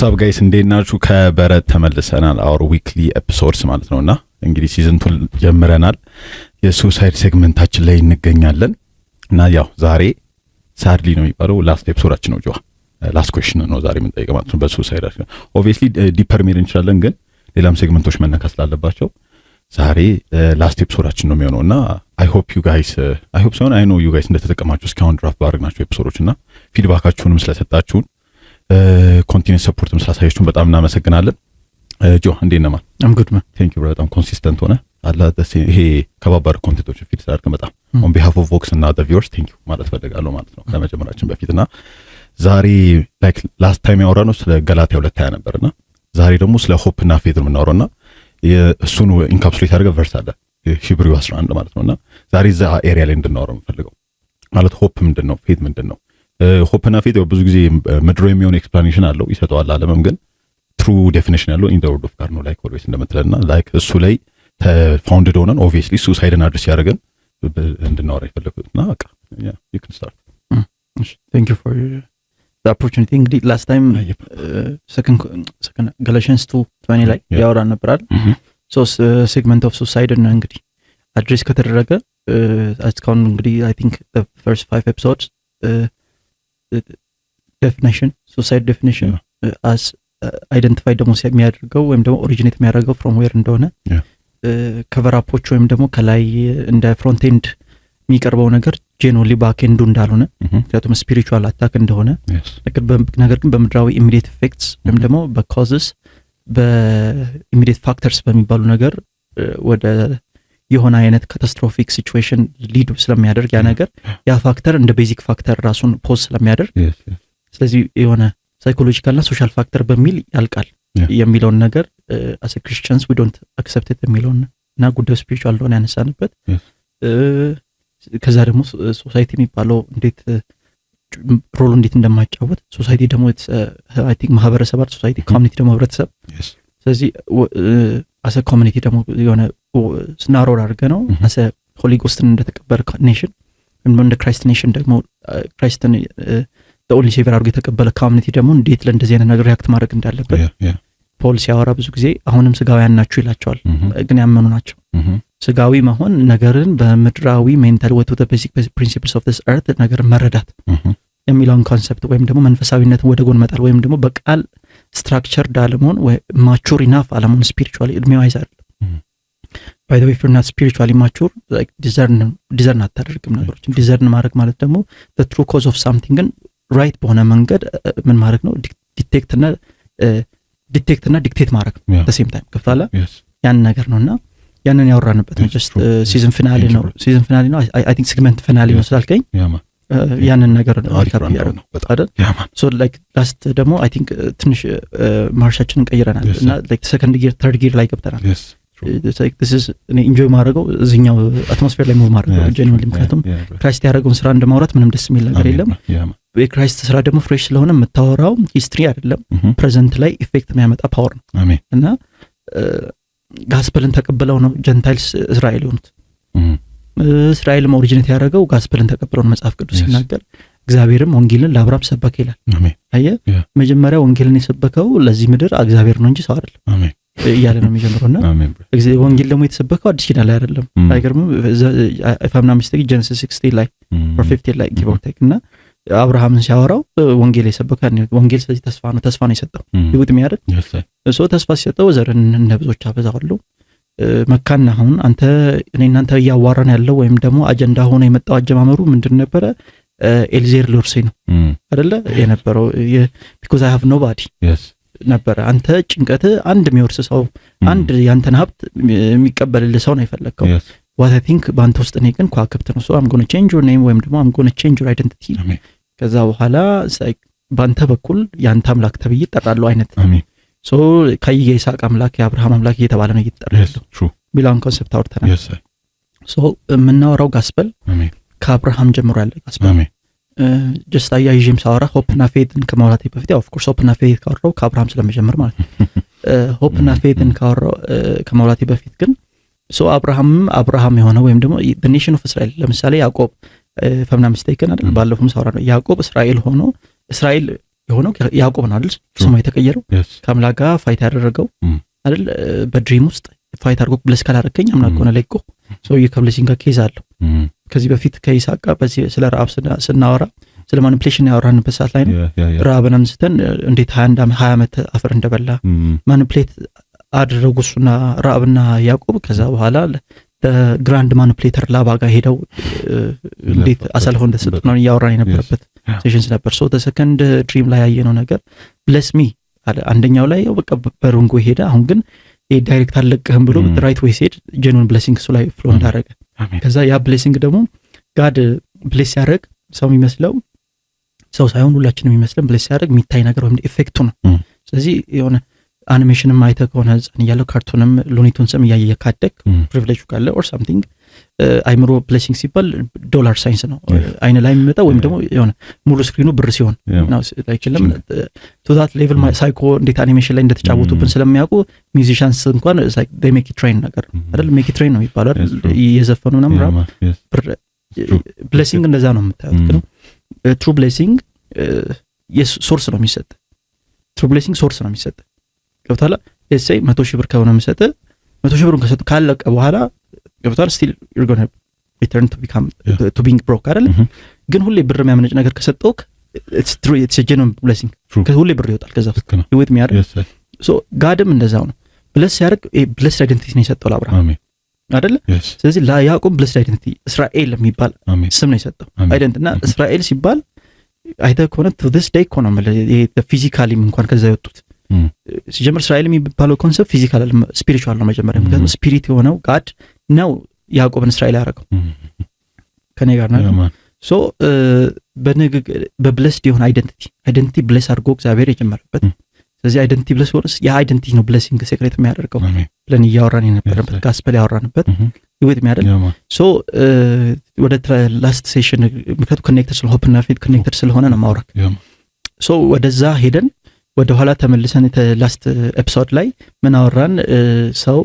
ዋትስአፕ ጋይስ እንዴት ናችሁ? ከበረት ተመልሰናል። አወር ዊክሊ ኤፒሶድስ ማለት ነውና እንግዲህ ሲዝን 2 ጀምረናል። የሱሳይድ ሴግመንታችን ላይ እንገኛለን እና ያው ዛሬ ሳድሊ ነው የሚባለው ላስት ኤፒሶዳችን ነው። ጆዋ ላስት ኩዌስችን ነው ዛሬ የምንጠይቀው ማለት ነው። በሱሳይድ ኦብቪየስሊ ዲፐር ሜል እንችላለን፣ ግን ሌላም ሴግመንቶች መነካት ስላለባቸው ዛሬ ላስት ኤፒሶዳችን ነው የሚሆነውና አይ ሆፕ ዩ ጋይስ አይ ሆፕ ሳይሆን አይ ኖ ዩ ጋይስ እንደተጠቀማችሁ እስካሁን ድራፍት ባደረግናቸው ኤፒሶዶች እና ፊድባካችሁንም ስለሰጣችሁን ኮንቲኒየስ ሰፖርትም ስላሳያችሁን በጣም እናመሰግናለን። ጆ እንዴት ነህ? ማን አም ጉድ ማን ቴንክ ዩ ብሮ። በጣም ኮንሲስተንት ሆነ አላ ይሄ ከባባር ኮንቴንቶች ፊት ስላደረግን በጣም ኦን ቢሃፍ ኦፍ ቮክስ እና ዘ ቪውወርስ ቴንክ ዩ ማለት ፈልጋለሁ ማለት ነው ከመጀመራችን በፊትና ዛሬ ላይክ ላስት ታይም ያወራነው ስለ ገላትያ 2:20 ነበርና ዛሬ ደግሞ ስለ ሆፕ እና ፌዝ የምናወራውና እሱን ኢንካፕሱሌት አድርገን ቨርስ አለ ሂብሪው 11 ማለት ነውና ዛሬ እዛ ኤሪያ ላይ እንድናወራው የምፈልገው ማለት ሆፕ ምንድነው ፌዝ ምንድነው? ሆፕ እና ፌዝ ብዙ ጊዜ ምድሮ የሚሆን ኤክስፕላኔሽን አለው ይሰጠዋል ዓለምም፣ ግን ትሩ ዴፊኒሽን ያለው ኢን ዘ ወርድ ኦፍ ጋድ ነው ላይክ ኦልዌይስ እንደምትለና ላይክ እሱ ላይ ፋውንድድ ሆነን ኦብቪየስሊ ሱሳይድን አድርስ ያደርገን እንድናወራ ይፈልጉና በቃ ያ ዩ ካን ስታርት። ቴንክ ዩ ፎር the opportunity. እንግዲህ ላስት ታይም ሰከንድ ጋላቲያንስ 2:20 ላይ ያወራን ነበራል። ሶስት ሴግመንት ኦፍ ሱሳይድ እና እንግዲህ አድሬስ ከተደረገ እስካሁን እንግዲህ አይ ቲንክ the first 5 episodes definition suicide definition as identified ደግሞ የሚያደርገው ወይም ደግሞ ኦሪጂኔት የሚያደርገው from where እንደሆነ ከቨር አፖች ወይም ደግሞ ከላይ እንደ ፍሮንት ኤንድ የሚቀርበው ነገር ጄኖሊ ባክ ኤንዱ እንዳልሆነ ምክንያቱም ስፒሪቹዋል አታክ እንደሆነ ነገር ግን በምድራዊ ኢሚዲየት ኢፌክትስ ወይም ደግሞ በኮዝስ በኢሚዲየት ፋክተርስ በሚባሉ ነገር ወደ የሆነ አይነት ካታስትሮፊክ ሲቹዌሽን ሊድ ስለሚያደርግ ያ ነገር ያ ፋክተር እንደ ቤዚክ ፋክተር ራሱን ፖዝ ስለሚያደርግ ስለዚህ የሆነ ሳይኮሎጂካልና ሶሻል ፋክተር በሚል ያልቃል የሚለውን ነገር as a Christians we don't accept it የሚለውን እና ጉዳዩ ስፒሪቹዋል እንደሆነ ያነሳንበት ከዛ ደግሞ ሶሳይቲ የሚባለው እንዴት ሮል እንዴት እንደማይጫወት ሶሳይቲ ደግሞ አይ ቲንክ ማህበረሰብ አይደል ሶሳይቲ ኮሚኒቲ ደግሞ ህብረተሰብ ስለዚህ as a community ደግሞ የሆነ ስናሮር አድርገ ነው as a holy ghostን እንደተቀበለ ኔሽን እንደ ክራይስት ኔሽን ደግሞ ክራይስትን the only savior አድርጎ የተቀበለ ኮሚኒቲ ደግሞ እንዴት ለእንደዚህ አይነት ነገር ሪአክት ማድረግ እንዳለበት ፖል ሲያወራ ብዙ ጊዜ አሁንም ስጋውያን ናቸው ይላቸዋል፣ ግን ያመኑ ናቸው። ስጋዊ መሆን ነገርን በምድራዊ ሜንታል ወይ the basic principles of this earth ነገርን መረዳት የሚለውን ኮንሰፕት ወይም ደግሞ መንፈሳዊነትን ወደ ጎን መጣል ወይም ደግሞ በቃል ስትራክቸር ዳለመሆን ወይ ማቹር ኢናፍ አለመሆን ስፒሪቹዋሊ እድሜው አይዛል። by the way if you're not spiritually mature like discern አታደርግም ነገሮችን። ዲዘርን ማድረግ ማለት ደግሞ the true cause of something ግን ራይት በሆነ መንገድ ምን ማድረግ ነው ዲቴክት እና ዲክቴት ማድረግ ነው the same time ከፍታላ ያን ነገር ነውና ያንን ያወራንበት ነው። ጀስት ሲዝን ፊናሊ ነው አይ ቲንክ ሴግመንት ፊናሊ ነው ስላልከኝ ያንን ነገር አሪካፕ ያደርግ ነው አይደል? ሶ ላይክ ላስት ደግሞ አይ ቲንክ ትንሽ ማርሻችንን ቀይረናል እና ላይክ ሰከንድ ጊር ተርድ ጊር ላይ ገብተናል። this is እኔ ኢንጆይ ማድረገው እዚህኛው አትሞስፌር ላይ ሙቭ ማድረገው ጄኒውንሊ፣ ምክንያቱም ክራይስት ያደረገውን ስራ እንደማውራት ምንም ደስ የሚል ነገር የለም። የክራይስት ስራ ደግሞ ፍሬሽ ስለሆነ የምታወራው ሂስትሪ አይደለም ፕሬዘንት ላይ ኢፌክት የሚያመጣ ፓወር ነው እና ጋስፐልን ተቀበለው ነው ጀንታይልስ እስራኤል የሆኑት። እስራኤልም ኦሪጂኔት ያደረገው ጋስፐልን ተቀበለው ነው መጽሐፍ ቅዱስ ሲናገር። እግዚአብሔርም ወንጌልን ለአብርሃም ሰበከ ይላል። አየህ መጀመሪያ ወንጌልን የሰበከው ለዚህ ምድር እግዚአብሔር ነው እንጂ ሰው አይደለም እያለ ነው የሚጀምረውና ወንጌል ደግሞ የተሰበከው አዲስ ኪዳን ላይ አይደለም። አይገርምም? ኢፋምና ሚስቴክ ጀነሲስ 16 ላይ or 15 ላይ ጊቭ ኦር ቴክ እና አብርሃምን ሲያወራው ወንጌል የሰበከው ወንጌል ስለዚህ ተስፋ ነው የሰጠው ይሁት የሚያደርግ ሰው ተስፋ ሲሰጠው ዘርን እንደ ብዙዎች አበዛዋለሁ። መካና አሁን አንተ እኔ እናንተ ያዋራን ያለው ወይም ደግሞ አጀንዳ ሆነ የመጣው አጀማመሩ ምንድን ነበረ? ኤልዜር ሎርሴ ነው አይደለ የነበረው because I have nobody ነበረ። አንተ ጭንቀት አንድ የሚወርስ ሰው አንድ ያንተን ሀብት የሚቀበልልህ ሰው ነው የፈለከው። what I think ባንተ ውስጥ እኔ ግን ኳክብት ነው so I'm going to change your name ወይም ደግሞ I'm going to change your identity ከዛ በኋላ ባንተ በኩል ያንተ አምላክ ተብዬ እጠራለሁ አይነት so ከይስሐቅ አምላክ የአብርሃም አምላክ እየተባለ ነው እየተጠራለው ቢላን ኮንሰፕት አውርተናል። so የምናወራው ጋስፐል ከአብርሃም ጀምሮ ያለ ጋስፐል ጀስት አያይዤም ሳወራ ሆፕና ፌዝን ከማውራቴ በፊት ኦፍ ኮርስ ሆፕና ፌዝ ካወራው ከአብርሃም ስለመጀመር ማለት ነው። ሆፕና ፌዝን ካወራው ከማውራቴ በፊት ግን ሶ አብርሃም የሆነ ወይም ደግሞ the nation of Israel ለምሳሌ ያዕቆብ ፈምና ሚስቴክን አይደል ባለፈው ሳወራ ነው ያዕቆብ እስራኤል ሆኖ እስራኤል የሆነው ያዕቆብ ነው አይደል ስሙ የተቀየረው ከአምላክ ጋር ፋይት ያደረገው አይደል በድሪም ውስጥ ፋይት አድርጎ ብለስ ካላረከኝ አምላክ ሆነ ለይቆ ሶ የከብለሲንግ ጋር ኬዝ አለው ከዚህ በፊት ከይስሐቅ ጋር በዚህ ስለ ረዓብ ስናወራ ስለ ማኒፕሌሽን ያወራንበት ሰዓት ላይ ነው ረዓብን አንስተን እንዴት 20 ዓመት አፈር እንደበላ ማኒፕሌት አደረጉና ረዓብና ያዕቆብ ከዛ በኋላ ግራንድ ማኒፕሌተር ላባ ጋር ሄደው እንዴት አሳልፈው እንደሰጡት ነው ያወራን የነበረበት ሴሽንስ ነበር ሶ ሰከንድ ድሪም ላይ ያየነው ነገር ብለስ ሚ አለ አንደኛው ላይ በቃ በሩንጎ ሄደ አሁን ግን ዳይሬክት አለቀህም ብሎ ራይት ዌይ ሴድ ጀኑን ብሌሲንግ እሱ ላይ ፍሎ እንዳደረገ ከዛ ያ ብሌሲንግ ደግሞ ጋድ ብሌስ ያደረግ ሰው የሚመስለው ሰው ሳይሆን ሁላችንም የሚመስለን ብሌስ ያደረግ የሚታይ ነገር ወይም ኢፌክቱ ነው ስለዚህ የሆነ አኒሜሽንም አይተህ ከሆነ ህፃን እያለው ካርቱንም ሎኒቱንስም እያየ ካደግ ፕሪቪሌጁ ካለ ኦር ሳምቲንግ አይምሮ ብሌሲንግ ሲባል ዶላር ሳይንስ ነው አይነ ላይ የሚመጣ ወይም ደግሞ የሆነ ሙሉ ስክሪኑ ብር ሲሆን ነው አይችልም ቱ ዛት ሌቭል ሳይኮ እንዴት አኒሜሽን ላይ እንደተጫወቱብን ስለሚያውቁ ሚውዚሻንስ እንኳን ላይክ they make it train ነገር አይደል make it train ነው ይባላል እየዘፈኑ ምናምን ራፕ ብሌሲንግ እንደዛ ነው የምታዩት ግን ትሩ ብሌሲንግ ሶርስ ነው የሚሰጥ ትሩ ብሌሲንግ ሶርስ ነው የሚሰጥ ገብታላ እሰይ 100,000 ብር ከሆነ የሚሰጥ 100,000 ብሩን ከሰጡ ካለቀ በኋላ ገብታል still you're going to return to become to being broke አይደል ግን ሁሌ ብር የሚያመነጭ ነገር ከሰጠውክ it's true it's a genuine blessing ሁሌ ብር ይወጣል ከዛ ህይወት የሚያደርግ so ጋድም እንደዛው ነው ብለስ ያደርግ ብለስ አይደንቲቲ ነው የሰጠው ለአብርሃም አይደል ስለዚህ ለያዕቆብ ብለስ አይደንቲቲ እስራኤል የሚባል ስም ነው የሰጠው አይደንት እና እስራኤል ሲባል አይተህ ከሆነ to this day እኮ ነው ፊዚካሊ እንኳን ከዛ የወጡት ሲጀምር እስራኤል የሚባለው ኮንሰፕት ፊዚካል ስፒሪቹዋል ነው መጀመሪያ ምክንያቱም ስፒሪት የሆነው ጋድ ነው ያዕቆብን እስራኤል ያደረገው ከኔ ጋር ነው ሶ በብለስድ የሆነ አይደንቲቲ ብለስ አድርጎ እግዚአብሔር የጀመረበት ስለዚህ አይደንቲቲ ብለስ ሆነስ ያ አይደንቲቲ ነው ብለሲንግ ሴክሬት የሚያደርገው ብለን እያወራን የነበረበት ጋስፐል ያወራንበት ይወት የሚያደርግ ሶ ወደ ላስት ሴሽን ምክንያቱም ኮኔክተድ ስለሆነ ሆፕ እና ፌት ኮኔክተድ ስለሆነ ነው ማውራት ሶ ወደዛ ሄደን ወደ ኋላ ተመልሰን ላስት ኤፒሶድ ላይ ምን አወራን ሰው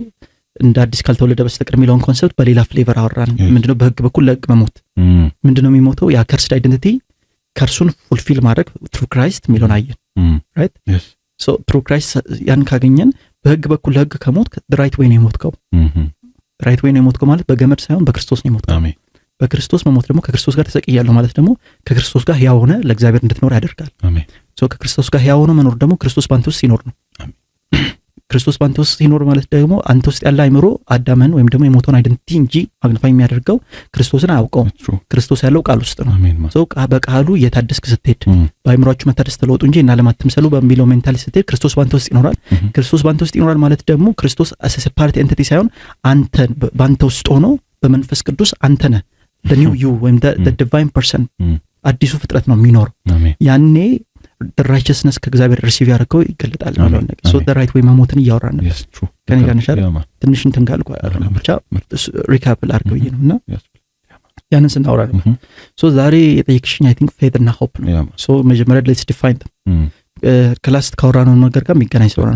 እንደ አዲስ ካልተወለደ በስተቀር የሚለውን ኮንሰፕት በሌላ ፍሌቨር አወራን ምንድነው በህግ በኩል ለህግ መሞት ምንድነው የሚሞተው ያ ከርስድ አይደንቲቲ ከርሱን ፉልፊል ማድረግ ትሩ ክራይስት የሚለውን አየን ራይት ሶ ትሩ ክራይስት ያን ካገኘን በህግ በኩል ለህግ ከሞት ራይት ወይ ነው የሞትከው ራይት ወይ ነው የሞትከው ማለት በገመድ ሳይሆን በክርስቶስ ነው የሞትከው በክርስቶስ መሞት ደግሞ ከክርስቶስ ጋር ተሰቅያለሁ ማለት ደግሞ ከክርስቶስ ጋር ሕያው ሆነ ለእግዚአብሔር እንድትኖር ያደርጋል ሶ ከክርስቶስ ጋር ሕያው ሆነ መኖር ደግሞ ክርስቶስ ባንተ ውስጥ ሲኖር ነው ክርስቶስ ባንተ ውስጥ ሲኖር ማለት ደግሞ አንተ ውስጥ ያለ አይምሮ አዳምን ወይም ደግሞ የሞተውን አይደንቲቲ እንጂ ማግኒፋይ የሚያደርገው ክርስቶስን አያውቀውም ክርስቶስ ያለው ቃል ውስጥ ነው ሶ በቃሉ እየታደስክ ስትሄድ በአይምሮአችሁ መታደስ ተለወጡ እንጂ እና ለማትምሰሉ በሚለው ሜንታሊ ስትሄድ ክርስቶስ ባንተ ውስጥ ይኖራል ክርስቶስ ባንተ ውስጥ ይኖራል ማለት ደግሞ ክርስቶስ አስ ሴፓሬት ኤንቲቲ ሳይሆን አንተ ባንተ ውስጥ ሆኖ በመንፈስ ቅዱስ አንተ ነህ the new you when the divine person አዲሱ ፍጥረት ነው የሚኖር ያኔ the righteousness ከእግዚአብሔር ሪሲቭ ያደርገው ይገለጣል ማለት ነው so the right way መሞትን እያወራን ነው ከኔ ጋር ነሽ ትንሽ እንትን ካልኩ ብቻ ሪካፕ ላድርገው ነውና ያንን ስናወራ ነው so ዛሬ የጠየቅሽኝ I think faith እና hope ነው so መጀመሪያ let's define them ክላስ ካወራነው ነገር ጋር የሚገናኝ ስለሆነ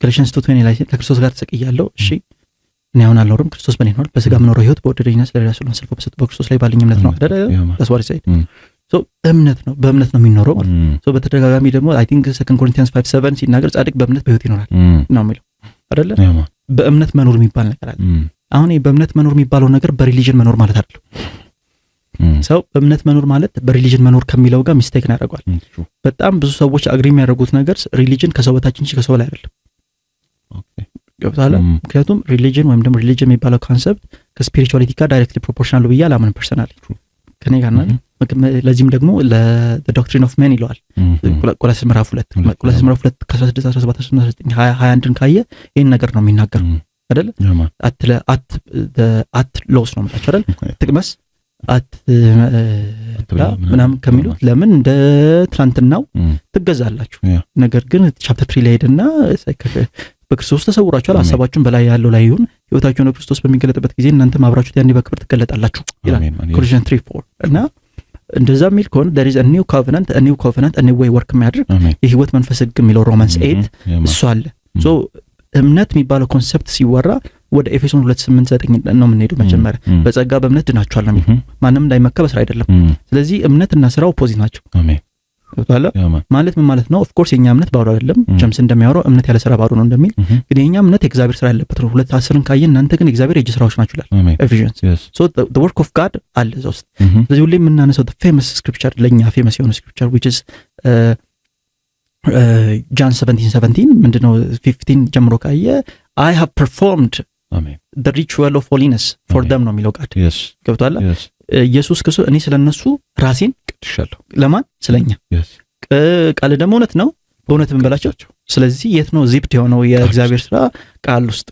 Galatians 2:20 ላይ ከክርስቶስ ጋር ተሰቅያለሁ እሺ እኔ አሁን አልኖርም ክርስቶስ በእኔ ይኖራል በስጋ መኖር ህይወት በወደደኝና ስለሌላ ሰው ሰልፎ በሰጠው በክርስቶስ ላይ ባለኝ እምነት ነው አይደል that's ሳይድ ሶ በእምነት ነው የሚኖረው ሶ በተደጋጋሚ ደግሞ I think 2 Corinthians 5:7 ሲናገር ጻድቅ በእምነት በህይወት ይኖራል ነው የሚለው አይደል በእምነት መኖር የሚባል ነገር አለ አሁን በእምነት መኖር የሚባለው ነገር በሪሊጅን መኖር ማለት አይደለም ሰው በእምነት መኖር ማለት በሪሊጅን መኖር ከሚለው ጋር ሚስቴክ ያደርጋል በጣም ብዙ ሰዎች አግሪ የሚያደርጉት ነገር ሪሊጅን ከሰው በታች እንጂ ከሰው ላይ አይደለም ኦኬ ገብታለ ምክንያቱም ሪሊጅን ወይም ደግሞ ሪሊጅን የሚባለው ኮንሰፕት ከስፒሪቹዋሊቲ ጋር ዳይሬክትሊ ፕሮፖርሽናል ብዬ አላምንም ፐርሰናሊ ከኔ ጋር ነው ለዚህም ደግሞ the doctrine of men ይለዋል ቆላስይስ ምዕራፍ 2 ከ16 17 19 21 ካየ ይሄን ነገር ነው የሚናገር አይደል አት ሎስ ነው ማለት አይደል ጥቅመስ ምናምን ከሚሉት ለምን እንደ ትናንትናው ትገዛላችሁ ነገር ግን ቻፕተር 3 ላይ ሄደና በክርስቶስ ተሰውራችኋል ሐሳባችሁን በላይ ያለው ላይ ይሁን ህይወታችሁን በክርስቶስ በሚገለጥበት ጊዜ እናንተም አብራችሁት ያኔ በክብር ትገለጣላችሁ ይላል ኮሎሲያንስ 3:4 እና እንደዛ ሚል ከሆነ there is a new covenant a new way work የሚያደርግ የህይወት መንፈስ ህግ የሚለው ሮማንስ 8 እሱ አለ ሶ እምነት የሚባለው ኮንሰፕት ሲወራ ወደ ኤፌሶን 2:8-9 ነው የምንሄደው መጀመሪያ በጸጋ በእምነት ድናችኋል ነው ማንም እንዳይመካ በስራ አይደለም ስለዚህ እምነትና ስራ ኦፖዚት ናቸው ማለት ምን ማለት ነው? ኦፍ ኮርስ የኛ እምነት ባዶ አይደለም። ጀምስ እንደሚያወራው እምነት ያለ ስራ ባዶ ነው እንደሚል፣ ግን የኛ እምነት የእግዚአብሔር ስራ ያለበት ነው። 2:10 ካየን እናንተ ግን የእግዚአብሔር የእጅ ስራዎች ናችሁ ይላል ኤፌሲያንስ። ሶ the work of God አለ እዛ ውስጥ። ስለዚህ ሁሌ የምናነሳው the famous scripture ለኛ ፌመስ የሆነ scripture which is John 17:17 ምንድነው 15 ጀምሮ ካየ I have performed the ritual of holiness for them ነው የሚለው ቃል ገብቷል። ኢየሱስ ክርስቶስ እኔ ስለነሱ ራሴን ቀድሻለሁ። ለማን? ስለኛ። ቃል ደግሞ እውነት ነው፣ በእውነት ምን በላቸው። ስለዚህ የት ነው ዚፕድ የሆነው የእግዚአብሔር ስራ? ቃል ውስጥ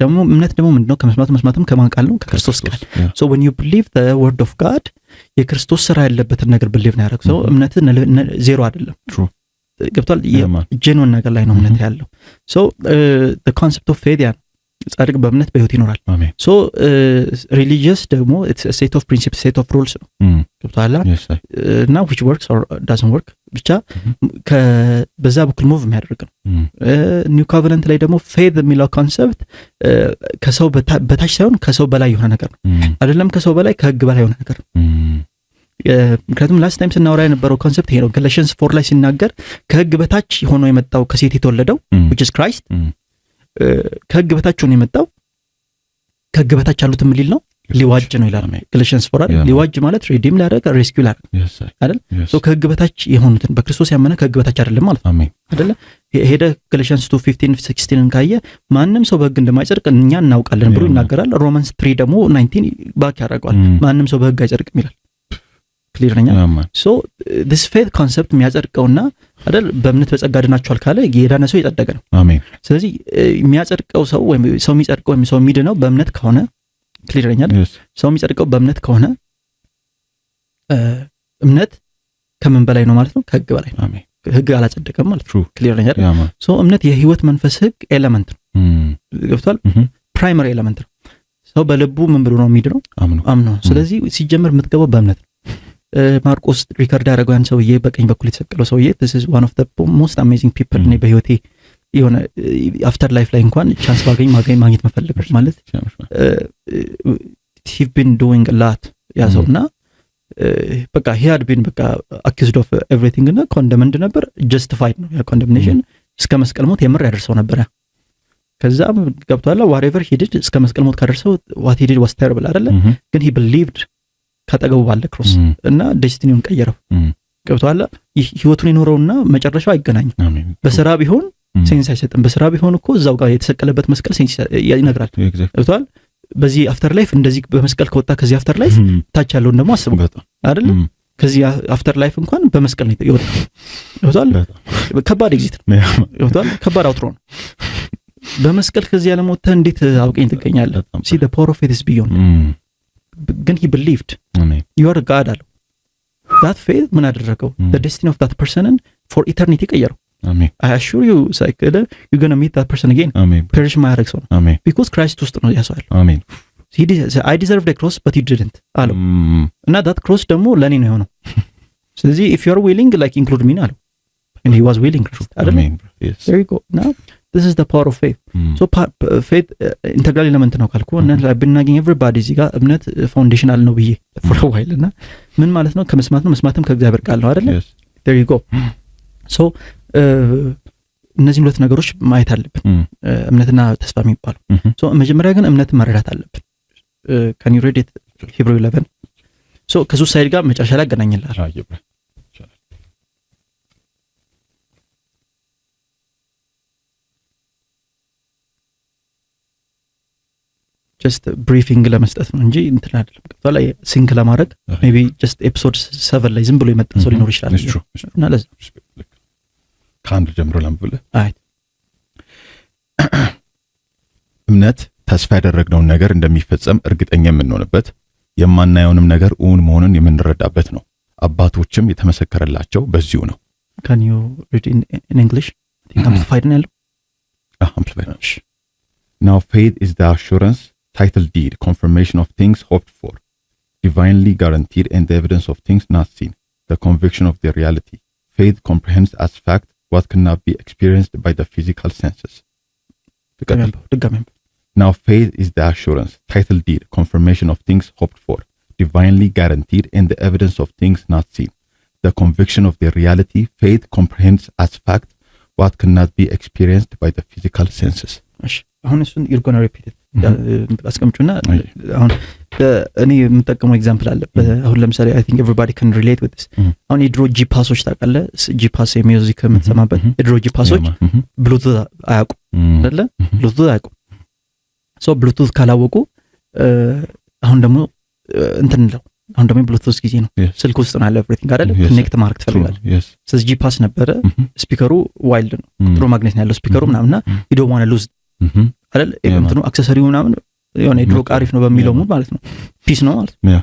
ደግሞ እምነት ደግሞ ምንድነው? መስማትም ከማን ቃል ነው? ከክርስቶስ ቃል። so when you believe the word of God የክርስቶስ ስራ ያለበትን ነገር believe ነው ያደረገው ሰው እምነት ዜሮ አይደለም። ገብቷል። ጄኖን ነገር ላይ ነው እምነት ያለው። so the concept of faith ጻድቅ በእምነት በህይወት ይኖራል። so religious ደግሞ it's a set of principles, set of rules ነው። ገብቷል እና which works or doesn't work ብቻ በዛ በኩል ሙቭ የሚያደርግ ነው። ኒው ኮቨናንት ላይ ደግሞ faith የሚለው ኮንሰፕት ከሰው በታች ሳይሆን ከሰው በላይ የሆነ ነገር ነው። አይደለም ከሰው በላይ ከህግ በላይ የሆነ ነገር ነው። ምክንያቱም ላስት ታይም ስናወራ የነበረው ኮንሰፕት ይሄ ነው። ጋላቲያንስ 4 ላይ ሲናገር ከህግ በታች ሆኖ የመጣው ከሴት የተወለደው which is Christ ከህግ በታች ሆኖ የመጣው ከህግ በታች ያሉት ምን ሊል ነው? ሊዋጅ ነው ይላል ጋላቲያንስ 4። ሊዋጅ ማለት ሪዲም ሊያደርግ ሬስኪው ሊያደርግ አይደል? ሶ ከህግ በታች የሆኑትን በክርስቶስ ያመነ ከህግ በታች አይደለም ማለት ነው አይደለ? ሄደ ጋላቲያንስ 2:15-16 ካየ ማንም ሰው በህግ እንደማይጸድቅ እኛ እናውቃለን ብሎ ይናገራል። ሮማንስ 3 ደግሞ 19 ባክ ያደርገዋል። ማንም ሰው በህግ አይጸድቅም ይላል። ክሊር ነኝ። ሶ this faith concept የሚያጸድቀውና አይደል በእምነት በጸጋ ድናችኋል ካለ የዳነ ሰው የጸደቀ ነው። አሜን። ስለዚህ የሚያጸድቀው ሰው ወይም ሰው የሚጸድቀው ወይም ሰው የሚድነው በእምነት ከሆነ ክሊር ነኝ አይደል? ሰው የሚጸድቀው በእምነት ከሆነ እምነት ከምን በላይ ነው ማለት ነው? ከህግ በላይ ነው። አሜን። ህግ አላጸደቀም ማለት ነው። ክሊር ነኝ አይደል? ሶ እምነት የህይወት መንፈስ ህግ ኤሌመንት ነው። ገብቷል? ፕራይመሪ ኤሌመንት ነው። ሰው በልቡ ምን ብሎ ነው የሚድነው? አምኖ። ስለዚህ ሲጀምር የምትገባው በእምነት ነው። ማርቆስ ሪከርድ ያደረገው ያን ሰውዬ በቀኝ በኩል የተሰቀለው ሰውዬ this is one of the most amazing people እኔ በህይወቴ የሆነ አፍተር ላይፍ ላይ እንኳን ቻንስ ማግኘት መፈለግ ማለት he've been doing a lot ያ ሰውና በቃ he had been በቃ accused of everything እና condemned ነበር። justified ነው ያ condemnation እስከ መስቀል ሞት የምር ያደርሰው ነበር። ከዛም ገብቷል whatever he did እስከ መስቀል ሞት ካደረሰው what he did was terrible አይደለ? ግን he believed ካጠገቡ ባለ ክሮስ እና ዴስቲኒውን ቀየረው። ገብቷል። ህይወቱን የኖረውና መጨረሻው አይገናኝም። በስራ ቢሆን ሴንስ አይሰጥም። በስራ ቢሆን እኮ እዛው ጋር የተሰቀለበት መስቀል ሴንስ ይነግራል። ገብቷል። በዚህ አፍተር ላይፍ እንደዚህ በመስቀል ከወጣ ከዚህ አፍተር ላይፍ ታች ያለውን ደግሞ አስበው አይደል? ከዚህ አፍተር ላይፍ እንኳን በመስቀል ነው የወጣው። ገብቷል። ከባድ ኤግዚት ነው። ገብቷል። ከባድ አውትሮ ነው። በመስቀል ከዚህ ዓለም ወጥተህ እንዴት አውቀኝ ትገኛለህ? see the power of faith is beyond ግን he believed you are God አለው። that faith ምን አደረገው? the destiny of that person for eternity ቀየረው። አሜን። I assure you you're going to meet that person again። perish ማያረግ ሰው ነው because Christ ውስጥ ነው ያሰዋል። አሜን። I deserved a cross but you didn't አለው እና that cross ደግሞ ለኔ ነው የሆነው። ስለዚህ if you are willing like include me አለው and he was willing አይደል? yes there you go now this is the power of faith so faith integral element ነው ካልኩ እና ብናገኝ everybody እዚህ ጋር እምነት ፋውንዴሽናል ነው ብዬ for a while እና ምን ማለት ነው? ከመስማት ነው። መስማትም ከእግዚአብሔር ቃል ነው አይደል? there you go so እነዚህ ሁለት ነገሮች ማየት አለብን እምነትና ተስፋ የሚባሉ so መጀመሪያ ግን እምነት መረዳት አለብን። can you read it Hebrew 11 so ከሱሳይድ ጋር መጨረሻ ላይ ያገናኝልሃል። just briefing ለመስጠት ነው እንጂ እንትን አይደለም። ገብቷል። ሲንክ ለማድረግ maybe just episode 7 ላይ ዝም ብሎ የመጣ ሰው ሊኖር ይችላል እና ለዛ ከአንድ ጀምሮ ለምብለ እምነት ተስፋ ያደረግነውን ነገር እንደሚፈጸም እርግጠኛ የምንሆንበት የማናየውንም ነገር እውን መሆኑን የምንረዳበት ነው። አባቶችም የተመሰከረላቸው በዚሁ ነው። can you read in English? I think amplified ነው ያለው። amplified now faith is the assurance title deed confirmation of things hoped for divinely guaranteed and the evidence of things not seen the conviction of their reality faith comprehends as fact what cannot be experienced by the physical senses. Now faith is the assurance title deed confirmation of things hoped for divinely guaranteed and the evidence of things not seen the conviction of their reality. Faith comprehends as fact what cannot be experienced by the physical senses. አሁን እሱን you're gonna repeat it አስቀምጩና አሁን እኔ የምጠቀመው ኤግዛምፕል አለ። አሁን ለምሳሌ I think everybody can relate with this. አሁን የድሮ ጂፓሶች ታውቃለህ? ጂፓስ የሚውዚክ የምትሰማበት የድሮ ጂፓሶች ብሉቱዝ አያውቁም አይደለ? ብሉቱዝ አያውቁም። ሶ ብሉቱዝ ካላወቁ አሁን ደግሞ እንትን ነው አሁን ደግሞ ብሉቱዝ ጊዜ ነው። ስልክ ውስጥ ነው ያለ ኤቭሪቲንግ አይደል? ኮኔክት ማድረግ ትፈልጋለህ። ስለዚህ ጂፓስ ነበረ፣ ስፒከሩ ዋይልድ ነው፣ ጥሩ ማግኔት ነው ያለው ስፒከሩ ምናምንና you don't want to lose አይደል? እንትኑ አክሰሰሪው ምናምን የሆነ የድሮ ቃሪፍ ነው በሚለው ሙድ ማለት ነው። ፒስ ነው ማለት ነው።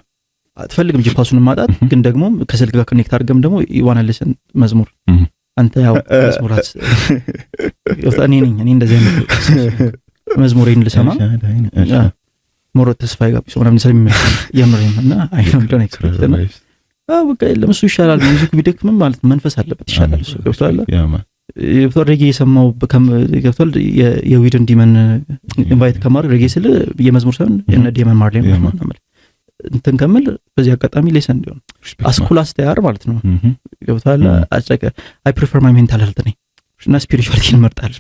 አትፈልግም ጂፓሱን ማጣት፣ ግን ደግሞ ከስልክ ጋር ኮኔክት አድርገም ደግሞ you want to listen መዝሙር አንተ ያው መዝሙራት እኔ እንደዚህ መዝሙሬን ልሰማ ሞሮ ተስፋ ይጋብስ ምናምን የምሬንና አይሆንልን ኤክስፔክት ነው። በቃ የለም እሱ ይሻላል። ሙዚክ ቢደክምም ማለት መንፈስ አለበት ይሻላል። እሱ ገብቷል። ሬጌ የሰማው ገብቷል። የዊድን ዲመን ኢንቫይት ከማድረግ ሬጌ ስል የመዝሙር ሳይሆን የነ ዲመን ማርሌን ማለት እንትን ከመል በዚህ አጋጣሚ ሌሰን እንዲሆን አስኩላስ ተያር ማለት ነው። ገብቷል። አይ ፕሪፈር ማይ ሜንታል ሄልት ነኝ እና ስፒሪቹዋሊቲን መርጣል።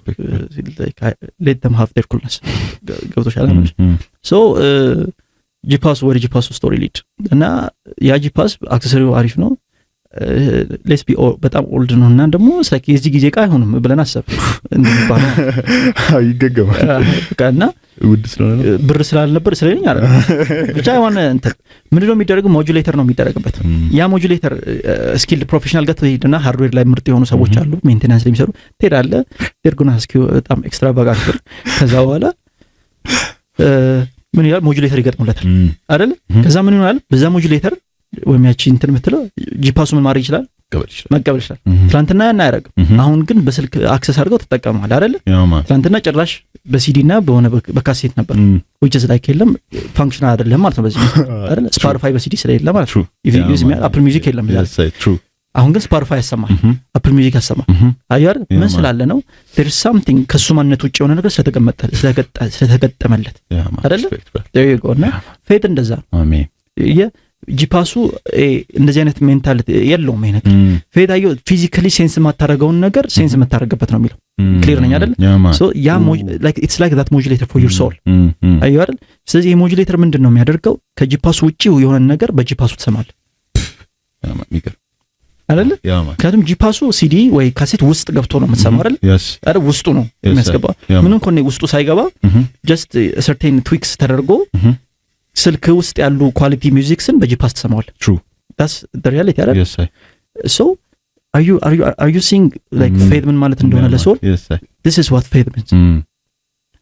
let them have their coolness ገብቶሻል ማለት ሶ ጂፓስ ወደ ጂፓስ ስቶሪ ሊድ እና ያ ጂፓስ አክሰሰሪው አሪፍ ነው። ሌትስ ቢ በጣም ኦልድ ነው እና ደግሞ ሳይክ የዚህ ጊዜ ዕቃ አይሆንም ብለን አሰብ እንደሚባለው ይገገማል እና ውድ ስለሆነ ብር ስላልነበር ስለኝ አረ ብቻ የሆነ እንትን ምንድን ነው የሚደረገው? ሞጁሌተር ነው የሚደረግበት። ያ ሞጁሌተር ስኪል ፕሮፌሽናል ጋር ትሄድና ሃርድዌር ላይ ምርጥ የሆኑ ሰዎች አሉ ሜንቴናንስ ላይ የሚሰሩ ትሄዳለህ። ደርጉና እስኪ በጣም ኤክስትራቫጋንት ብር ከዛ በኋላ ምን ይላል ሞጁሌተር ይገጥሙለታል አይደል? ከዛ ምን ይሆናል? በዛ ሞጁሌተር ወይም ያቺ እንትን የምትለው ጂፓሱ ምን ማድረግ ይችላል? መቀበል ይችላል። ትላንትና ያን አያደርግም። አሁን ግን በስልክ አክሰስ አድርገው ተጠቀማል አይደል? ትላንትና ጭራሽ በሲዲ እና በሆነ በካሴት ነበር which is like የለም ፋንክሽናል አይደለም ማለት ነው በዚህ አይደል? ስፖቲፋይ በሲዲ ስለሌለ ማለት ነው። አፕል ሚውዚክ የለም ይላል። አሁን ግን ስፖቲፋይ ያሰማል፣ አፕል ሚውዚክ ያሰማል። አያር ምን ስላለ ነው? there is something ከሱ ማንነት ውጭ የሆነ ነገር ስለተገጠመለት አይደል? there you go እና ፌት እንደዛ አሜን ጂፓሱ እንደዚህ አይነት ሜንታሊቲ የለውም። ይሄ ነገር ፌዳዮ ፊዚካሊ ሴንስ የማታረገውን ነገር ሴንስ የምታረግበት ነው የሚለው ክሊር ነኝ አይደል? ሶ ያ ላይክ ኢትስ ላይክ ዳት ሞጁሌተር ፎር ዩር ሶል አዩ አይደል? ስለዚህ ይሄ ሞጁሌተር ምንድነው የሚያደርገው? ከጂፓሱ ውጪ የሆነ ነገር በጂፓሱ ትሰማለህ አይደል? ምክንያቱም ጂፓሱ ሲዲ ወይ ካሴት ውስጥ ገብቶ ነው የምትሰማው አይደል? አይደል? ውስጡ ነው የሚያስገባው። ምንም ኮኔ ውስጡ ሳይገባ ጀስት ሰርቴን ትዊክስ ተደርጎ ስልክ ውስጥ ያሉ ኳሊቲ ሚውዚክስን በጂፓስ ተሰማዋል። True. That's the reality, right? Yes, sir. So, are you seeing like faith ምን ማለት እንደሆነ ለሶል? Yes, sir. This is what faith means.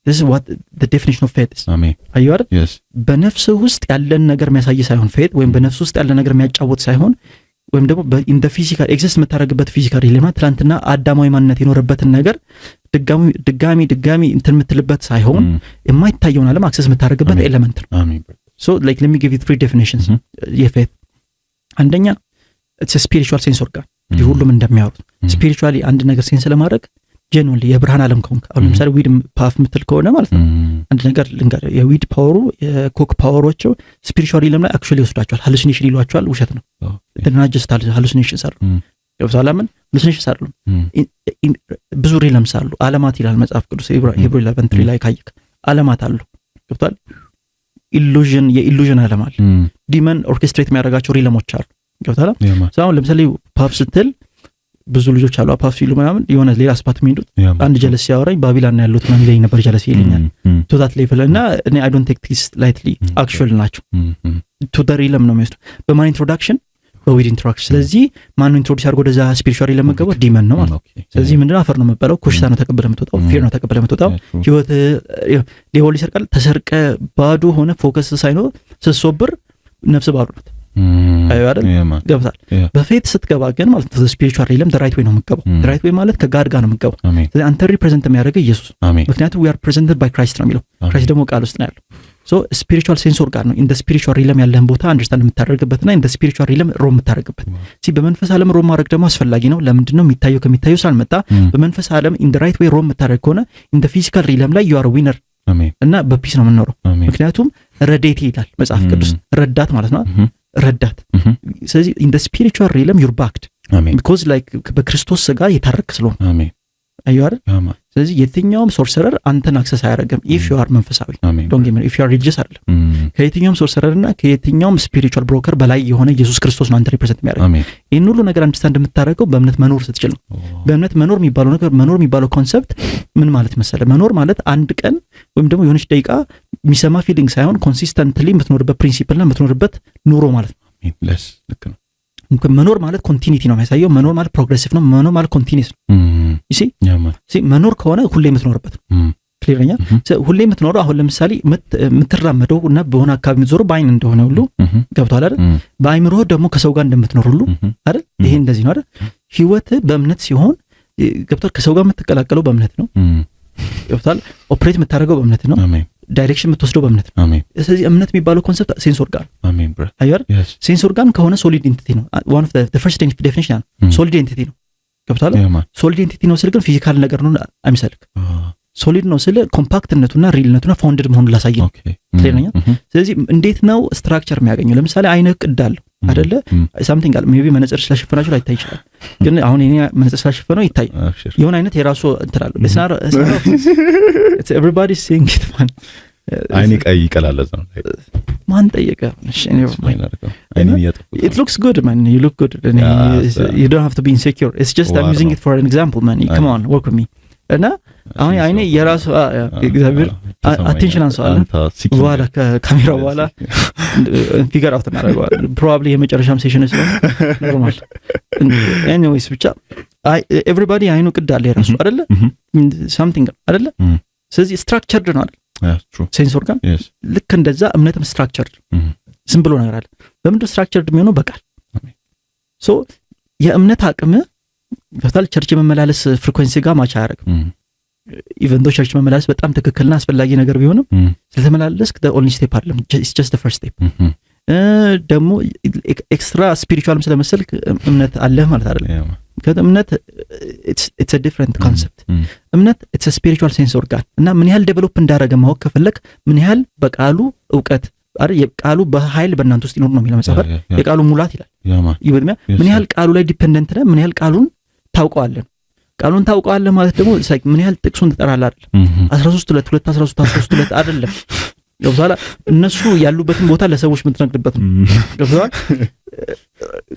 This is what the definition of faith is. Amen. Are you right? Yes. በነፍስ ውስጥ ያለን ነገር የሚያሳይ ሳይሆን faith ወይም በነፍስ ውስጥ ያለን ነገር የሚያጫወት ሳይሆን ወይም ደግሞ in the physical exist የምታደርግበት ፊዚካል ኤሌመንት ትላንትና አዳማዊ ማንነት የኖረበትን ነገር ድጋሚ እንትን የምትልበት ሳይሆን የማይታየውን ዓለም አክሰስ የምታደርግበት ኤሌመንት ነው። አሜን። So like let me give you three definitions. የፌት አንደኛ it's a spiritual sense organ። ሁሉም እንደሚያወሩት spiritually አንድ ነገር ሴንስ ለማድረግ genuinely የብርሃን ዓለም ከሆንክ አሁን ለምሳሌ ዊድ ፓፍ ምትል ከሆነ ማለት ነው አንድ ነገር ልንገር የዊድ ፓወሩ የኮክ ፓወሮቹ spiritually ለምን actually ይወስዳቸዋል hallucination ይሏቸዋል። ውሸት ነው። it's not just hallucinations አሉ የብዛላምን hallucinations አሉ። ብዙ ሪለምስ አሉ ዓለማት ይላል መጽሐፍ ቅዱስ ሄብሩ 11:3 ላይ ካየክ ዓለማት አሉ ገብቷል። የኢሉዥን ዓለም አለ። ዲመን ኦርኬስትሬት የሚያደርጋቸው ሪለሞች አሉ ገብቷል። አሁን ለምሳሌ ፓፕ ስትል ብዙ ልጆች አሉ ፓፕ ሲሉ ምናምን የሆነ ሌላ ስፓት የሚሄዱት አንድ ጀለስ ሲያወራኝ ባቢላን ነው ያሉት ነው የሚለኝ ነበር ጀለስ ይለኛል። ቱ ዛት ሌቭል እና እኔ አይ ዶንት ቴክ ዲስ ላይትሊ አክቹዋል ናቸው ቱ ዘ ሪለም ነው የሚወስዱ በማን ኢንትሮዳክሽን በዊድ ኢንትራክሽን። ስለዚህ ማን ኢንትሮዲዩስ አድርጎ ወደዛ ስፒሪቹዋሊ ለመገባት ዲመን ነው ማለት ነው። ስለዚህ ምንድነው አፈር ነው የምትበላው፣ ኮሽታ ነው ተቀበለ የምትወጣው፣ ፊር ነው ተቀበለ የምትወጣው። ህይወት ሊሆን ይሰርቃል ተሰርቀ ባዶ ሆነ ፎከስ ሳይኖር ስትሶብር ነፍስ ባዶ ናት። አዩ አይደል ገብታል። በፌት ስትገባ ግን ማለት ነው ስፒሪቹዋል ሪለም ዘ ራይት ዌይ ነው የምትገባው። ዘ ራይት ዌይ ማለት ከጋድ ጋር ነው የምትገባው። ስለዚህ አንተ ሪፕሬዘንት የሚያደርገው ኢየሱስ ምክንያቱም we are presented by Christ ነው የሚለው። ክራይስት ደግሞ ቃል ውስጥ ነው ያለው። ሶ ስፒሪቹዋል ሴንስ ኦርጋን ነው ኢን ዘ ስፒሪቹዋል ሪለም ያለህን ቦታ አንደርስታንድ የምታደርግበትና ኢን ዘ ስፒሪቹዋል ሪለም ሮም የምታደርግበት። በመንፈስ ዓለም ሮም ማድረግ ደግሞ አስፈላጊ ነው። ለምንድነው የሚታየው ከሚታየው ሳልመጣ በመንፈስ ዓለም ኢን ዘ ራይት ዌይ ሮም የምታደርግ ከሆነ ኢን ዘ ፊዚካል ሪለም ላይ you are a winner እና በፒስ ነው የምንኖረው። ምክንያቱም ረዴት ይላል መጽሐፍ ቅዱስ ረዳት ማለት ነው። ረዳት። ስለዚህ in the spiritual realm you're backed because like በክርስቶስ ስጋ የታረክ ስለሆነ አሜን አይዋር። ስለዚህ የትኛውም ሶርሰረር አንተን አክሰስ አያደርግም if you are መንፈሳዊ don't get me if you are religious አይደለም። ከየትኛውም ሶርሰረር እና ከየትኛውም ስፒሪቹዋል ብሮከር በላይ የሆነ ኢየሱስ ክርስቶስ ነው አንተ ሪፕሬዘንት የሚያደርገው። ይሄን ሁሉ ነገር አንደርስታንድ የምታደርገው በእምነት መኖር ስትችል ነው። በእምነት መኖር የሚባለው ነገር መኖር የሚባለው ኮንሰፕት ምን ማለት መሰለ? መኖር ማለት አንድ ቀን ወይም ደግሞ የሆነች ደቂቃ የሚሰማ ፊሊንግ ሳይሆን ኮንሲስተንትሊ የምትኖርበት ፕሪንሲፕል እና የምትኖርበት ኑሮ ማለት ነው። ልክ ነው። መኖር ማለት ኮንቲኒቲ ነው የሚያሳየው። መኖር ማለት ፕሮግሬሲቭ ነው። መኖር ማለት ኮንቲኒስ ነው። ይሲ መኖር ከሆነ ሁሌ የምትኖርበት ነው። ክሊርኛ ሁሌ የምትኖረው አሁን ለምሳሌ የምትራመደው እና በሆነ አካባቢ የምትዞረው በአይን እንደሆነ ሁሉ ገብቷል አይደል? በአይምሮ ደግሞ ከሰው ጋር እንደምትኖር ሁሉ አይደል? ይሄ እንደዚህ ነው አይደል? ህይወት በእምነት ሲሆን ገብቷል። ከሰው ጋር የምትቀላቀለው በእምነት ነው። ገብቷል። ኦፕሬት የምታደርገው በእምነት ነው። ዳይሬክሽን የምትወስደው በእምነት ነው። ስለዚህ እምነት የሚባለው ኮንሰፕት ሴንስ ኦርጋን አየር ሴንስ ኦርጋን ከሆነ ሶሊድ ኤንቲቲ ነው። ዋን ኦፍ ዘ ፈርስት ዴፊኒሽን ሶሊድ ኤንቲቲ ነው። ገብቷል። ሶሊድ ኤንቲቲ ነው ስል ግን ፊዚካል ነገር ነው አይመስልክ። ሶሊድ ነው ስለ ኮምፓክትነቱና ሪልነቱና ፋውንድድ መሆኑን ላሳየ ነው። ክሊርኛ። ስለዚህ እንዴት ነው ስትራክቸር የሚያገኘው? ለምሳሌ አይነ ቅድ አለው አይደለ? ሳምቲንግ አለ ሜቢ መነጽር ስላሸፈናችሁ ላይታይ ይችላል። ግን አሁን እኔ መነጽር ስላሸፈነው ይታይ የሆነ አይነት የራሱ እንትን አለው። it's everybody saying it man አይኔ ቀይ ይቀላለዝ ነው ማን ጠየቀ? it looks good man, you look good and you don't have to be insecure. It's just I'm using it for an example man. Come on, work with me. እና አሁን አይኔ የራሱ እግዚአብሔር አቴንሽን አንሷል። በኋላ ከካሜራው በኋላ ፊገር አውት እናደርገዋለን። ፕሮባብሊ የመጨረሻም ሴሽን ስለሆነ ኖርማል። ኤኒዌይስ ብቻ ኤቭሪባዲ አይኑ ቅድ አለ የራሱ አይደለ? ሳምቲንግ አይደለ? ስለዚህ ስትራክቸርድ ነው አይደል? ሴንስ ኦርጋን ልክ እንደዛ እምነትም ስትራክቸርድ ዝም ብሎ ነገር አለ። በምንድን ስትራክቸርድ የሚሆነው? በቃል ሶ የእምነት አቅም በታል ቸርች መመላለስ ፍሪኩዌንሲ ጋር ማቻ ያደርግ ኢቨን ዶ ቸርች መመላለስ በጣም ትክክልና አስፈላጊ ነገር ቢሆንም ስለተመላለስክ the only step አይደለም, it's just the first step። ደግሞ ኤክስትራ ስፒሪቹዋልም ስለመሰልክ እምነት አለህ ማለት አይደለም። እምነት it's a different concept። እምነት it's a spiritual sense organ እና ምን ያህል ዴቨሎፕ እንዳደረገ ማወቅ ከፈለክ ምን ያህል በቃሉ እውቀት አይደል? የቃሉ በኃይል በእናንተ ውስጥ ይኖር ነው የሚለው መጽሐፍ። የቃሉ ሙላት ይላል። ይወድማ ምን ያህል ቃሉ ላይ ዲፔንደንት ነህ፣ ምን ያህል ቃሉን ታውቀዋለህ። ቃሉን ታውቀዋለህ ማለት ደግሞ ምን ያህል ጥቅሱን ትጠራለህ አይደል? 13:2 አይደለም። ገብቶሃል? እነሱ ያሉበትን ቦታ ለሰዎች የምትነግርበት ነው። ገብቶሃል?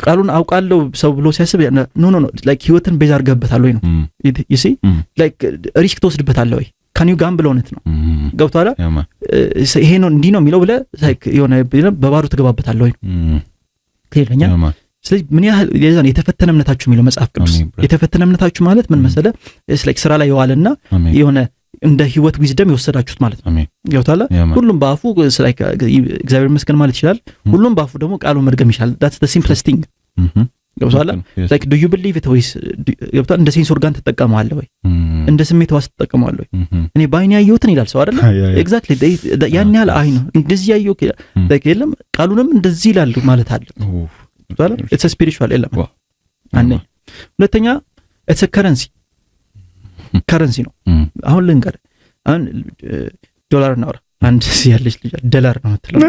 ቃሉን አውቃለሁ ሰው ብሎ ሲያስብ ኖ ላይክ ህይወትን ቤዝ አድርገህበታል ወይ ነው። you see like ሪስክ ትወስድበታለህ ወይ? ካን ዩ ጋምብል ኦን ኢት ነው። ገብቶሃል? ይሄ ነው እንዲህ ነው የሚለው ብለህ ላይክ የሆነ በባዶ ትገባበታለህ ወይ ነው። ትሄደኛ ስለዚህ ምን ያህል የዛን የተፈተነ እምነታችሁ የሚለው መጽሐፍ ቅዱስ የተፈተነ እምነታችሁ ማለት ምን መሰለ? ላይክ ስራ ላይ የዋለና የሆነ እንደ ህይወት ዊዝደም የወሰዳችሁት ማለት ነው። ገብቶሃል? ሁሉም በአፉ ላይክ እግዚአብሔር ይመስገን ማለት ይችላል። ሁሉም በአፉ ደግሞ ቃሉ መድገም ይችላል። that's the simplest thing። ገብቶሃል? ላይክ do you believe it ወይስ ገብቶሃል? እንደ ሴንስ ኦርጋን ትጠቀመዋለህ ወይ? እንደ ስሜት ዋስ ትጠቀመዋለህ ወይ? እኔ ባይኔ ያየሁትን ይላል ሰው አይደል? ኤግዛክትሊ ያን ያህል አይ ነው እንደዚህ ያየው ላይክ የለም ቃሉንም እንደዚህ ይላል ማለት አለ። ገብቶሃል? it's a spiritual element። አንደኛ ሁለተኛ it's a ከረንሲ ነው። አሁን ልንገርህ፣ አሁን ዶላር ነው አንድ ያለች ልጅ ዶላር ነው የምትለው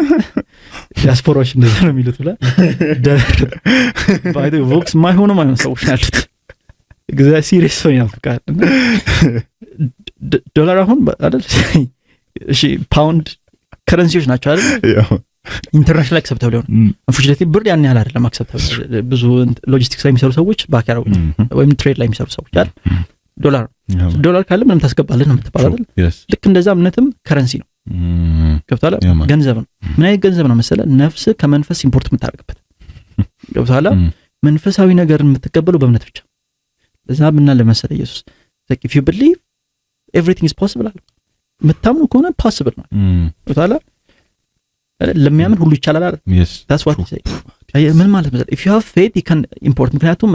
ዲያስፖራዎች እንደዛ ነው የሚሉት ብላ ዶላር ባይ ዘ ቮክስ ማይሆኑ ሰዎች ናቸው። እግዚአብሔር ሲሪየስ ነው ያልኩት። ዶላር አሁን አይደል? እሺ ፓውንድ ከረንሲዎች ናቸው አይደል? ኢንተርናሽናል አክሰፕታብል ነው። አንፎርቹኔትሊ ብር ያን ያህል አይደለም አክሰፕታብል። ብዙ ሎጂስቲክስ ላይ የሚሰሩ ሰዎች ባክ ያረጉ ወይም ትሬድ ላይ የሚሰሩ ሰዎች አይደል? ዶላር ካለ ምንም ታስገባለህ ነው የምትባለው አይደል? ልክ እንደዛ እምነትም ከረንሲ ነው። ገብቶሃል? ገንዘብ ነው። ምን አይነት ገንዘብ ነው መሰለህ? ነፍስ ከመንፈስ ኢምፖርት የምታደርግበት። ገብቶሃል? መንፈሳዊ ነገር የምትቀበለው በእምነት ብቻ። ለዛ ምን አለ መሰለህ ኢየሱስ like if you believe everything is possible አለ። የምታምኑ ከሆነ ፖሲብል ነው። ገብቶሃል? ለሚያምን ሁሉ ይቻላል አይደል? that's what he said። ምን ማለት መሰለህ? if you have faith you can import። ምክንያቱም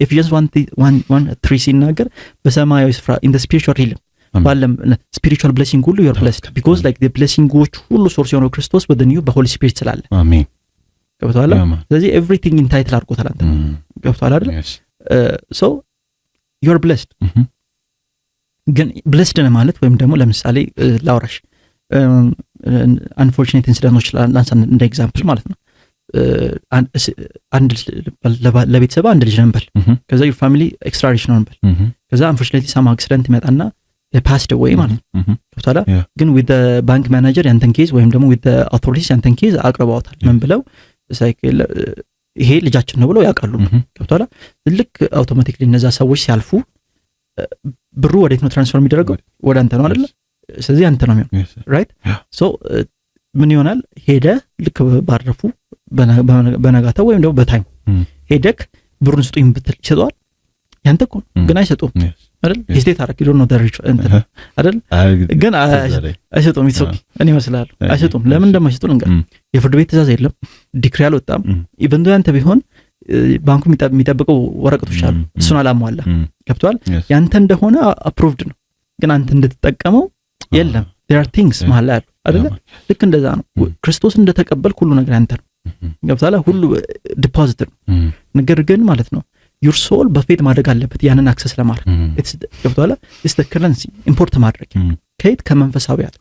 Ephesians 1:3 ሲናገር በሰማያዊ ስፍራ in the spiritual realm ባለም spiritual blessing ሁሉ you're blessed because like the blessingዎች ሁሉ ሶርስ የሆነው ክርስቶስ ወደ ኒው በሆሊ ስፒሪት ስላለ። አሜን። ገብቶሃል? ስለዚህ everything entitled አድርጎታል አንተ። ገብቶሃል አይደል? so you're blessed። ግን blessed ነህ ማለት ወይም ደግሞ ለምሳሌ ላውራሽ unfortunate incidents ላንሳ እንደ ኤግዛምፕል ማለት ነው። ለቤተሰብ አንድ ልጅ ነንበል ከዛ ዩር ፋሚሊ ኤክስትራ ሪች ነው ነንበል ከዛ አንፎርቹኔትሊ ሳም አክሲደንት ይመጣና ፓስድ ወይ ማለት ነው ተብታላ ግን with the bank manager ያንተን ኬዝ ወይም ደግሞ with the authorities ያንተን ኬዝ አቅርበውታል ምን ብለው ሳይክል ይሄ ልጃችን ነው ብለው ያውቃሉ ተብታላ ልክ አውቶማቲክሊ እነዛ ሰዎች ሲያልፉ ብሩ ወዴት ነው ትራንስፈር የሚደረገው ወደ አንተ ነው አይደል ስለዚህ አንተ ነው የሚሆነው ራይት ሶ ምን ይሆናል ሄደ ልክ ባረፉ በነጋታው ወይም ደግሞ በታይም ሄደክ ብሩን ስጡኝ ብትል ይሰጣል ያንተ እኮ ግን አይሰጡም አይደል ሄስቴት አረክ ይዶ ነው ደረጃ እንትን አይደል ግን አይሰጡም ይሰጡ እኔ መስላል አይሰጡም ለምን እንደማይሰጡ ልንገር የፍርድ ቤት ትእዛዝ የለም ዲክሪ አልወጣም ኢቨን ዶ ያንተ ቢሆን ባንኩ የሚጠብቀው ወረቀቶች አሉ እሱን አላሟላ ገብቷል ያንተ እንደሆነ አፕሩቭድ ነው ግን አንተ እንድትጠቀመው የለም there are things ማለት አይደል ልክ እንደዛ ነው ክርስቶስ እንደተቀበል ሁሉ ነገር ያንተ ነው ገብቷል ሁሉ ዲፖዚት ነው ነገር ግን ማለት ነው your soul በፌት ማድረግ አለበት ያንን አክሰስ ለማድረግ ገብቷል it's the currency ኢምፖርት ማድረግ ከየት ከመንፈሳዊ ያለ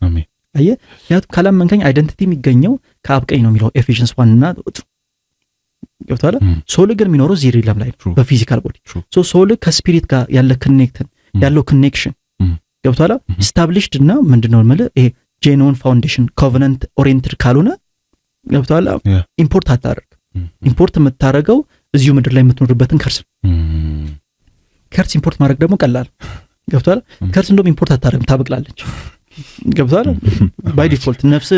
አየ ያቱ ካላመንከኝ አይደንቲቲ የሚገኘው ከአብቀኝ ነው የሚለው ኤፊሺየንስ 1 እና ገብቷል ሶል ግን የሚኖረው ዚሪ ለም ላይ በፊዚካል ቦዲ ሶ ሶል ከስፒሪት ጋር ያለ ኮኔክሽን ያለው ኮኔክሽን ገብቷል established እና ምንድነው ማለት ይሄ genuine foundation covenant oriented ካልሆነ ገብቷል ኢምፖርት አታደርግ ኢምፖርት የምታረገው እዚሁ ምድር ላይ የምትኖርበትን ከርስ ኢምፖርት ማድረግ ደግሞ ቀላል ገብቷል ከርስ እንደውም ኢምፖርት አታረግም ታበቅላለች ገብቷል ባይ ዲፎልት ነፍስ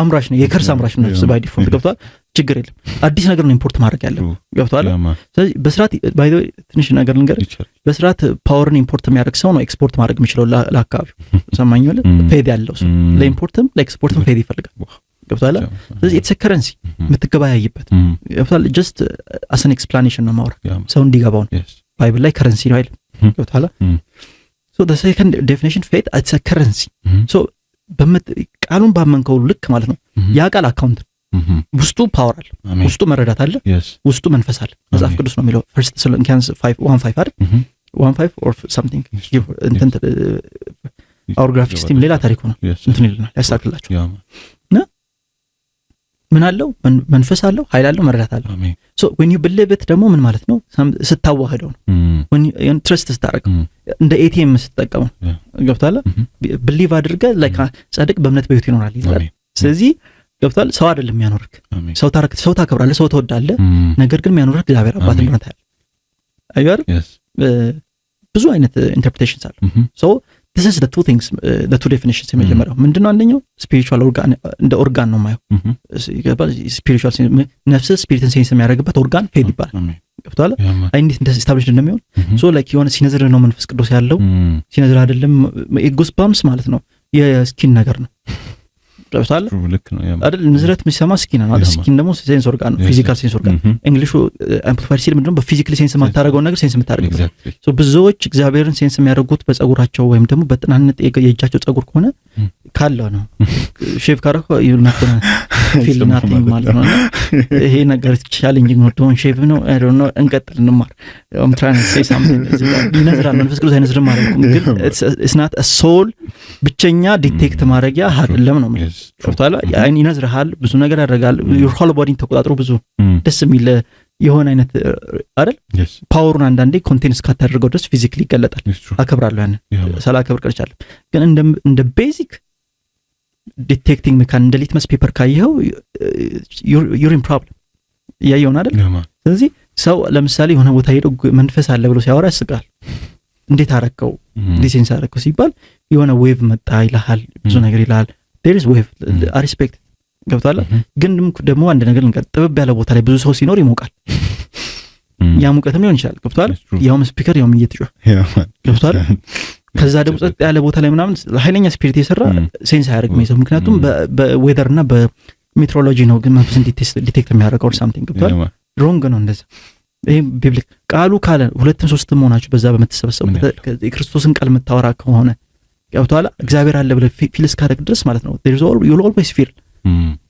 አምራች ነው የከርስ አምራች ነው ነፍስ ባይ ዲፎልት ገብቷል ችግር የለም አዲስ ነገር ነው ኢምፖርት ማድረግ ያለው ገብቷል ስለዚህ በስራት ባይ ዘ ትንሽ ነገር ልንገር በስራት ፓወርን ኢምፖርት የሚያደርግ ሰው ነው ኤክስፖርት ማድረግ የሚችለው ለአካባቢው ሰማኝ ማለት ፌድ ያለው ሰው ለኢምፖርትም ለኤክስፖርትም ፌድ ይፈልጋል ገብቷል ስለዚህ it's a currency የምትገበያይበት ገብቷል just as an explanation ነው ማውራ ሰው እንዲገባው ነው ባይብል ላይ ከረንሲ ነው አይደል ገብቷል so the second definition faith it's a currency so ቃሉን ባመንከው ልክ ማለት ነው ያ ቃል አካውንት ውስጡ ፓወር አለ ውስጡ መረዳት አለ ውስጡ መንፈስ አለ መጽሐፍ ቅዱስ ነው የሚለው first Thessalonians 5:1-5 አይደል 1:5 or something እንትን our graphics team ሌላ ታሪክ ነው እንትን ይልናል ያሳክላችሁ ምን አለው መንፈስ አለው ኃይል አለው መረዳት አለው so when you believe it ደግሞ ምን ማለት ነው ስታዋህደው ነው when you trust ስታረቀው እንደ ATM ስትጠቀመው ገብቷል believe አድርገ like ጻድቅ በእምነት በህይወት ይኖራል ይላል ስለዚህ ገብቷል ሰው አይደለም የሚያኖርክ ሰው ታከብራለህ ሰው ተወዳለህ ነገር ግን የሚያኖርክ እግዚአብሔር አባት እንደሆነ ታያለህ አይደል ብዙ አይነት ኢንተርፕሬቴሽንስ አሉ so this is the two things the two definitions የመጀመሪያው ምንድነው አንደኛው spiritual organ እንደ ኦርጋን ነው ማየው spiritual ነፍስ ስፒሪትን ሴንስ የሚያደርግበት ኦርጋን ፌድ ይባላል ገብቷል እንዴት እንደ established እንደሚሆን so like የሆነ ሲነዝር ነው መንፈስ ቅዱስ ያለው ሲነዝር አይደለም ጎስፓምስ ማለት ነው የስኪን ነገር ነው ገብቷል ልክ ነው አይደል ንዝረት የሚሰማ ስኪን ነው አይደል ስኪን ደግሞ ሴንስ ኦርጋን ነው ፊዚካል ሴንስ ኦርጋን እንግሊሹ አምፕሊፋይድ ሲል ምንድነው በፊዚካሊ ሴንስ የማታረገው ነገር ሴንስ የምታረገው so ብዙዎች እግዚአብሔርን ሴንስ የሚያደርጉት በፀጉራቸው ወይም ደግሞ በጥናነት የእጃቸው ፀጉር ከሆነ ካለ ነው ሼቭ ካረኩ ይልናከና ፊል ናቲንግ ማለት ነው ይሄ ነገር ቻሌንጂንግ ነው ዶን ሼቭ ነው አይ ዶንት ኖ እንቀጥል እንማር I'm trying to say something ይነዝራል መንፈስ ቅዱስ አይነዝርም ማለት ነው ግን it's not a soul ብቸኛ ዲቴክት ማድረጊያ አይደለም ነው ገብቷል አይን ይነዝራል ብዙ ነገር ያደርጋል your whole body ተቆጣጥሮ ብዙ ደስ የሚል የሆነ አይነት አይደል ፓወሩን አንዳንዴ ኮንቴንስ ካታደርገው ድረስ ፊዚካሊ ይገለጣል አከብራለሁ ያን ሰላከብር ቀርቻለሁ ግን እንደ ቤዚክ ዲቴክቲንግ ሜካን እንደ ሊትመስ ፔፐር ካየው you're in problem ያየውን አይደል ስለዚህ ሰው ለምሳሌ የሆነ ቦታ ሄዶ መንፈስ አለ ብሎ ሲያወራ ያስቃል እንዴት አረከው ዲሴንስ አረከው ሲባል የሆነ ዌቭ መጣ ይላል ብዙ ነገር ይላል there is wave I respect ገብቷል ግን ደግሞ አንድ ነገር እንቀጥብ ያለ ቦታ ላይ ብዙ ሰው ሲኖር ይሞቃል ያ ሙቀትም ሊሆን ይችላል ገብቷል ያውም ስፒከር ያውም እየተጮህ ገብቷል ከዛ ደግሞ ጸጥ ያለ ቦታ ላይ ምናምን ኃይለኛ ስፒሪት የሰራ ሴንስ አያደርግም ይዘው ምክንያቱም በዌዘር እና በሜትሮሎጂ ነው ግን መንፈስ ዲቴክት የሚያደርገው or something ገብቷል ሮንግ ነው እንደዛ ይሄ ቢብሊክ ቃሉ ካለ ሁለትም ሶስትም ሆናችሁ በዛ በመተሰበሰቡበት የክርስቶስን ቃል መታወራ ከሆነ ገብቷል እግዚአብሔር አለ ብለ ፊል እስካደረግ ድረስ ማለት ነው there is always feel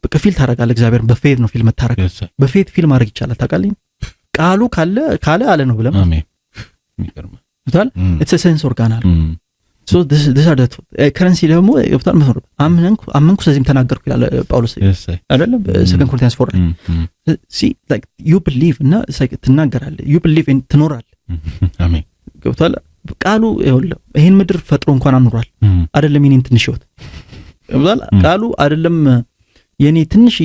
በቃ ፊል ታረጋለህ እግዚአብሔር በፌት ነው ፊል መታረግ በፌት ፊል ማድረግ ይቻላል ታውቃለህ ቃሉ ካለ አለ ነው ብለም አሜን የሚገርም ገብቷል it's a sense organ ሶ this are the ከረንሲ ደግሞ ይወጣል መስመር አመንኩ ስለዚህም ተናገርኩ ይላል ጳውሎስ አይደለም ሰከንድ ኮሪንቲያንስ 4 see like you believe እና ትናገራለህ you believe and ትኖራለህ አሜን ገብቷል ቃሉ ይኸውልህ ይሄን ምድር ፈጥሮ እንኳን አኑሯል አይደለም የኔን ትንሽ ህይወት ገብቷል ቃሉ አይደለም የኔ ትንሽ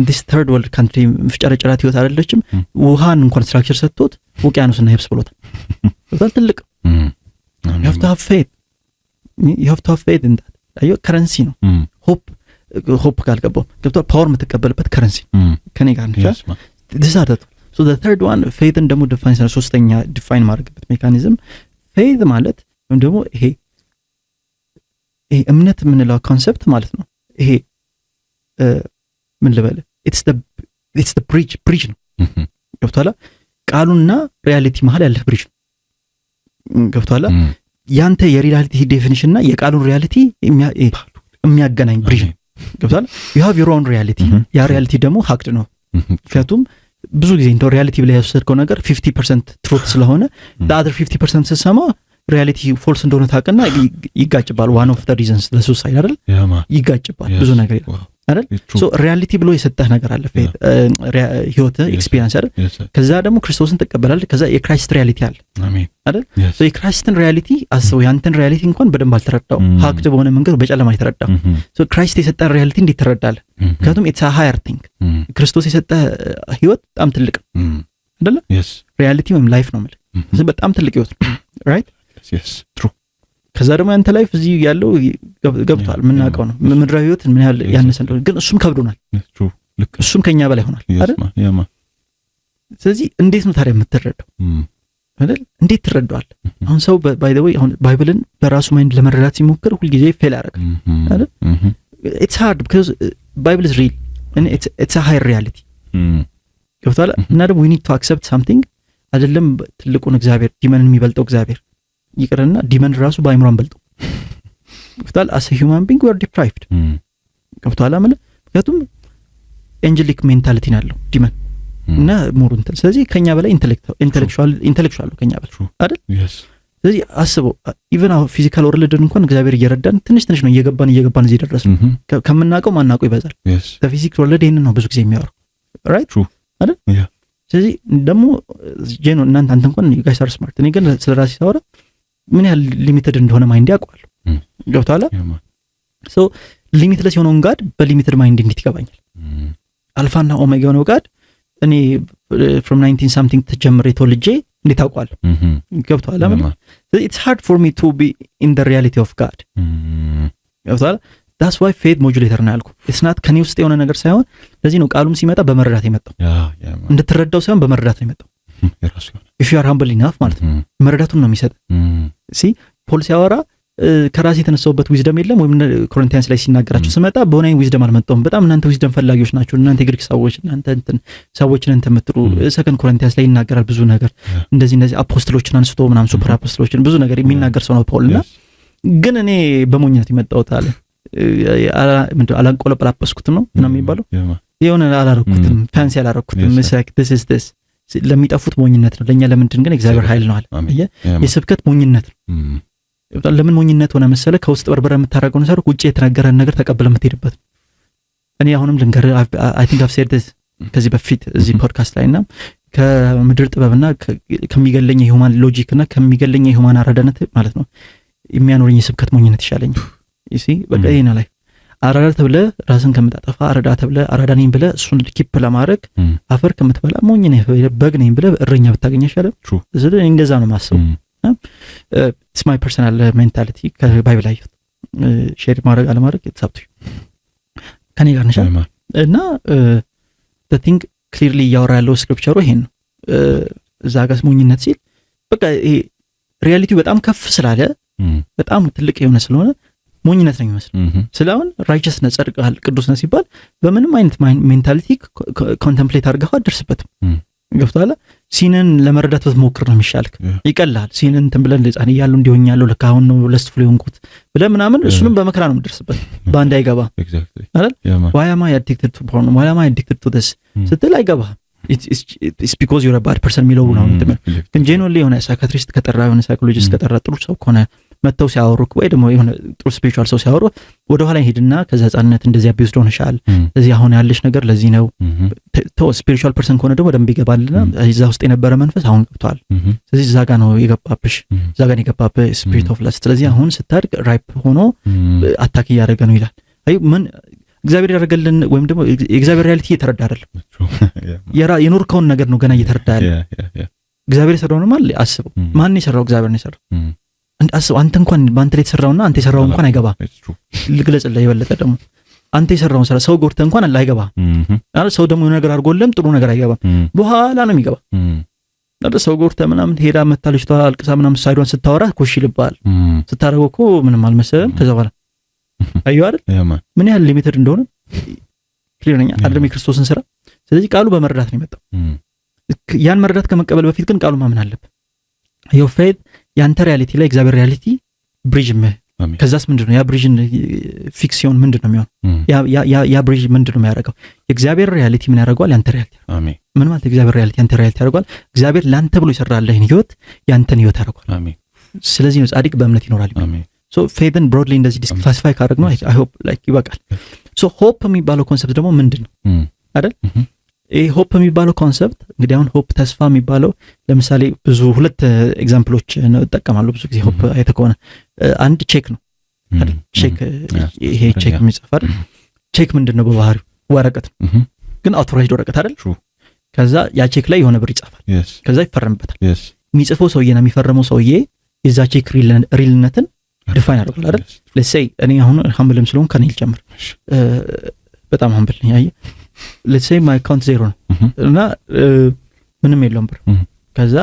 this third world country ፍጨረጨራት ህይወት አይደለችም ውሃን እንኳን ስትራክቸር ሰጥቶት ውቅያኖስና ህብስ ብሎታል ገብቷል ትልቅ you have to have faith in that አዮ ከረንሲ ነው hope ካልገባው ገብቷል ፓወር የምትቀበልበት ከረንሲ ከኔ ጋር ነው this are the so the third one faith ደግሞ ዲፋይን ሶስተኛ ዲፋይን ማድረግበት ሜካኒዝም faith ማለት ወይም ደግሞ ይሄ እምነት የምንለው ኮንሰፕት ማለት ነው ይሄ ምን ልበል it's the bridge ነው ገብቷል ቃሉና ሪያሊቲ መሃል ያለ ብሪጅ ነው ገብቷል ያንተ የሪያሊቲ ዴፊኒሽን እና የቃሉን ሪያሊቲ የሚያገናኝ ብሪጅ ነው ገብቷል you have your own reality ያ ሪያሊቲ ደግሞ ሀክድ ነው ምክንያቱም ብዙ ጊዜ እንደው ሪያሊቲ ብለ ያስወሰድከው ነገር 50% ትሩት ስለሆነ the other 50% ስትሰማ ሪያሊቲ ፎልስ እንደሆነ ታውቅና ይጋጭባል one of the reasons ለሱሳይድ አይደል ይጋጭባል ብዙ ነገር አይደል ሶ ሪያሊቲ ብሎ የሰጠህ ነገር አለ ህይወት ኤክስፒሪየንስ አይደል ከዛ ደግሞ ክርስቶስን ተቀበላለህ ከዛ የክራይስት ሪያሊቲ አለ አሜን አይደል ሶ የክራይስትን ሪያሊቲ አስበው ያንተን ሪያሊቲ እንኳን በደንብ አልተረዳው ሀክድ በሆነ መንገድ በጨለማ የተረዳው ሶ ክራይስት የሰጠህ ሪያሊቲ እንዴት ትረዳለህ ምክንያቱም it's a higher thing ክርስቶስ የሰጠህ ህይወት በጣም ትልቅ አይደል ሪያሊቲ ወይም ላይፍ ነው ማለት በጣም ትልቅ ህይወት ራይት yes true ከዛ ደግሞ አንተ ላይፍ እዚህ ያለው ገብቷል ምናቀው ነው ምድራዊ ህይወት ምን ያህል ያነሰ እንደሆነ ግን እሱም ከብዶናል true ልክ እሱም ከኛ በላይ ሆኗል አይደል ያማ ስለዚህ እንዴት ነው ታዲያ የምትረዳው አይደል እንዴት ትረዳዋል አሁን ሰው by the way አሁን ባይብልን በራሱ ማይንድ ለመረዳት ሲሞክር ሁሉ ጊዜ ፌል ያደርጋል አይደል it's hard because bible is real and it's a higher reality ገብቷል እና ደግሞ we need to accept something አይደለም ትልቁን እግዚአብሔር ዲመንን የሚበልጠው እግዚአብሔር ይቅርና ዲመን ራሱ ባይምራን በልጦ ገብቷል as a human being we are deprived ገብቷል ማለት ምክንያቱም ኤንጀሊክ ሜንታሊቲ ናለው ዲመን እና ሞሩንተን ስለዚህ ከኛ በላይ ኢንተሌክቹዋል ከኛ በላይ አይደል ስለዚህ አስበው ኢቭን አው ፊዚካል ወርልድን እንኳን እግዚአብሔር እየረዳን ትንሽ ነው እየገባን እዚህ ደረስን ከምናቀው ማናቀው ይበዛል ከፊዚክስ ወርልድ ይሄን ነው ብዙ ጊዜ የሚያወራው ራይት አይደል ስለዚህ ደግሞ ጄኖ እናንተ እንኳን you guys are smart እኔ ግን ስለራሴ ሳወራ ምን ያህል ሊሚትድ እንደሆነ ማይንድ ያውቃል ገብቷል ሶ ሊሚትለስ የሆነውን ጋድ በሊሚትድ ማይንድ እንዴት ይገባኛል አልፋና ኦሜጋ የሆነው ጋድ እኔ from 19 something ተጀምሬ ተወልጄ እንዴት አውቃለሁ ገብቷል so it's hard for me to be in the reality of God ገብቷል that's why faith modulator ነው ያልኩ it's not ከኔ ውስጥ የሆነ ነገር ሳይሆን ለዚህ ነው ቃሉም ሲመጣ በመረዳት የመጣው እንድትረዳው ሳይሆን በመረዳት ነው የመጣው የራሱ ነው if you are humble enough ማለት ነው መረዳቱን ነው የሚሰጥ see ፖል ሲያወራ ከራስ የተነሳውበት ዊዝደም የለም ወይም ኮሪንቲያንስ ላይ ሲናገራቸው ስመጣ በሆነ ዊዝደም አልመጣውም በጣም እናንተ ዊዝደም ፈላጊዎች ናችሁ እናንተ ግሪክ ሰዎች እናንተ ሰዎችን እንትምትሩ ሰከንድ ኮሪንቲያንስ ላይ ይናገራል ብዙ ነገር እንደዚህ አፖስቶሎችን አንስቶ ምናምን ሱፐር አፖስቶሎችን ብዙ ነገር የሚናገር ሰው ነው ፖልና ግን እኔ በሞኝነት ይመጣውት አለ አላንቆለጳጳስኩት ነው እና የሚባለው የሆነ አላረኩትም ፋንሲ አላረኩትም መስክ this ለሚጠፉት ሞኝነት ነው ለኛ ለምንድን ግን እግዚአብሔር ኃይል ነው አለ የስብከት ሞኝነት ነው ለምን ሞኝነት ሆነ መሰለ ከውስጥ በርበረ የምታረገው ነው ውጪ የተነገረን ነገር ተቀበለ የምትሄድበት እኔ አሁንም ልንገር I think I've said this ከዚህ በፊት እዚህ ፖድካስት ላይና ከምድር ጥበብና ከሚገለኝ የሁማን ሎጂክና ከሚገለኝ የሁማን አራዳነት ማለት ነው የሚያኖርኝ የስብከት ሞኝነት ይሻለኝ you በቃ ይሄና ላይ አራዳ ተብለ ራስን ከምታጠፋ አራዳ ተብለ አራዳ ነኝ ብለ እሱን ኪፕ ለማድረግ አፈር ከምትበላ ሞኝ ነኝ በግ ነኝ ብለ እረኛ ብታገኝ ይሻላል ስለዚህ እንደዛ ነው ማሰብ it's my personal mentality ከባይብል ላይ ሼር ማድረግ አለማድረግ it's up to you ከኔ ጋር ነሽ እና the thing clearly ያወራ ያለው ስክሪፕቸሩ ይሄን ነው እዛ ጋር ሞኝነት ሲል በቃ ይሄ ሪያሊቲው በጣም ከፍ ስላለ በጣም ትልቅ የሆነ ስለሆነ ሞኝነት ነው የሚመስለው ስለዚህ righteousness ጸድቃል ቅዱስነት ሲባል በምንም አይነት ሜንታሊቲ ኮንቴምፕሌት አድርገው አደርስበትም ገብቷል ሲንን ለመረዳት በትሞክር ነው የሚሻልክ ይቀላል ሲንን እንትን ብለን ለጻን ይያሉ እንዲሆኛለው ለካሁን ነው ለስትፍል ይሆንኩት ብለ ምናምን እሱንም በመከራ ነው የምደርስበት ባንድ አይገባ አይደል why am I addicted to porn why am I addicted to this ስትል አይገባ it's because you're a bad person ሚለው ነው እንትን ግን ጄኖሊ የሆነ ሳይካትሪስት ከጠራ የሆነ ሳይኮሎጂስት ከጠራ ጥሩ ሰው ከሆነ መተው ሲያወሩክ ወይ ደግሞ የሆነ ጥሩ ስፒሪቹዋል ሰው ሲያወሩ ወደ ኋላ ሄድና ከዛ ህፃንነት እንደዚህ አቢውስ ሆነሻል፣ ስለዚህ አሁን ያለሽ ነገር ለዚህ ነው። ስፒሪቹዋል ፐርሰን ከሆነ ደግሞ ደንብ ይገባልና እዛ ውስጥ የነበረ መንፈስ አሁን ገብቷል። ስለዚህ እዛ ጋር ነው የገባብሽ፣ እዛ ጋር ነው የገባብህ ስፒሪት ኦፍ ለስት። ስለዚህ አሁን ስታድግ ራይፕ ሆኖ አታክ እያደረገ ነው ይላል። አይ ምን እግዚአብሔር ያደረገልን ወይም ደግሞ የእግዚአብሔር ሪያሊቲ እየተረዳ አይደለም። የኖርከውን ነገር ነው ገና እየተረዳ ያለ። እግዚአብሔር የሰራው ነው ማለት አስበው። ማን ነው የሰራው? እግዚአብሔር ነው የሰራው። አስበው አንተ እንኳን በአንተ ላይ የተሰራውና አንተ የሰራው እንኳን አይገባ። ልግለጽልህ የበለጠ ደግሞ አንተ የሰራውን ስራ ሰው ጎርተህ እንኳን አይገባ አይደል? ሰው ደግሞ ነገር አድርጎልህም ጥሩ ነገር አይገባም፣ በኋላ ነው የሚገባ አይደል? ሰው ጎርተህ ምናምን ሄዳ መታ ልጅቷ አልቅሳ ምናምን ሳይዷን ስታወራ ኮሽ ይልባል። ስታረገው እኮ ምንም አልመሰለም። ከዛ በኋላ አዩ አይደል ምን ያህል ሊሚትድ እንደሆነ ክሊር ነኝ አይደል? የክርስቶስን ስራ። ስለዚህ ቃሉ በመረዳት ነው የመጣው። ያን መረዳት ከመቀበል በፊት ግን ቃሉ ማመን አለብህ። your faith ያንተ ሪያሊቲ ላይ እግዚአብሔር ሪያሊቲ ብሪጅ ከዛስ ምንድነው ያ ብሪጅን ፊክሲዮን ምንድነው የሚሆነው? ያ ብሪጅ ምንድነው የሚያደርገው? የእግዚአብሔር ሪያሊቲ ምን ያደርገዋል? ያንተ ሪያሊቲ። አሜን። ምን ማለት የእግዚአብሔር ሪያሊቲ ያንተ ሪያሊቲ ያደርገዋል? እግዚአብሔር ላንተ ብሎ ይሰራልህን ህይወት ያንተን ህይወት ያደርገዋል። አሜን። ስለዚህ ነው ጻድቅ በእምነት ይኖራል። አሜን። ሶ ፌዝን ብሮድሊ እንደዚህ ዲስክላሲፋይ ካደረግ ነው አይ ሆፕ ላይክ ይበቃል። ሶ ሆፕ የሚባለው ኮንሰፕት ደግሞ ምንድነው አይደል? ይሄ ሆፕ የሚባለው ኮንሰፕት እንግዲህ አሁን ሆፕ ተስፋ የሚባለው ለምሳሌ ብዙ ሁለት ኤግዛምፕሎች ነው እጠቀማለሁ ብዙ ጊዜ ሆፕ አይተ ከሆነ አንድ ቼክ ነው አይደል? ቼክ ይሄ ቼክ የሚጻፍ አይደል? ቼክ ምንድነው በባህሪው ወረቀት ነው፣ ግን አውቶራይዝድ ወረቀት አይደል? ከዛ ያ ቼክ ላይ የሆነ ብር ይጻፋል፣ ከዛ ይፈረምበታል። የሚጽፈው ሰውዬና የሚፈረመው ሰውዬ የዛ ቼክ ሪልነትን ዲፋይን አድርጓል አይደል? ሌትስ ሴይ እኔ አሁን ሀምብልም ስለሆን ከኔ ልጀምር፣ በጣም ሀምብል ነኝ። አየህ ሌትስ ሴይ ማይ አካውንት ዜሮ ነው እና ምንም የለውም ብር። ከዛ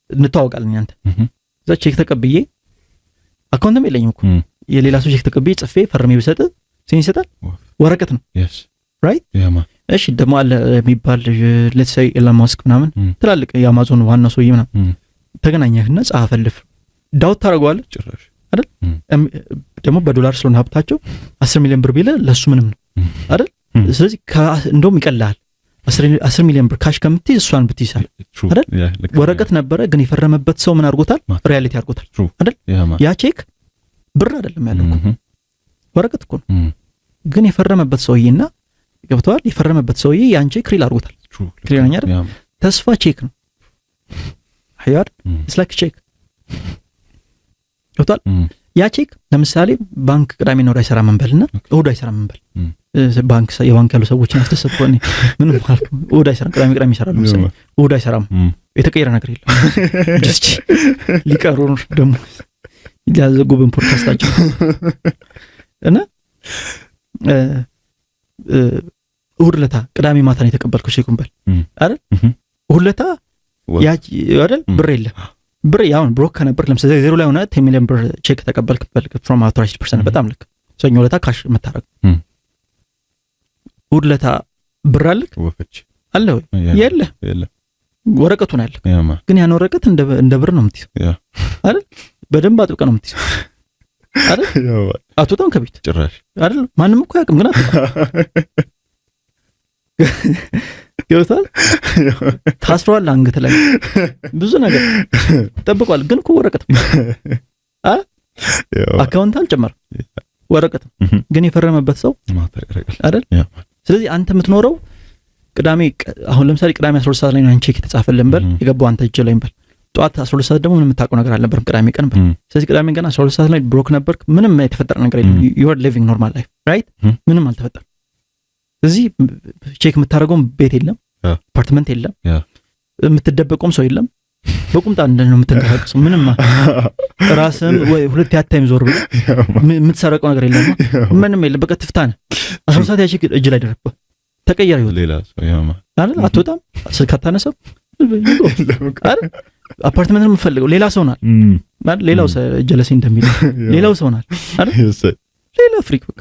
እንተዋወቃለን አንተ ከዛ ቼክ ተቀብዬ አካውንትም የለኝም እኮ የሌላ ሰው ቼክ ተቀብዬ ጽፌ ፈርሜ ብሰጥ ሲን ይሰጣል? ወረቀት ነው ራይት? እሺ ደግሞ አለ የሚባል ሌትስ ሴይ ኤሎን ማስክ ምናምን ትላልቅ የአማዞን ዋና ሰውዬ ምናምን ተገናኘህና ጻፈልፍ ዳውት ታደርገዋለህ ጭራሽ አይደል? ደግሞ በዶላር ስለሆነ ሀብታቸው 10 ሚሊዮን ብር ቢለ ለሱ ምንም ነው አይደል? ስለዚህ እንደውም ይቀላል 10 ሚሊዮን ብር ካሽ ከምትይዝ እሷን ብትይሳል አይደል? ወረቀት ነበረ ግን የፈረመበት ሰው ምን አድርጎታል? ሪያሊቲ አድርጎታል አይደል? ያ ቼክ ብር አይደለም ያለው ወረቀት እኮ ነው። ግን የፈረመበት ሰውዬና ገብተዋል የፈረመበት ሰውዬ ያን ቼክ ሪል አድርጎታል። ክሊር ነኝ አይደል? ተስፋ ቼክ ነው አይደል? ኢትስ ላይክ ቼክ ገብቷል። ያ ቼክ ለምሳሌ ባንክ ቅዳሜ ነው አይሰራም እንበልና እሁድ አይሰራም እንበል። ባንክ የባንክ ያሉ ሰዎችን አስተሰጥቶ እኔ ምንም ማለት እሁድ አይሰራም ቅዳሜ ይሰራሉ መሰለኝ። እሁድ አይሰራም የተቀየረ ነገር የለም። ጀስት ሊቀሩ ደግሞ ያዘጉብን ፖድካስታቸው እና እሁድ ለታ ቅዳሜ ማታ ነው የተቀበልከው ቼኩን በል አይደል? እሁድ ለታ ያ አይደል ብር የለም ብር ያውን ብሮክ ከነበር ለምሳሌ ዜሮ ላይ ሆነ 10 ሚሊዮን ብር ቼክ ተቀበልክ በልክ ፍሮም አውቶራይዝድ ፐርሰን በጣም ልክ ሰኞ ለታ ካሽ መታረቅ እሁድ ለታ ብር አለክ ወፈች አለ ወይ የለ ወረቀቱ ነው ያለክ ግን ያን ወረቀት እንደ ብር ነው የምትይዘው አይደል? በደንብ አጥብቀህ ነው የምትይዘው አይደል? አትወጣም ከቤት ጭራሽ አይደል? ማንም እኮ ያውቅም ግን ይወጣል ታስሯል አንገት ላይ ብዙ ነገር ጠብቋል። ግን እኮ ወረቀት አካውንት አልጨመረም ወረቀት ግን የፈረመበት ሰው አይደል? ስለዚህ አንተ የምትኖረው ቅዳሜ አሁን ለምሳሌ ቅዳሜ 12 ሰዓት ላይ ነው ቼክ የተጻፈልን በል የገባው አንተ እጅ ላይ በል ጠዋት 12 ሰዓት ደግሞ ምንም የምታውቀው ነገር አልነበረም ቅዳሜ ቀን በል። ስለዚህ ቅዳሜ ቀን 12 ሰዓት ላይ ብሮክ ነበርክ። ምንም የተፈጠረ ነገር የለም። you are living normal life right? ምንም አልተፈጠረም። እዚህ ቼክ የምታደርገው ቤት የለም፣ አፓርትመንት የለም፣ የምትደበቀውም ሰው የለም። በቁምጣ እንደነ ነው የምትንቀሳቀሰው። ምንም ራስን ወይ ሁለት ያታይም ዞር ብለህ የምትሰረቀው ነገር የለም፣ ምንም የለም። በቃ ትፍታነ 10 ሰዓት ያቺ እጅ ላይ ደረበ ተቀየረ ይወጣ ሌላ ሰው ያማ አይደል? አትወጣም፣ ስልክ አታነሳም አይደል? አፓርትመንት ነው የምፈልገው ሌላ ሰው ናል አይደል? ሌላው ጀለሲ እንደሚለው ሌላው ሰው ናል አይደል? ሌላ ፍሪክ በቃ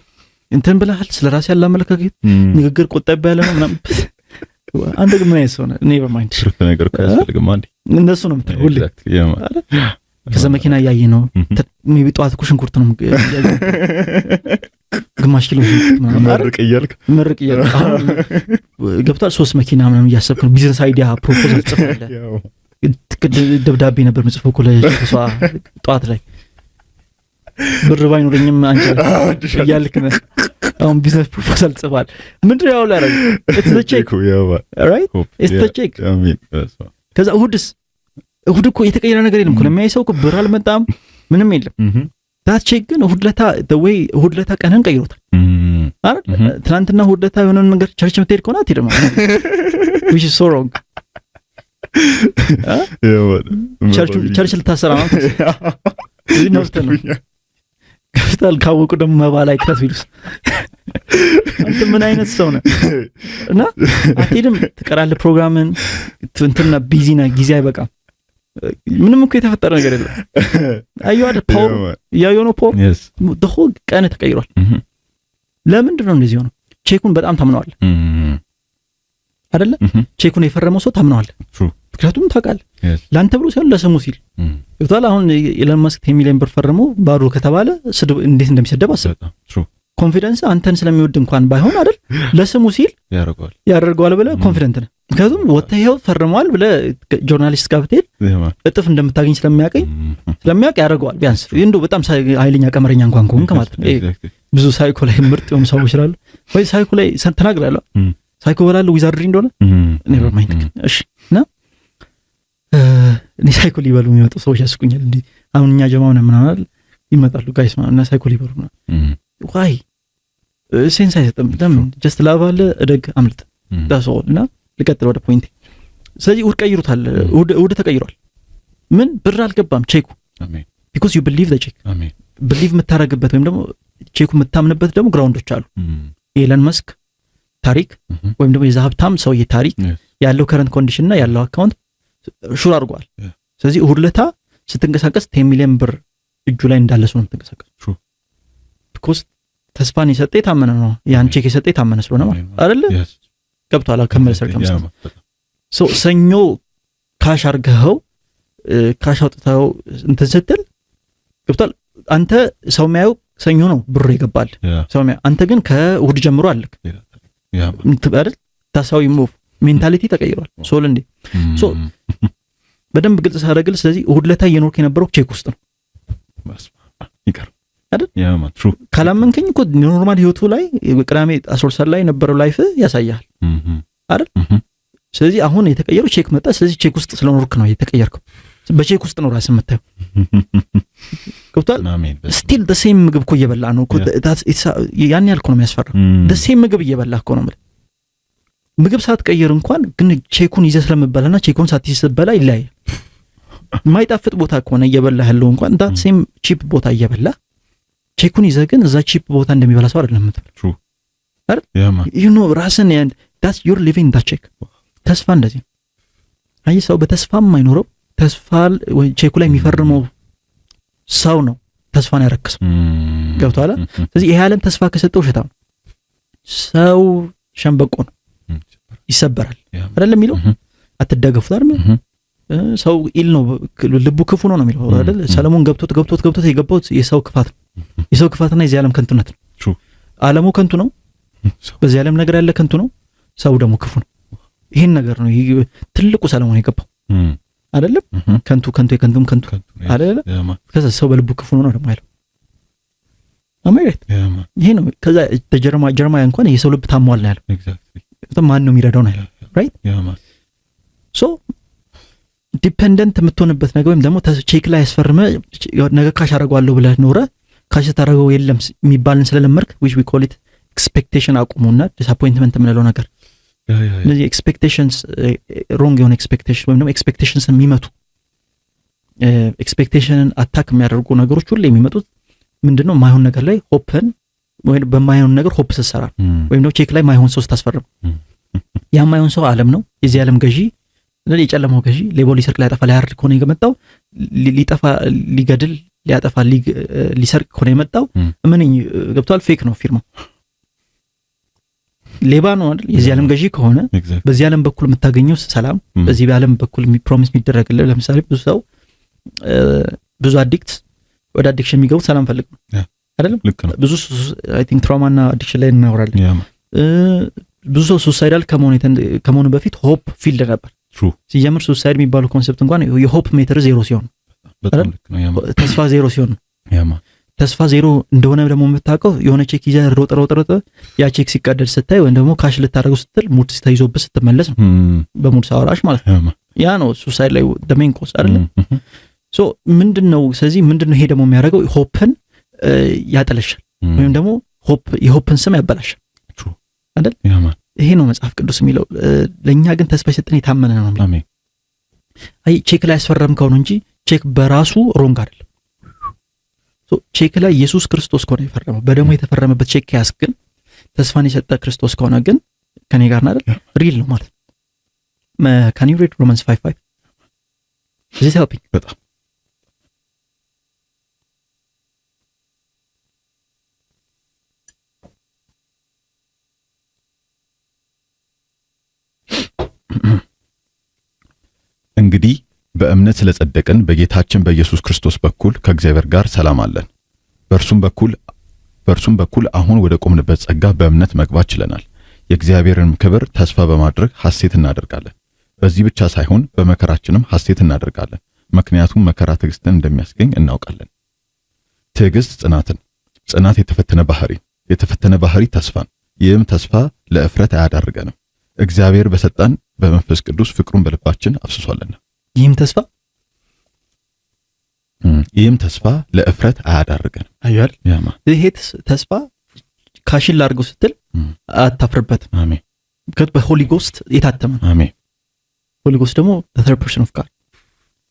እንትን ብለሃል። ስለራስ ያለ አመለካከት ንግግር ቆጣባ ያለ ነው ምናምን። አንተ ግን ምን አይሰው ነው? ኔቨር ማይንድ ሽርፍ ነገር ካስፈልግም አንዴ እንደሱ ነው የምትለው ሁሌ አይደል? ከዛ መኪና እያየ ነው ሜቢ ጠዋት እኮ ሽንኩርት ነው ግማሽ ኪሎ ሽንኩርት ምናምን መርቅ እያልክ አሁን ገብቷል። 3 መኪና ምናምን እያሰብክ ነው። ቢዝነስ አይዲያ ፕሮፖዛል ጽፈህ ደብዳቤ ነበር የምጽፈው እኮ ለሷ ጠዋት ላይ ብር ባይኖረኝም አንቺ እያልክ ነው አሁን ቢዝነስ ፕሮፖዛል ጽፋል ምንድነው ያው ላረግ it's the check right it's the check ከዛ እሁድ እኮ የተቀየረ ነገር የለም እኮ ለሚያይ ሰው እኮ ብር አልመጣም ምንም የለም that check ግን እሁድ ለታ the way እሁድ ለታ ቀንን ቀይሮታል አይደል ትናንትና እሁድ ለታ የሆነ ነገር ቸርች መትሄድ ከሆነ አትሄድም which is so wrong ቸርች ልታሰራ ነው እዚህ ነው ከፍታል ካወቁ ደግሞ መባል አይከት ቢሉስ አንተ ምን አይነት ሰው ነህ እና አትሄድም ትቀራለህ ፕሮግራምን እንትና ቢዚ ነህ ጊዜ አይበቃም ምንም እኮ የተፈጠረ ነገር የለም አዩአድ ፖል ያዩኖ ፖል the whole ቀን ተቀይሯል ለምንድን ነው እንደዚህ ሆነው ቼኩን በጣም ታምነዋል አይደለ ቼኩን የፈረመው ሰው ታምነዋል ምክንያቱም ታውቃለህ ላንተ ብሎ ሳይሆን ለስሙ ሲል ይወጣል አሁን ኢሎን ማስክ 10 ሚሊዮን ብር ፈርሞ ባዶ ከተባለ ስድብ እንዴት እንደሚሰደብ አስብ ኮንፊደንስ አንተን ስለሚወድ እንኳን ባይሆን አይደል ለስሙ ሲል ያደርገዋል ብለ ኮንፊደንት ነህ ምክንያቱም ወተሄው ፈርሟል ብለ ጆርናሊስት ጋር ብትሄድ እጥፍ እንደምታገኝ ስለሚያውቅ ያደርገዋል ቢያንስ እንደው በጣም ኃይለኛ ቀመረኛ እንኳን ከሆንክ ማለት ነው ብዙ ሳይኮ ላይ ምርጥ የሆኑ ሰዎች ይችላሉ ወይ ሳይኮ ላይ ተናግራለሁ ሳይኮ በላሉ ዊዛርድሪ እንደሆነ ኔቨር ማይንድ እሺ እና እኔ ሳይኮ ሊበሉ የሚመጡ ሰዎች ያስቁኛል እንዴ አሁን እኛ ጀማው ነን ምናምን ይመጣሉ ጋይስ እና ሳይኮ ሊበሉ ነው ዋይ ሴንስ አይሰጥም ለምን ጀስት ላባለ እደግ አምልጥ that's all እና ልቀጥል ወደ ፖይንት ስለዚህ እሁድ ቀይሩታል እሁድ ተቀይሯል ምን ብር አልገባም ቼኩ አሜን because you believe the check አሜን believe የምታረግበት ወይም ደግሞ ቼኩ የምታምንበት ደግሞ ግራውንዶች አሉ ኤለን መስክ ታሪክ ወይም ደግሞ የዛብታም ሰውዬ ታሪክ ያለው ከረንት ኮንዲሽን እና ያለው አካውንት ሹር አድርጓል ስለዚህ እሁድ ለታ ስትንቀሳቀስ 10 ሚሊዮን ብር እጁ ላይ እንዳለ ሰው ነው ተንቀሳቀስ because ተስፋን የሰጠ የታመነ ነው ያን ቼክ የሰጠ የታመነ ስለሆነ ማለት አይደለ ገብቷል ከመሰር so ሰኞ ካሽ አርገው ካሽ አውጥተው እንትን ስትል ገብቷል አንተ ሰው የሚያየው ሰኞ ነው ብሩ ይገባል ሰው የሚያየው አንተ ግን ከእሁድ ጀምሮ አለክ አይደል ታሳዊ ሙቭ ሜንታሊቲ ተቀይሯል ሶል እንዴ ሶ በደንብ ግልጽ ሳደርግል ስለዚህ እሁድ ለታ የኖርክ የነበረው ቼክ ውስጥ ነው ይቀር አይደል ያማ ትሩ ካላመንከኝ እኮ ኖርማል ህይወቱ ላይ ቅዳሜ 10 ሰዓት ላይ የነበረው ላይፍ ያሳያል አይደል ስለዚህ አሁን የተቀየረው ቼክ መጣ ስለዚህ ቼክ ውስጥ ስለኖርክ ነው የተቀየርከው በቼክ ውስጥ ነው ራስን መታየው ገብቷል ስቲል the same ምግብ እኮ እየበላ ነው እኮ ያን ያልኩ ነው የሚያስፈራው the same ምግብ እየበላ እኮ ነው ማለት ምግብ ሳትቀየር እንኳን ግን ቼኩን ይዘህ ስለምበላና ቼኩን ሳትይዝበላ ይለያያል የማይጣፍጥ ቦታ ከሆነ እየበላ ያለው እንኳን that same cheap ቦታ እየበላ ቼኩን ይዘህ ግን እዛ cheap ቦታ እንደሚበላ ሰው አይደለም ማለት true አይደል you know ራስን and that's you're living that check ተስፋ እንደዚህ አይ ሰው በተስፋም አይኖረው ተስፋ ወይ ቼኩ ላይ የሚፈርመው ሰው ነው ተስፋን ያረክሰው ገብቷል ስለዚህ ይሄ ዓለም ተስፋ ከሰጠው ሸታው ሰው ሸምበቆ ነው ይሰበራል አይደለም የሚለው አትደገፉት አይደል ሰው ኢል ነው ልቡ ክፉ ነው የሚለው አይደል ሰለሞን ገብቶት የገባው የሰው ክፋትና የዚህ ዓለም ከንቱነት ነው ዓለሙ ከንቱ ነው በዚህ ዓለም ነገር ያለ ከንቱ ነው ሰው ደግሞ ክፉ ነው ይሄን ነገር ነው ትልቁ ሰለሞን የገባው አይደለም ከንቱ አይደለ ከዛ ሰው በልቡ ክፉ ነው ደግሞ ያለው አሜሪካ ይሄ ነው ከዛ ጀርማ እንኳን የሰው ልብ ታሟል ነው ያለው ኤግዛክትሊ ማን ነው የሚረዳው ነው ያለው ራይት ሶ ዲፔንደንት የምትሆንበት ነገር ወይም ደግሞ ቼክ ላይ ያስፈርመ ነገ ካሽ አደርጋለሁ ብለህ ኖረ ካሽ ታደርገው የለም የሚባልን ስለለመርክ which we call it expectation አቁሙና disappointment የምንለው ነገር ለዚህ ኤክስፔክቴሽንስ ሮንግ የሆነ ኤክስፔክቴሽን ወይም ደግሞ ኤክስፔክቴሽንስን የሚመቱ ኤክስፔክቴሽንን አታክ የሚያደርጉ ነገሮች ሁሉ የሚመጡት ምንድነው ማይሆን ነገር ላይ ሆፕን ወይ በማይሆን ነገር ሆፕ ሰሰራ ወይም ደግሞ ቼክ ላይ ማይሆን ሰው ስታስፈርም ያ ማይሆን ሰው ዓለም ነው የዚህ ዓለም ገዢ ለዚህ የጨለማው ገዢ ሌቦሊ ሰርክ ላይ ያጠፋ ላይ አርድ ኮኔ የመጣው ሊጠፋ ሊገድል ሊያጠፋ ሊሰርቅ ኮኔ የመጣው ምን ገብቷል ፌክ ነው ፊርማው ሌባ ነው አይደል የዚህ ዓለም ገዢ ከሆነ በዚህ ዓለም በኩል የምታገኘው ሰላም በዚህ ዓለም በኩል የሚፕሮሚስ የሚደረግልህ ለምሳሌ ብዙ ሰው ብዙ አዲክት ወደ አዲክሽን የሚገቡት ሰላም ፈልግ ነው አይደለም ብዙ አይ ቲንክ ትራውማና አዲክሽን ላይ እናወራለን ብዙ ሰው ሱሳይዳል ከመሆኑ በፊት ሆፕ ፊልድ ነበር ሲጀምር ሱሳይድ የሚባለው ኮንሰፕት እንኳን የሆፕ ሜትር ዜሮ ሲሆን በጣም ልክ ነው ተስፋ ዜሮ ሲሆን ተስፋ ዜሮ እንደሆነ ደግሞ የምታውቀው የሆነ ቼክ ይዘህ ሮጥ ያ ቼክ ሲቀደድ ስታይ ወይም ደግሞ ካሽ ልታደርገው ስትል ሙድ ተይዞብህ ስትመለስ ነው በሙድ ሳወራሽ ማለት ነው። ያ ነው ሱሳይድ ላይ ሜን ኮዝ አይደለ? ሶ ምንድነው ስለዚህ ምንድነው ይሄ ደግሞ የሚያደርገው ሆፕን ያጠለሻል ወይም ደግሞ የሆፕን ስም ያበላሻል አይደል? ይሄ ነው መጽሐፍ ቅዱስ የሚለው። ለኛ ግን ተስፋ የሰጠን የታመነ ነው የሚለው። አሜን። አይ ቼክ ላይ ያስፈረምከው ነው እንጂ ቼክ በራሱ ሮንግ አይደለም። ሶ ቼክ ላይ ኢየሱስ ክርስቶስ ከሆነ የፈረመው በደሙ የተፈረመበት ቼክ ያስ ግን ተስፋን የሰጠ ክርስቶስ ከሆነ ግን ከኔ ጋር ነው አይደል? ሪል ነው ማለት ነው። Can you read Romans 5:5? Is it helping? በጣም እንግዲህ በእምነት ስለጸደቅን በጌታችን በኢየሱስ ክርስቶስ በኩል ከእግዚአብሔር ጋር ሰላም አለን። በእርሱም በኩል አሁን ወደ ቆምንበት ጸጋ በእምነት መግባት ችለናል። የእግዚአብሔርን ክብር ተስፋ በማድረግ ሐሴት እናደርጋለን። በዚህ ብቻ ሳይሆን በመከራችንም ሐሴት እናደርጋለን፣ ምክንያቱም መከራ ትዕግስትን እንደሚያስገኝ እናውቃለን። ትዕግስት ጽናትን፣ ጽናት የተፈተነ ባህሪ ተስፋን፣ ይህም ተስፋ ለእፍረት አያዳርገንም፣ እግዚአብሔር በሰጠን በመንፈስ ቅዱስ ፍቅሩን በልባችን አፍስሷልና። ይህም ተስፋ ለእፍረት አያዳርገንም። አያል ይሄ ተስፋ ካሽን ላድርገው ስትል አታፍርበትም። አሜን። በሆሊ ጎስት የታተመ ነው። አሜን። ሆሊ ጎስት ደግሞ the third person of God,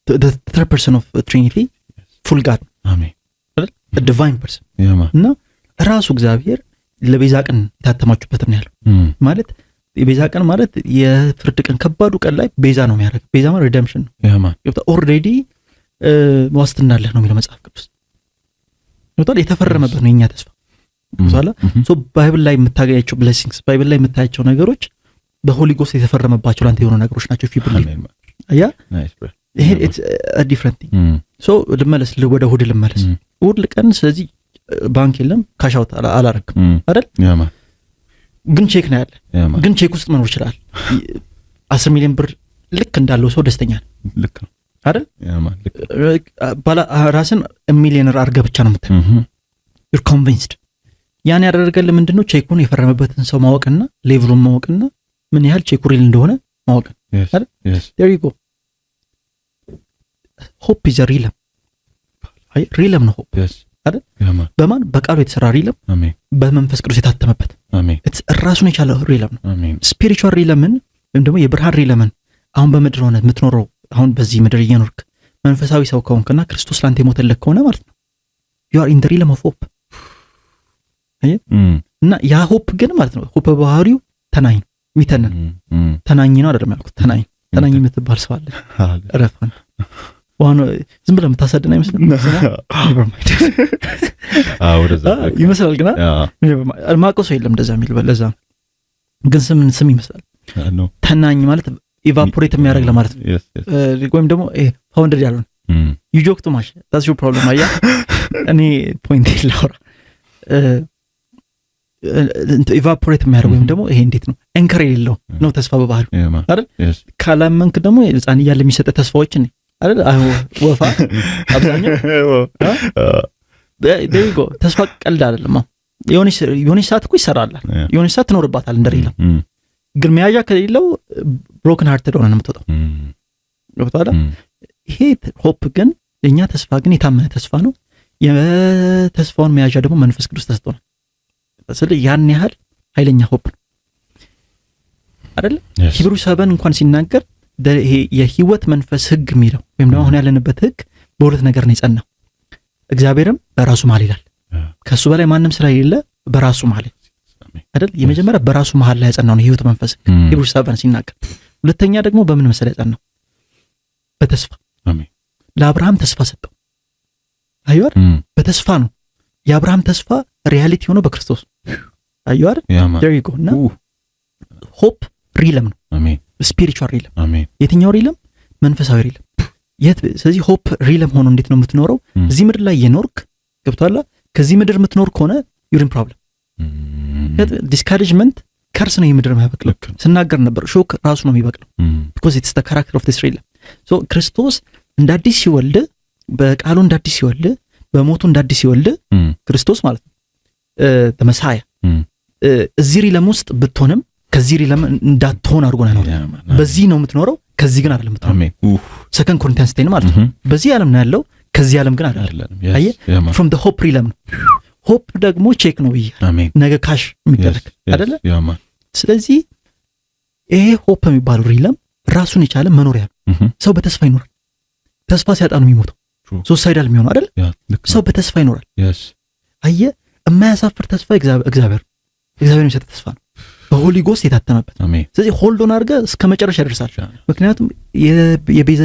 the third person of Trinity, full God። አሜን። a divine person እና ራሱ እግዚአብሔር ለቤዛ ቀን የታተማችሁበት ነው ያለው። ማለት የቤዛ ቀን ማለት የፍርድ ቀን ከባዱ ቀን ላይ ቤዛ ነው የሚያደርገው። ቤዛ ማለት ሪደምፕሽን ነው። ኦልሬዲ ዋስትና አለህ ነው የሚለው መጽሐፍ ቅዱስ። ይወጣል የተፈረመበት ነው የኛ ተስፋ። ወጣላ ሶ ባይብል ላይ የምታገያቸው ብሌሲንግስ፣ ባይብል ላይ የምታያቸው ነገሮች በሆሊ ጎስት የተፈረመባቸው ላንተ የሆኑ ነገሮች ናቸው። ፊ ቢሊቭ ያ ይሄ ኢትስ አ ዲፍረንት ቲንግ። ሶ ልመለስ ወደ እሑድ ልመለስ። እሑድ ቀን ስለዚህ ባንክ የለም ካሽ አውት አላረክም አይደል? ግን ቼክ ነው ያለ። ግን ቼክ ውስጥ መኖር ይችላል 10 ሚሊዮን ብር ልክ እንዳለው ሰው ደስተኛ ነው። ልክ ነው አይደል? ባላ ራስን ሚሊዮነር አድርገህ ብቻ ነው የምትለው። you're convinced ያን ያደረገልህ ምንድነው? ቼኩን የፈረመበትን ሰው ማወቅና ሌቭሉን ማወቅና ምን ያህል ቼኩ ሪል እንደሆነ ማወቅ አይደል? there you go hope is a realm። አይ realm ነው hope አይደል? በማን በቃሉ የተሰራ realm። አሜን። በመንፈስ ቅዱስ የታተመበት። አሜን። ራሱን የቻለ realm ነው። አሜን። ስፒሪቹዋል realmን ወይም ደግሞ የብርሃን realmን አሁን በምድር ሆነ የምትኖረው አሁን በዚህ ምድር እየኖርክ መንፈሳዊ ሰው ከሆንክና ክርስቶስ ላንተ የሞተልህ ከሆነ ማለት ነው you are in the realm of hope። እና ያ ሆፕ ግን ማለት ነው ሆፕ በባህሪው ተናኝ ነው የሚተነን ተናኝ ነው አይደለም ያልኩት። ተናኝ የምትባል ሰው አለ ረፋን ዋና ዝም ብለህ የምታሳድን አይመስልም? ይመስላል ግን ማውቀው ሰው የለም እንደዛ የሚል ለዛ ግን ስም ይመስላል። ተናኝ ማለት ኢቫፖሬት የሚያደርግ ለማለት ነው። ወይም ደግሞ ፋውንደድ ያልሆነ ዩ ጆክ ቱ ማች ታስ ዩር ፕሮብለም። አያ እኔ ፖይንት ላውራ ኢቫፖሬት የሚያደርግ ወይም ደግሞ ይሄ እንዴት ነው ኤንከር የሌለው ነው ተስፋ በባህሪው አይደል? ካላመንክ ደግሞ ሕፃን እያለ የሚሰጠ ተስፋዎችን አይደል? ወፋ አብዛኛው there you go ተስፋ ቀልድ አይደለም። የሆነች ሰዓት እኮ ይሰራላል፣ የሆነች ሰዓት ትኖርባታል እንደሌለው። ግን መያዣ ከሌለው ብሮክን ሃርትድ ሆነ ነው የምትወጣው። ገብቶሃል? ይሄ ሆፕ ግን የኛ ተስፋ ግን የታመነ ተስፋ ነው። የተስፋውን መያዣ ደግሞ መንፈስ ቅዱስ ተሰጥቶናል። ስለዚህ ያን ያህል ኃይለኛ ሆፕ ነው አይደል? ሂብሩ 7 እንኳን ሲናገር ይሄ የህይወት መንፈስ ህግ የሚለው ወይም ደግሞ አሁን ያለንበት ህግ በሁለት ነገር ነው የጸናው። እግዚአብሔርም በራሱ መሃል ይላል። ከሱ በላይ ማንም ስለሌለ በራሱ መሃል አይደል? የመጀመሪያ በራሱ መሃል ላይ ያጸናው ነው የህይወት መንፈስ ሂብሩ 7 ሲናገር። ሁለተኛ ደግሞ በምን መሰለ ያጸናው? በተስፋ አሜን። ለአብርሃም ተስፋ ሰጠው። አይወር በተስፋ ነው። የአብርሃም ተስፋ ሪያሊቲ ሆኖ በክርስቶስ አይወር there you go። እና ሆፕ ሪለም ነው። አሜን። ስፒሪቹዋል ሪለም። አሜን። የትኛው ሪለም? መንፈሳዊ ሪለም። ስለዚህ ሆፕ ሪለም ሆኖ እንዴት ነው የምትኖረው? እዚህ ምድር ላይ የኖርክ ገብቷል። ከዚህ ምድር የምትኖር ከሆነ ዩሪን ፕሮብለም ዲስካሬጅመንት ከርስ ነው የምድር የሚያበቅለው። ስናገር ነበር ሾክ ራሱ ነው የሚበቅለው because it's the character of this realm። so ክርስቶስ እንደ አዲስ ሲወልድ በቃሉ እንደ አዲስ ሲወልድ በሞቱ እንደ አዲስ ይወልድ ክርስቶስ ማለት ነው ተመሳያ እዚህ ሪለም ውስጥ ብትሆንም ከዚህ ሪለም እንዳትሆን አድርጎ ነው። በዚህ ነው የምትኖረው፣ ከዚህ ግን አይደለም የምትኖረው። ሰከንድ ኮሪንቲያንስ 10 ማለት ነው። በዚህ ዓለም ነው ያለው፣ ከዚህ ዓለም ግን አይደለም። አየህ from the hope realm ነው። ሆፕ ደግሞ ቼክ ነው ብያለሁ፣ ነገ ካሽ የሚደረግ አይደለ? ስለዚህ ይሄ ሆፕ የሚባለው ሪለም ራሱን የቻለ መኖሪያ ነው። ሰው በተስፋ ይኖራል። ተስፋ ሲያጣ ነው የሚሞተው፣ ሱሳይዳል የሚሆነው አይደል? ሰው በተስፋ ይኖራል። አየህ የማያሳፍር ተስፋ እግዚአብሔር የሚሰጥ ተስፋ ነው፣ በሆሊ ጎስት የታተመበት። ስለዚህ ሆልዶን አድርገህ እስከ መጨረሻ ያደርሳል። ምክንያቱም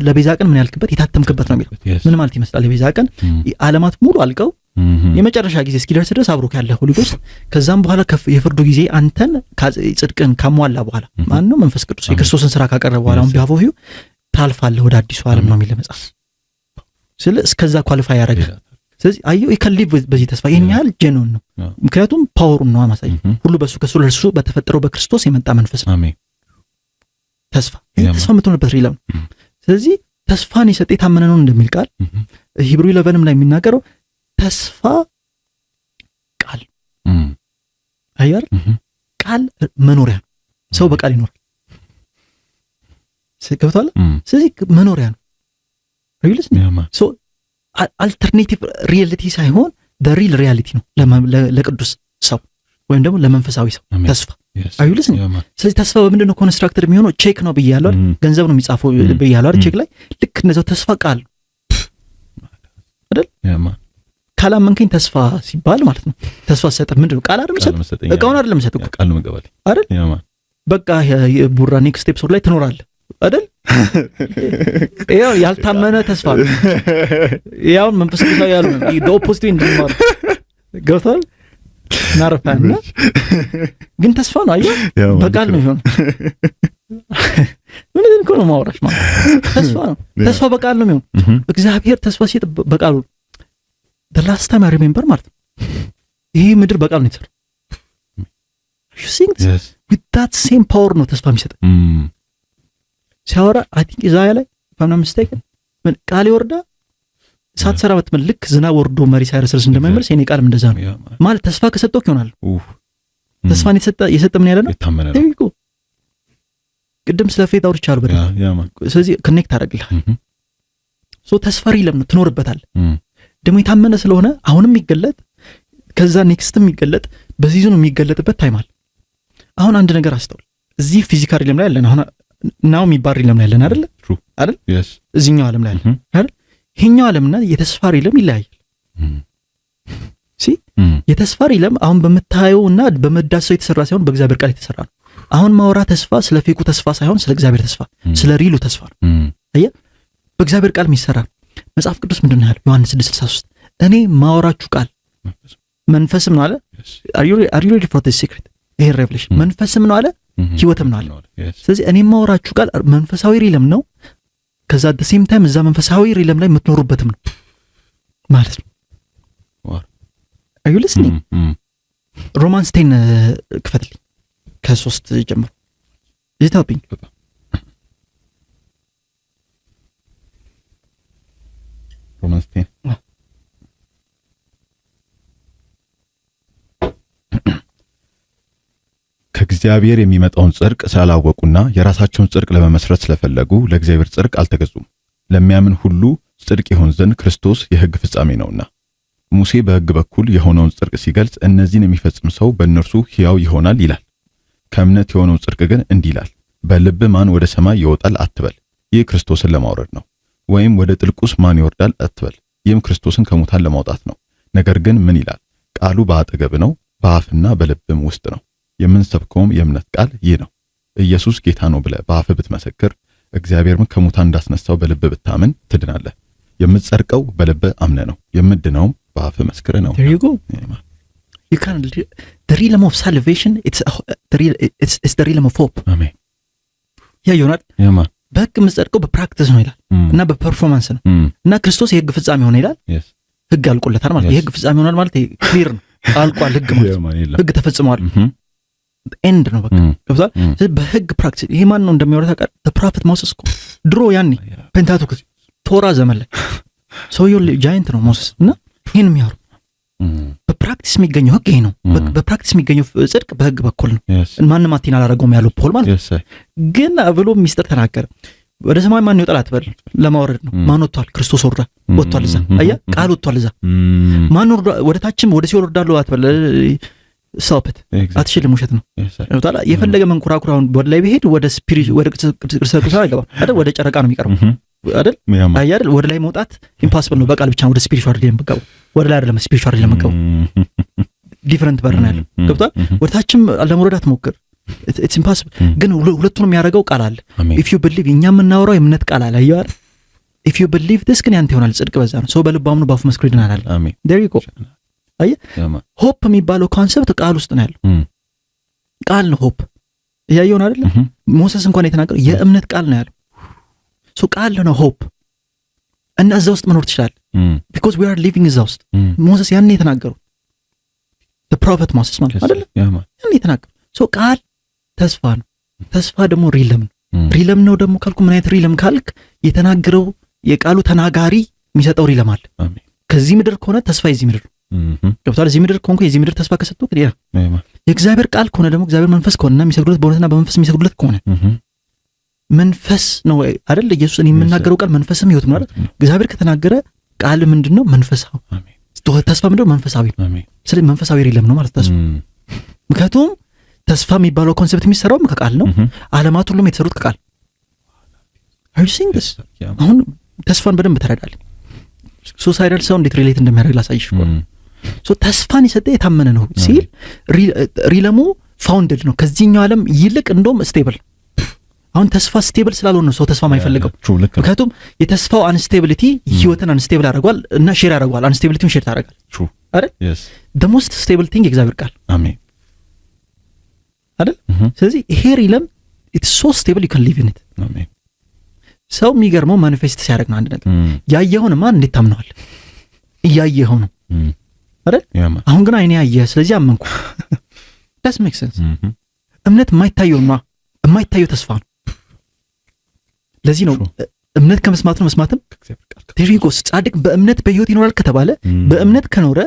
ለቤዛ ቀን ምን ያልክበት የታተምክበት ነው የሚለው። ምን ማለት ይመስላል? የቤዛ ቀን ዓለማት ሙሉ አልቀው የመጨረሻ ጊዜ እስኪደርስ ድረስ አብሮ ያለ ሆሊ ጎስት፣ ከዛም በኋላ የፍርዱ ጊዜ አንተን ጽድቅን ካሟላ በኋላ ማን ነው? መንፈስ ቅዱስ የክርስቶስን ስራ ካቀረበ በኋላ አሁን ቢያፎፊው ታልፋለህ ወደ አዲሱ ዓለም ነው የሚል መጽሐፍ። ስለዚህ እስከዛ ኳሊፋይ ያደርጋል። ስለዚህ አየሁ ይከልብ በዚህ ተስፋ ይሄን ያህል ጀኖን ነው። ምክንያቱም ፓወሩን ነው ማሳይ ሁሉ በሱ ከሱ ለእርሱ በተፈጠረው በክርስቶስ የመጣ መንፈስ ነው። አሜን። ተስፋ የምትሆንበት ሪለም። ስለዚህ ተስፋን የሰጠ የታመነ ነው እንደሚል ቃል ሂብሩ 11 ላይ የሚናገረው ተስፋ ቃል አያር ቃል መኖሪያ ነው። ሰው በቃል ይኖራል። ገብቶሃል? ስለዚህ መኖሪያ ነው። ሪልስ ሶ አልተርኔቲቭ ሪያሊቲ ሳይሆን ሪል ሪያሊቲ ነው ለቅዱስ ሰው ወይም ደግሞ ለመንፈሳዊ ሰው ተስፋ አይውልስ ነው። ስለዚህ ተስፋ በምንድን ነው ኮንስትራክተር የሚሆነው? ቼክ ነው ብያለሁ፣ ገንዘብ ነው የሚጻፈው ብያለሁ አይደል? ቼክ ላይ ልክ እንደዛው ተስፋ ቃል አይደል? ካላመንከኝ ተስፋ ሲባል ማለት ነው ተስፋ ሰጠ ምንድን ነው? ቃል አይደል መሰጠ፣ እቃውን አይደል መሰጠ፣ ቃል ነው መገባል አይደል? በቃ ቡራ ኔክስት ኤፒሶድ ላይ ትኖራለህ አይደል? ያው ያልታመነ ተስፋ ነው። ያው መንፈስ ቅዱስ ያሉ ኦፖዚት እንድንማር ገብቷል። ናርፋና ግን ተስፋ ነው። አየህ በቃል ነው ይሆን ምን እኮ ነው ማውራሽ ማለት ተስፋ ነው። ተስፋ በቃል ነው የሚሆን። እግዚአብሔር ተስፋ ሲጥ በቃሉ the last time I remember ማለት ነው ይሄ ምድር በቃል ነው የተሰራው። you think yes. with that same power ነው ተስፋ የሚሰጥ ሲያወራ አይ ቲንክ ኢዛያ ላይ ፈና ሚስቴክ ምን ቃል ይወርዳ ሳትሰራ በትመልክ ዝናብ ወርዶ መሪ ሳይረስርስ እንደማይመልስ የኔ ቃልም እንደዛ ነው ማለት ተስፋ ከሰጠው ይሆናል። ተስፋን የሰጠ ምን ያለ ነው ታመነው። ቅድም ስለ ፌት አውርቻለሁ በደንብ። ስለዚህ ኮኔክት አደርግልሃል። ሶ ተስፋ ሪለም ነው ትኖርበታል። ደግሞ የታመነ ስለሆነ አሁንም ይገለጥ ከዛ ኔክስትም ይገለጥ በሲዝኑ የሚገለጥበት ታይም አለ። አሁን አንድ ነገር አስተውል። እዚህ ፊዚካል ሪለም ላይ ያለን አሁን ናው የሚባል ሪለም ላይ ያለን አይደል? አይደል? እዚህኛው ዓለም ላይ ያለን አይደል? ይሄኛው ዓለምና የተስፋ ሪለም ይለያያል። የተስፋ ሪለም አሁን በመታየውና በመዳሰው የተሰራ ሳይሆን በእግዚአብሔር ቃል የተሰራ ነው። አሁን ማውራ ተስፋ ስለ ፌኩ ተስፋ ሳይሆን ስለ እግዚአብሔር ተስፋ ስለ ሪሉ ተስፋ ነው። አየህ በእግዚአብሔር ቃል የሚሰራ መጽሐፍ ቅዱስ ምንድነው ያለው? ዮሐንስ 6:63 እኔ ማውራችሁ ቃል መንፈስም ነው አለ። are you ready for this secret? ይሄ ሬቨሌሽን መንፈስም ነው አለ፣ ህይወትም ነው አለ። ስለዚህ እኔ ማውራችሁ ቃል መንፈሳዊ ሪለም ነው። ከዛ at the same time እዛ መንፈሳዊ ሪለም ላይ የምትኖሩበትም ነው ማለት ነው። are you listening? ሮማንስ 10 ክፈትልኝ ከ3 ጀምሮ is it helping? ሮማንስ 10 ከእግዚአብሔር የሚመጣውን ጽድቅ ስላላወቁና የራሳቸውን ጽድቅ ለመመስረት ስለፈለጉ ለእግዚአብሔር ጽድቅ አልተገዙም። ለሚያምን ሁሉ ጽድቅ ይሆን ዘንድ ክርስቶስ የሕግ ፍጻሜ ነውና። ሙሴ በሕግ በኩል የሆነውን ጽድቅ ሲገልጽ እነዚህን የሚፈጽም ሰው በእነርሱ ሕያው ይሆናል ይላል። ከእምነት የሆነው ጽድቅ ግን እንዲህ ይላል፣ በልብ ማን ወደ ሰማይ ይወጣል አትበል፣ ይህ ክርስቶስን ለማውረድ ነው። ወይም ወደ ጥልቁስ ማን ይወርዳል አትበል፣ ይህም ክርስቶስን ከሙታን ለማውጣት ነው። ነገር ግን ምን ይላል? ቃሉ በአጠገብ ነው፣ በአፍና በልብም ውስጥ ነው። የምንሰብከውም የእምነት ቃል ይህ ነው። ኢየሱስ ጌታ ነው ብለህ በአፍህ ብትመሰክር፣ እግዚአብሔርም ከሙታን እንዳስነሳው በልብህ ብታምን ትድናለህ። የምትጸድቀው በልብህ አምነህ ነው፣ የምትድነውም በአፍህ መስክረህ ነው። There you go. You can the realm of salvation, it's the realm of hope. አሜን። ያ ይሆናል። በሕግ የምትጸድቀው በፕራክቲስ ነው ይላል እና በፐርፎርማንስ ነው እና ክርስቶስ የሕግ ፍጻሜ ሆነ ይላል። ሕግ አልቆለታል ማለት የሕግ ፍጻሜ ሆኗል ማለት ክሊር ነው። አልቋል ሕግ ማለት ሕግ ተፈጽሟል። ኤንድ ነው በቃ ገብቷል። በሕግ ፕራክቲስ ይሄ ማን ነው እንደሚወራ ታውቃለህ? ፕሮፌት ሞሴስ እኮ ድሮ ያኔ ፔንታቱክ ቶራ ዘመን ላይ ሰውየው ጃይንት ነው ሞሴስ እና ይህን የሚያወሩ በፕራክቲስ የሚገኘው ህግ ይሄ ነው። በፕራክቲስ የሚገኘው ጽድቅ በህግ በኩል ነው። ማንም አቴን አላረገውም ያለው ፖል ማለት ግን ብሎ ሚስጥር ተናገረ። ወደ ሰማይ ማን ይወጣል አትበል፣ ለማውረድ ነው። ማን ወጥቷል? ክርስቶስ ወጥቷል። እዛ አያ ቃል ወጥቷል። እዛ ማን ወደ ታችም ወደ ሲኦል ወርዳለሁ አትበል። ሳውበት አትችልም፣ ውሸት ነው። የፈለገ መንኮራኩር አሁን ወደ ላይ ቢሄድ ወደ ስፒሪት ወደ ቅዱስ አይገባም አይደል? ወደ ጨረቃ ነው የሚቀርበው አይደል? አያ አይደል? ወደ ላይ መውጣት ኢምፖሲብል ነው። በቃል ብቻ ወደ ስፒሪቹዋል አይደለም የምትገባው፣ ወደ ላይ አይደለም ስፒሪቹዋል አይደለም የምትገባው። ዲፈረንት በር ነው ያለው። ገብቷል? ወደ ታችም ለመውረድ አትሞክር። ኢትስ ኢምፖሲብል። ግን ሁለቱንም የሚያደርገው ቃል አለ። ኢፍ ዩ ቢሊቭ እኛ የምናወራው የእምነት ቃል አለ። አየው አይደል? ኢፍ ዩ ቢሊቭ ዲስ ግን ያንተ ይሆናል። ጽድቅ በዛ ነው። ሰው በልቡ አምኖ በአፉ መስክሮ ይድናል አለ። ዴር ዩ ጎ። አየህ፣ ሆፕ የሚባለው ኮንሰፕት ቃል ውስጥ ነው ያለው። ቃል ነው ሆፕ። እያየውን አይደል? ሞሴስ እንኳን የተናገረው የእምነት ቃል ነው ያለው። ሶ ቃል ነው ሆፕ እና እዛ ውስጥ መኖር ትችላለህ። ቢኮዝ ዊ አር ሊቪንግ እዛ ውስጥ። ሞሴስ ያኔ የተናገረው ፕሮፌት ሞሴስ ማለት አይደል? ያኔ የተናገረው ሶ ቃል ተስፋ ነው። ተስፋ ደግሞ ሪለም ነው። ሪለም ነው ደግሞ ካልኩ ምን አይነት ሪለም ካልክ የተናገረው የቃሉ ተናጋሪ የሚሰጠው ሪለም አለ። ከዚህ ምድር ከሆነ ተስፋ የዚህ ምድር ነው። ገብቶሃል? እዚህ ምድር ከሆንኩ የዚህ ምድር ተስፋ ከሰጠው ከዲያ የእግዚአብሔር ቃል ከሆነ ደግሞ እግዚአብሔር መንፈስ ከሆነና የሚሰግዱለት በእውነትና በመንፈስ የሚሰግዱለት ከሆነ መንፈስ ነው አይደል? ኢየሱስ እኔ የምናገረው ቃል መንፈስም ህይወት ነው አይደል? እግዚአብሔር ከተናገረ ቃል ምንድነው? መንፈሳዊ። ተስፋ ምንድነው? መንፈሳዊ ነው። ስለዚህ መንፈሳዊ ሪለም ነው ማለት ተስፋ። ምክንያቱም ተስፋ የሚባለው ኮንሰፕት የሚሰራው ከቃል ነው። ዓለማት ሁሉም የተሰሩት ከቃል። አሁን ተስፋን በደንብ ተረዳል። ሱሳይዳል ሰው እንዴት ሪሌት እንደሚያደርግ ላሳይሽ እኮ ነው። ሶ ተስፋን የሰጠ የታመነ ነው ሲል ሪለሙ ፋውንድድ ነው ከዚህኛው ዓለም ይልቅ እንደውም ስቴብል። አሁን ተስፋ ስቴብል ስላልሆነ ነው ሰው ተስፋ የማይፈልገው። ምክንያቱም የተስፋው አንስቴቢሊቲ ህይወትን አንስቴብል ያደርገዋል እና ሼር ያደርገዋል። አንስቴቢሊቲውን ሼር ታደርጋል አይደል? the most stable thing የእግዚአብሔር ቃል አሜን አይደል? ስለዚህ ይሄ ሪለም it's so stable you can live in it። አሜን። ሰው የሚገርመው ማኒፌስት ሲያደርግ ነው አንድ ነገር። ያየኸውን ማን እንዴት ታምነዋል? እያየኸው ነው አይደል? አሁን ግን አይኔ ያየ ስለዚህ አመንኩ። that makes sense። እምነት የማይታየው ተስፋ ነው። ለዚህ ነው እምነት ከመስማት ነው፣ መስማትም ቴሪጎስ። ጻድቅ በእምነት በህይወት ይኖራል ከተባለ በእምነት ከኖረ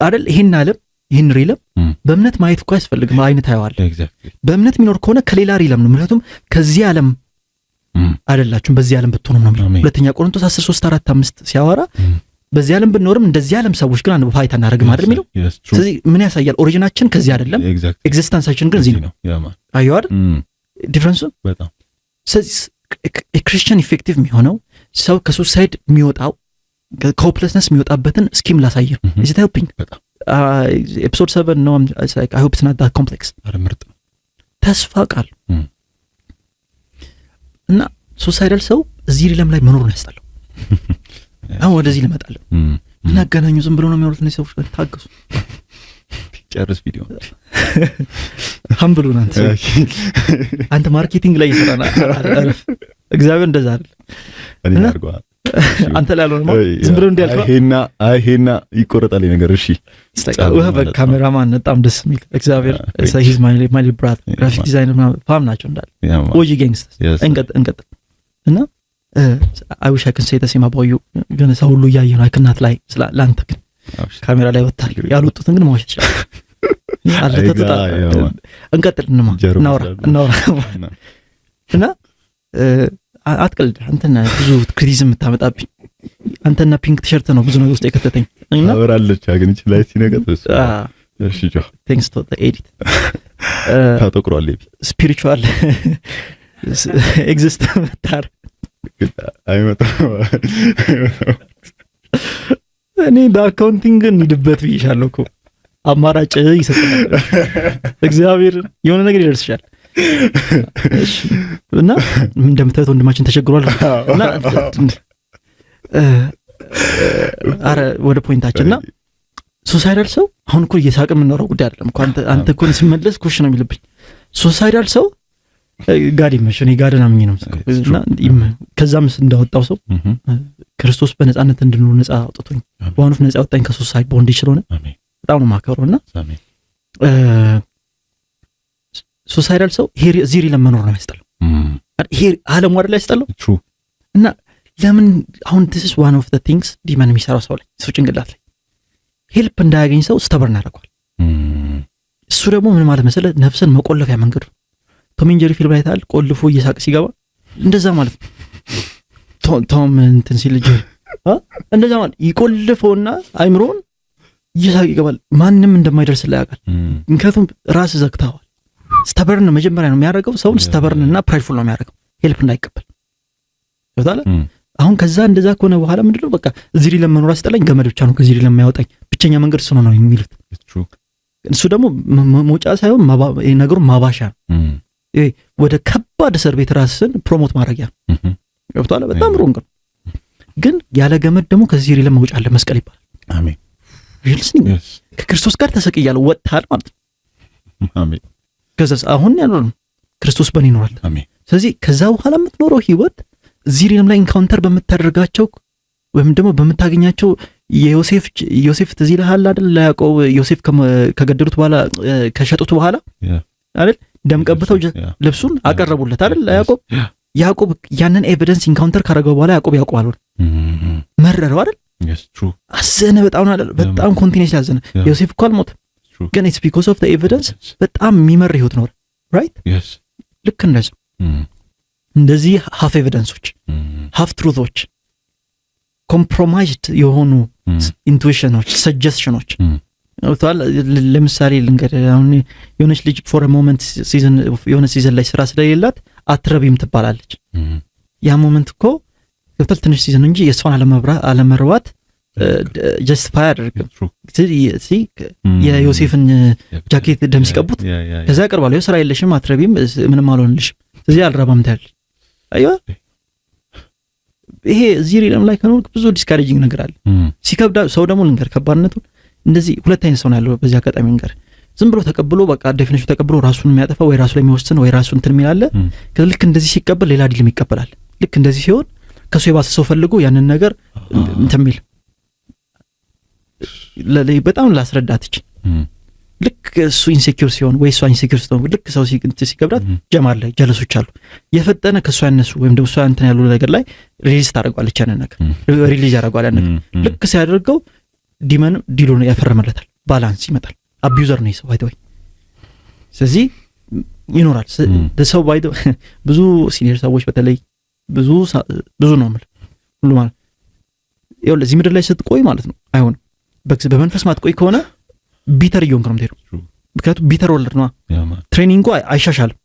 አይደል? ይሄን ዓለም ይሄን ሪለም በእምነት ማየት እኮ ያስፈልግም። አይነት ታየዋል። በእምነት የሚኖር ከሆነ ከሌላ ሪለም ነው። ምክንያቱም ከዚህ ዓለም አይደላችሁም በዚህ ዓለም ብትሆኑ ነው የሚለው ሁለተኛ ቆሮንቶስ 10:3-4-5 ሲያወራ በዚህ ዓለም ብንኖርም እንደዚህ ዓለም ሰዎች ግን አንድ ፋይት አናደርግም አይደል የሚለው። ስለዚህ ምን ያሳያል? ኦሪጂናችን ከዚህ አይደለም፣ ኤግዚስተንሳችን ግን እዚህ ነው። አየው አይደል ዲፈረንሱ በጣም። ስለዚህ ክርስቲያን ኢፌክቲቭ የሚሆነው ሰው ከሱሳይድ የሚወጣው ከሆፕለስነስ የሚወጣበትን ስኪም ላሳይ ነው። is it helping? ኤፒሶድ 7 ነው። I hope it's not that complex። ምርጥ ተስፋ ቃል እና ሱሳይዳል ሰው እዚህ ሪለም ላይ መኖር ነው ያስጠላው። አሁን ወደዚህ ልመጣለሁ እና አገናኙ ዝም ብሎ ነው የሚያወሩት ነው ሰዎች። ታገሱ ጨርስ ቪዲዮ ሀምብሉን አንተ ማርኬቲንግ ላይ ይሰራና አረፍ እግዚአብሔር እንደዛ አይደል እና አንተ ላይ አልሆነም ዝም ብሎ እንዲያልከው አይሄና ይቆረጣል ነገር። እሺ በካሜራማን በጣም ደስ የሚል እግዚአብሔር ሂዝ ማይ ብራት ግራፊክ ዲዛይነር ፋም ናቸው እንዳለ ኦጂ ጋንግስተርስ እንቀጥል እና I wish I can say the same about you። ግን ሰው ሁሉ እያየ ነው አይከናት ላይ ስላንተ ግን ካሜራ ላይ ወጣል ያልወጡትን ግን ማዋሸት ይችላል። አለተጣ እንቀጥል እናውራ እና አትቀልድ አንተና ብዙ ክሪቲሲዝም የምታመጣብኝ አንተና ፒንክ ቲሸርት ነው ብዙ ነገር ውስጥ የከተተኝ እና አወራለች አግኝች ላይ ሲነገርስ እሺ ጆ thanks to the edit ታጠቁሯል ስፒሪቹዋል ኤግዚስት ታር አይመጣም እኔ በአካውንቲንግ እንሂድበት ብዬሻለሁ እኮ አማራጭ ይሰጣል እግዚአብሔር የሆነ ነገር ይደርስሻል። እሺ እና እንደምታዩት ወንድማችን ተቸግሯል እና አረ ወደ ፖይንታችንና ሱሳይዳል ሰው አሁን እኮ እየሳቅን የምናወራው ጉዳይ አይደለም እኮ አንተ እኮ ሲመለስ ኩሽ ነው የሚልብኝ። ሱሳይዳል ሰው ጋድ ይመሽ እኔ ጋድን አምኜ ነው እና ከዛም እንዳወጣው ሰው ክርስቶስ በነጻነት እንድንኖር ነጻ አውጥቶኝ ዋኑፍ ነጻ አውጣኝ ከሱሳይድ ቦንድ ይችላል። በጣም ነው ማከብረውና ሱሳይዳል ሰው እዚህ ሪለም መኖር ነው ያስጠላው። ይሄ ዓለም ወደ ላይ ያስጠላው እና ለምን አሁን this is one of the things ዲመን የሚሰራው ሰው ላይ ሰው ጭንቅላት ላይ ሄልፕ እንዳያገኝ ሰው ስተበርን ያደርገዋል። እሱ ደግሞ ምን ማለት መሰለህ ነፍስን መቆለፊያ መንገዱ ቶም ኤንድ ጄሪ ፊልም ላይ ታል ቆልፎ እየሳቅ ሲገባ እንደዛ ማለት ነው። ቶም እንትን ሲል ጄሪ እንደዛ ማለት ይቆልፈውና አይምሮን እየሳቅ ይገባል። ማንም እንደማይደርስልህ ያውቃል። ምክንያቱም ራስ ዘግተዋል። ስተበርን መጀመሪያ ነው የሚያደርገው ሰውን ስተበርን እና ፕራይድፉል ነው የሚያደርገው ሄልፕ እንዳይቀበል ይወጣል። አሁን ከዛ እንደዛ ከሆነ በኋላ ምንድነው በቃ እዚህ ለመኖር አስጠላኝ ገመድ ብቻ ነው ከዚህ ለማያወጣኝ ብቸኛ መንገድ እሱ ነው የሚሉት። እሱ ደግሞ መውጫ ሳይሆን ነገሩን ማባሻ ነው። ወደ ከባድ እስር ቤት ራስን ፕሮሞት ማድረጊያ ይወጣል። በጣም ሮንግ ነው። ግን ያለ ገመድ ደግሞ ከዚህ ለመውጫ አለ መስቀል ይባላል። አሜን። ይልስኝ ከክርስቶስ ጋር ተሰቅያለሁ ወጥታል ማለት ነው። አሜን። ከዛስ አሁን ያለው ክርስቶስ በእኔ ይኖራል። አሜን። ስለዚህ ከዛ በኋላ የምትኖረው ህይወት እዚህ ላይ ኢንካውንተር በምታደርጋቸው ወይም ደግሞ በምታገኛቸው ዮሴፍ ትዝ ይልሃል አይደል? ለያዕቆብ ዮሴፍ ከገደሉት በኋላ ከሸጡት በኋላ አይደል ደም ቀብተው ልብሱን አቀረቡለት አይደል? ያዕቆብ ያንን ኤቪደንስ ኢንካውንተር ካደረገው በኋላ ያዕቆብ አልሆነ መረረው አይደል? አዘነ። በጣም ኮንቲኒየስ ያዘነ። ዮሴፍ እኮ አልሞተም፣ ግን ኢትስ ቢኮዝ ኦፍ ዘ ኤቪደንስ በጣም የሚመር ህይወት ነው። ራይት? ልክ እንደዚህ ሀፍ ኤቪደንሶች ሀፍ ትሩቶች ኮምፕሮማይዝድ የሆኑ ኢንቱዊሽኖች ሰጀስሽኖች ለምሳሌ ልንገርህ። አሁን የሆነች ልጅ ፎር ሞመንት የሆነ ሲዝን ላይ ስራ ስለሌላት አትረቢም ትባላለች። ያ ሞመንት እኮ ገብቷል ትንሽ ሲዝን እንጂ የእሷን አለመርባት ጀስቲፋይ አደረግም። የዮሴፍን ጃኬት ደም ሲቀቡት ከዛ ያቀርባሉ። ስራ የለሽም አትረቢም ምንም አልሆንልሽም ስለዚህ አልረባም ታያለች። አይዋ ይሄ እዚህ ሪለም ላይ ከኖር ብዙ ዲስካሬጂንግ ነገር አለ። ሲከብዳ ሰው ደግሞ ልንገር ከባድነቱ እንደዚህ ሁለት አይነት ሰው ነው ያለው። በዚህ አጋጣሚ ልንገር ዝም ብሎ ተቀብሎ በቃ ዴፊኒሽን ተቀብሎ ራሱን የሚያጠፋ ወይ ራሱ ላይ የሚወስን ወይ ራሱን እንትን የሚላለ ልክ እንደዚህ ሲቀበል ሌላ ዲልም ይቀበላል። ልክ እንደዚህ ሲሆን ከሱ የባሰ ሰው ፈልጎ ያንን ነገር እንትን የሚል በጣም ላስረዳትች ልክ እሱ ኢንሴኪዩር ሲሆን ወይ እሷ ኢንሴኪዩር ስትሆን ልክ ሰው ሲገብራት ጀማል ላይ ጀለሶች አሉ የፈጠነ ከሷ ያነሱ ወይም ደግሞ እሷ እንትን ያሉ ነገር ላይ ሪሊዝ ታደርጋለች። ያንን ነገር ሪሊዝ ያደርጋል። ያንን ነገር ልክ ሲያደርገው ዲመን ዲሉን ያፈረመለታል። ባላንስ ይመጣል። አቢዩዘር ነው ሰው አይደል? ስለዚህ ይኖራል ሰው ባይዶ ብዙ ሲኒየር ሰዎች በተለይ ብዙ ነው ማለት ሁሉ ማለት ይኸው ለዚህ ምድር ላይ ስትቆይ ማለት ነው አይሆንም። በመንፈስ ማትቆይ ከሆነ ቢተር እየሆንክ ነው የምትሄደው። ምክንያቱም ቢተር ወለድ ነው ትሬኒንጉ አይሻሻልም።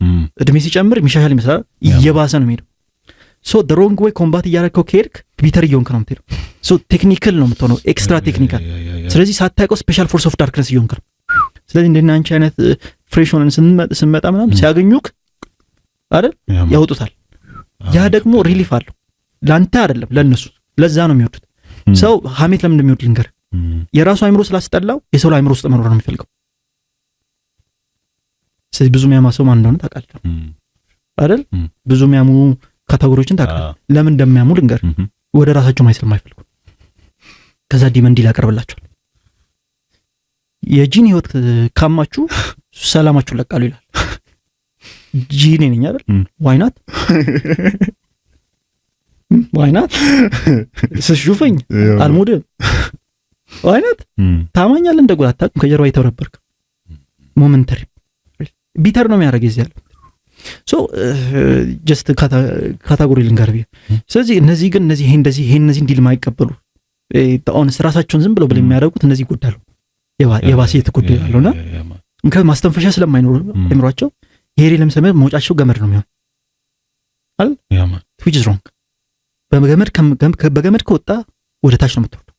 እድሜ ሲጨምር የሚሻሻል ይመስላል እየባሰ ነው የሚሄደው። ሶ the wrong way ኮምባት እያደረከው ከሄድክ ቢተር እየሆንክ ነው የምትሄደው። ሶ ቴክኒካል ነው የምትሆነው ኤክስትራ ቴክኒካል። ስለዚህ ሳታውቀው ስፔሻል ፎርስ ኦፍ ዳርክነስ እየሆንክ ነው። ስለዚህ እንደና አንቺ አይነት ፍሬሽ ሆነን ስንመጣ ምናምን ሲያገኙክ አይደል ያወጡታል። ያ ደግሞ ሪሊፍ አለው ላንተ አይደለም ለነሱ። ለዛ ነው የሚወዱት። ሰው ሀሜት ለምን እንደሚወድ ልንገር። የራሱ አይምሮ ስላስጠላው የሰው አይምሮ ውስጥ መኖር ነው የሚፈልገው። ስለዚህ ብዙ የሚያማ ሰው ማን እንደሆነ ታውቃለህ አይደል? ብዙ የሚያሙ ካታጎሪዎችን ታውቃለህ። ለምን እንደሚያሙ ልንገር። ወደ ራሳቸው ማይሰል ማይፈልጉ ከዛ ዲመንድ ያቀርብላቸዋል። የጂን ህይወት ካማችሁ ሰላማችሁን ለቃሉ ይላል። ጂኒ ነኝ አይደል? ዋይናት ስሹፈኝ አልሙድም ዋይናት ታማኛለህ እንደ ጉዳት ታውቅ ከጀርባ የተወረበርክ ሞመንተሪ ቢተር ነው የሚያደርግ ይያል ሶ ጀስት ካታጎሪ ልንገርብ። ስለዚህ እነዚህ ግን እነዚህ ይሄ እንደዚህ እንዲል ማይቀበሉ ኦንስ ራሳቸውን ዝም ብለው የሚያደርጉት እነዚህ ይጎዳሉ። የባሰ የተጎዳሉና ማስተንፈሻ ስለማይኖር አይምሯቸው ይሄ ለምሳሌ መውጫቸው ገመድ ነው የሚሆን አይደል? which is wrong። በገመድ ከወጣ ወደ ታች ነው የምትወርደው።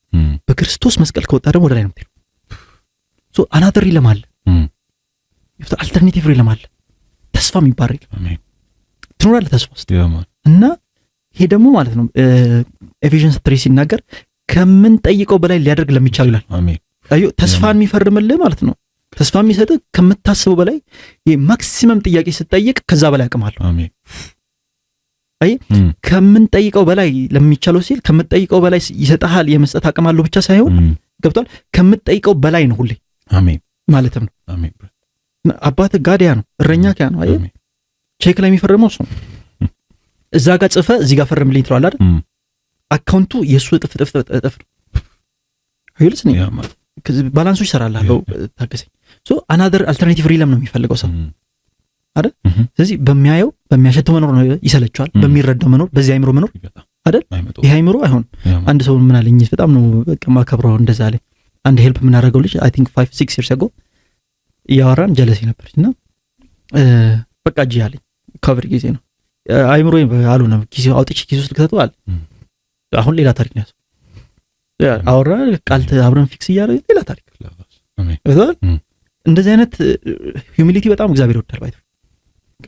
በክርስቶስ መስቀል ከወጣ ደግሞ ወደ ላይ ነው የምትሄደው። ሶ አናዘር ሪለም አለ፣ አልተርኔቲቭ ሪለም አለ፣ ተስፋ የሚባል ሪለም ትኖራለህ ተስፋ ውስጥ እና ይሄ ደግሞ ማለት ነው ኤፌዥንስ 3 ሲናገር ከምንጠይቀው በላይ ሊያደርግ ለሚቻል ይላል። አዩ ተስፋን የሚፈርምልህ ማለት ነው። ተስፋ የሚሰጥህ ከምታስበው በላይ የማክሲመም ጥያቄ ስትጠይቅ ከዛ በላይ አቅም አለው። አሜን። አይ ከምንጠይቀው በላይ ለሚቻለው ሲል ከምንጠይቀው በላይ ይሰጣል የመስጠት አቅም አለው ብቻ ሳይሆን ገብቷል ከምንጠይቀው በላይ ነው ሁሌ። አሜን ማለትም ነው። አሜን። አባት ጋዲያ ነው፣ እረኛ ካ ነው። አይ ቼክ ላይ የሚፈርመው እሱ እዛ ጋር ጽፈ እዚህ ጋር ፈርምልኝ ትላለህ አይደል? አካውንቱ የሱ እጥፍ አይልስ ነው ባላንሱ ይሰራልለው ታገሰኝ አናደር አልተርናቲቭ ሪለም ነው የሚፈልገው ሰው አይደል ስለዚህ በሚያየው በሚያሸተው መኖር ነው ይሰለቻል በሚረዳው መኖር በዚህ አይምሮ መኖር አይደል ይሄ አይምሮ አይሆን አንድ ሰው ምን አለኝ በጣም ነው በቃ ማከብረው እንደዛ አለ አንድ ሄልፕ ምን አደረገው ልጅ አይ ቲንክ 5-6 years ago ያወራን ጀለሲ ነበርና በቃ ጂ አለኝ ኮቨር ጊዜ ነው አይምሮ አሉ ነው ኪሱ አውጥቼ ኪሱ ውስጥ ከተዋል አሁን ሌላ ታሪክ ነው አወራ ቃል አብረን ፊክስ እያደረገ ሌላ ታሪክ እንደዚህ አይነት ሂዩሚሊቲ በጣም እግዚአብሔር ይወዳል ባይተ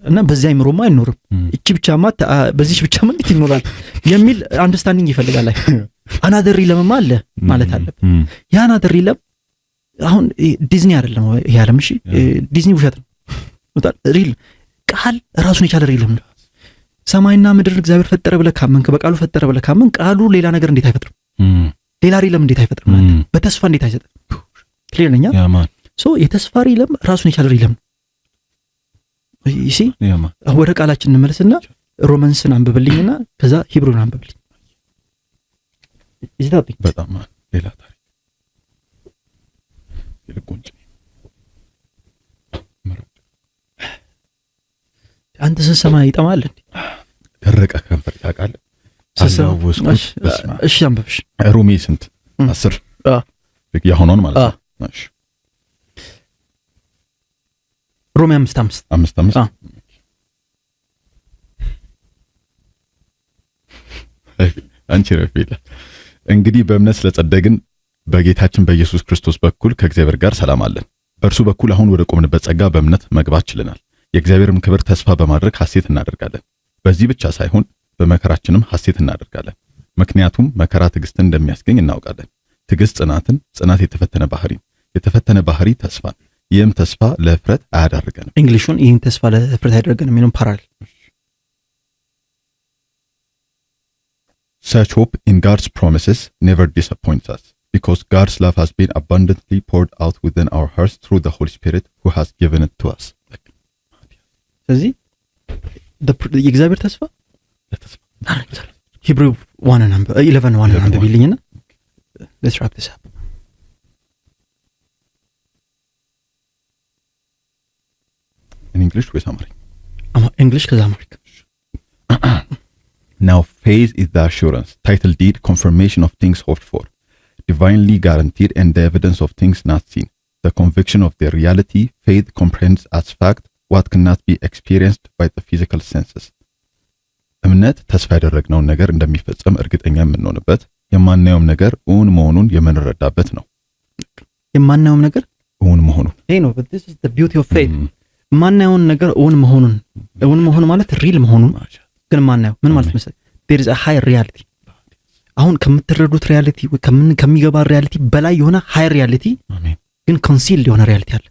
እና በዚህ አይምሮማ አይኖርም እቺ ብቻማ በዚህ ብቻማ እንዴት ይኖራል የሚል አንደርስታንዲንግ ይፈልጋል ላይ አናደር ሪለም አለ ማለት አለበት ያ አናደር ሪለም አሁን ዲዝኒ አይደለም ያለም እሺ ዲዝኒ ውሸት ነው ወጣ ሪል ቃል ራሱን የቻለ ሪለም ነው ሰማይና ምድር እግዚአብሔር ፈጠረ ብለህ ካመንክ በቃሉ ፈጠረ ብለህ ካመንክ ቃሉ ሌላ ነገር እንዴት አይፈጥርም ሌላ ሪለም እንዴት አይፈጥርም ማለት በተስፋ እንዴት አይሰጥም ክሊር ነኛ ሶ የተስፋ ሪለም ራሱን የቻለ ሪለም ነው ይሲ ወደ ቃላችን እንመለስና ሮማንስን አንብብልኝና ከዛ ሂብሩን አንብብልኝ ይዝታብኝ በጣም ሌላ ታሪክ ይልቁንጭ አንተ ስትሰማ ይጠማል እንዴ ደረቀ ከንፈር ታውቃለህ አላውስኩት እሺ አንብብሽ ሮሜ ስንት 10 ያሆነውን ማለት ነው እሺ ሮሜ 5:5 አንቺ ረፊላ እንግዲህ በእምነት ስለጸደቅን በጌታችን በኢየሱስ ክርስቶስ በኩል ከእግዚአብሔር ጋር ሰላም አለን በእርሱ በኩል አሁን ወደ ቆምንበት ጸጋ በእምነት መግባት ችለናል የእግዚአብሔርም ክብር ተስፋ በማድረግ ሐሴት እናደርጋለን በዚህ ብቻ ሳይሆን በመከራችንም ሐሴት እናደርጋለን ምክንያቱም መከራ ትዕግስትን እንደሚያስገኝ እናውቃለን ትዕግስት ጽናትን ጽናት የተፈተነ ባህሪ ተስፋን ይህም ተስፋ ለፍረት አያዳርገንም እንግሊሹን ይህን ተስፋ ለፍረት አያዳርገንም የሚለው ፓራል Such hope in God's promises never disappoints us because God's love has been abundantly poured out within our hearts through the Holy Spirit who has given it to us. ስለዚህ የእግዚአብሔር ተስፋ ሂብሩ 11 አንብቢልኝና let's wrap this up in English with Amharic English ከዛ አማሪክ Now faith is the assurance, title deed, confirmation of things hoped for, divinely guaranteed and the evidence of things not seen. The conviction of their reality, faith comprehends as fact what cannot be experienced by the physical senses. እምነት ተስፋ ያደረግነውን ነገር እንደሚፈጸም እርግጠኛ የምንሆንበት የማናየውም ነገር እውን መሆኑን የምንረዳበት ነው። የማናየውም ነገር እውን መሆኑን ይሄ ነው but this is the beauty of faith. ማናየውን ነገር እውን መሆኑ ማለት ሪል መሆኑን ግን ማናየው ምን ማለት መሰለህ there is a high reality አሁን ከምትረዱት ሪያሊቲ ከሚገባ ሪያሊቲ በላይ የሆነ ሃይ ሪያሊቲ ግን ኮንሲልድ የሆነ ሪያሊቲ አለ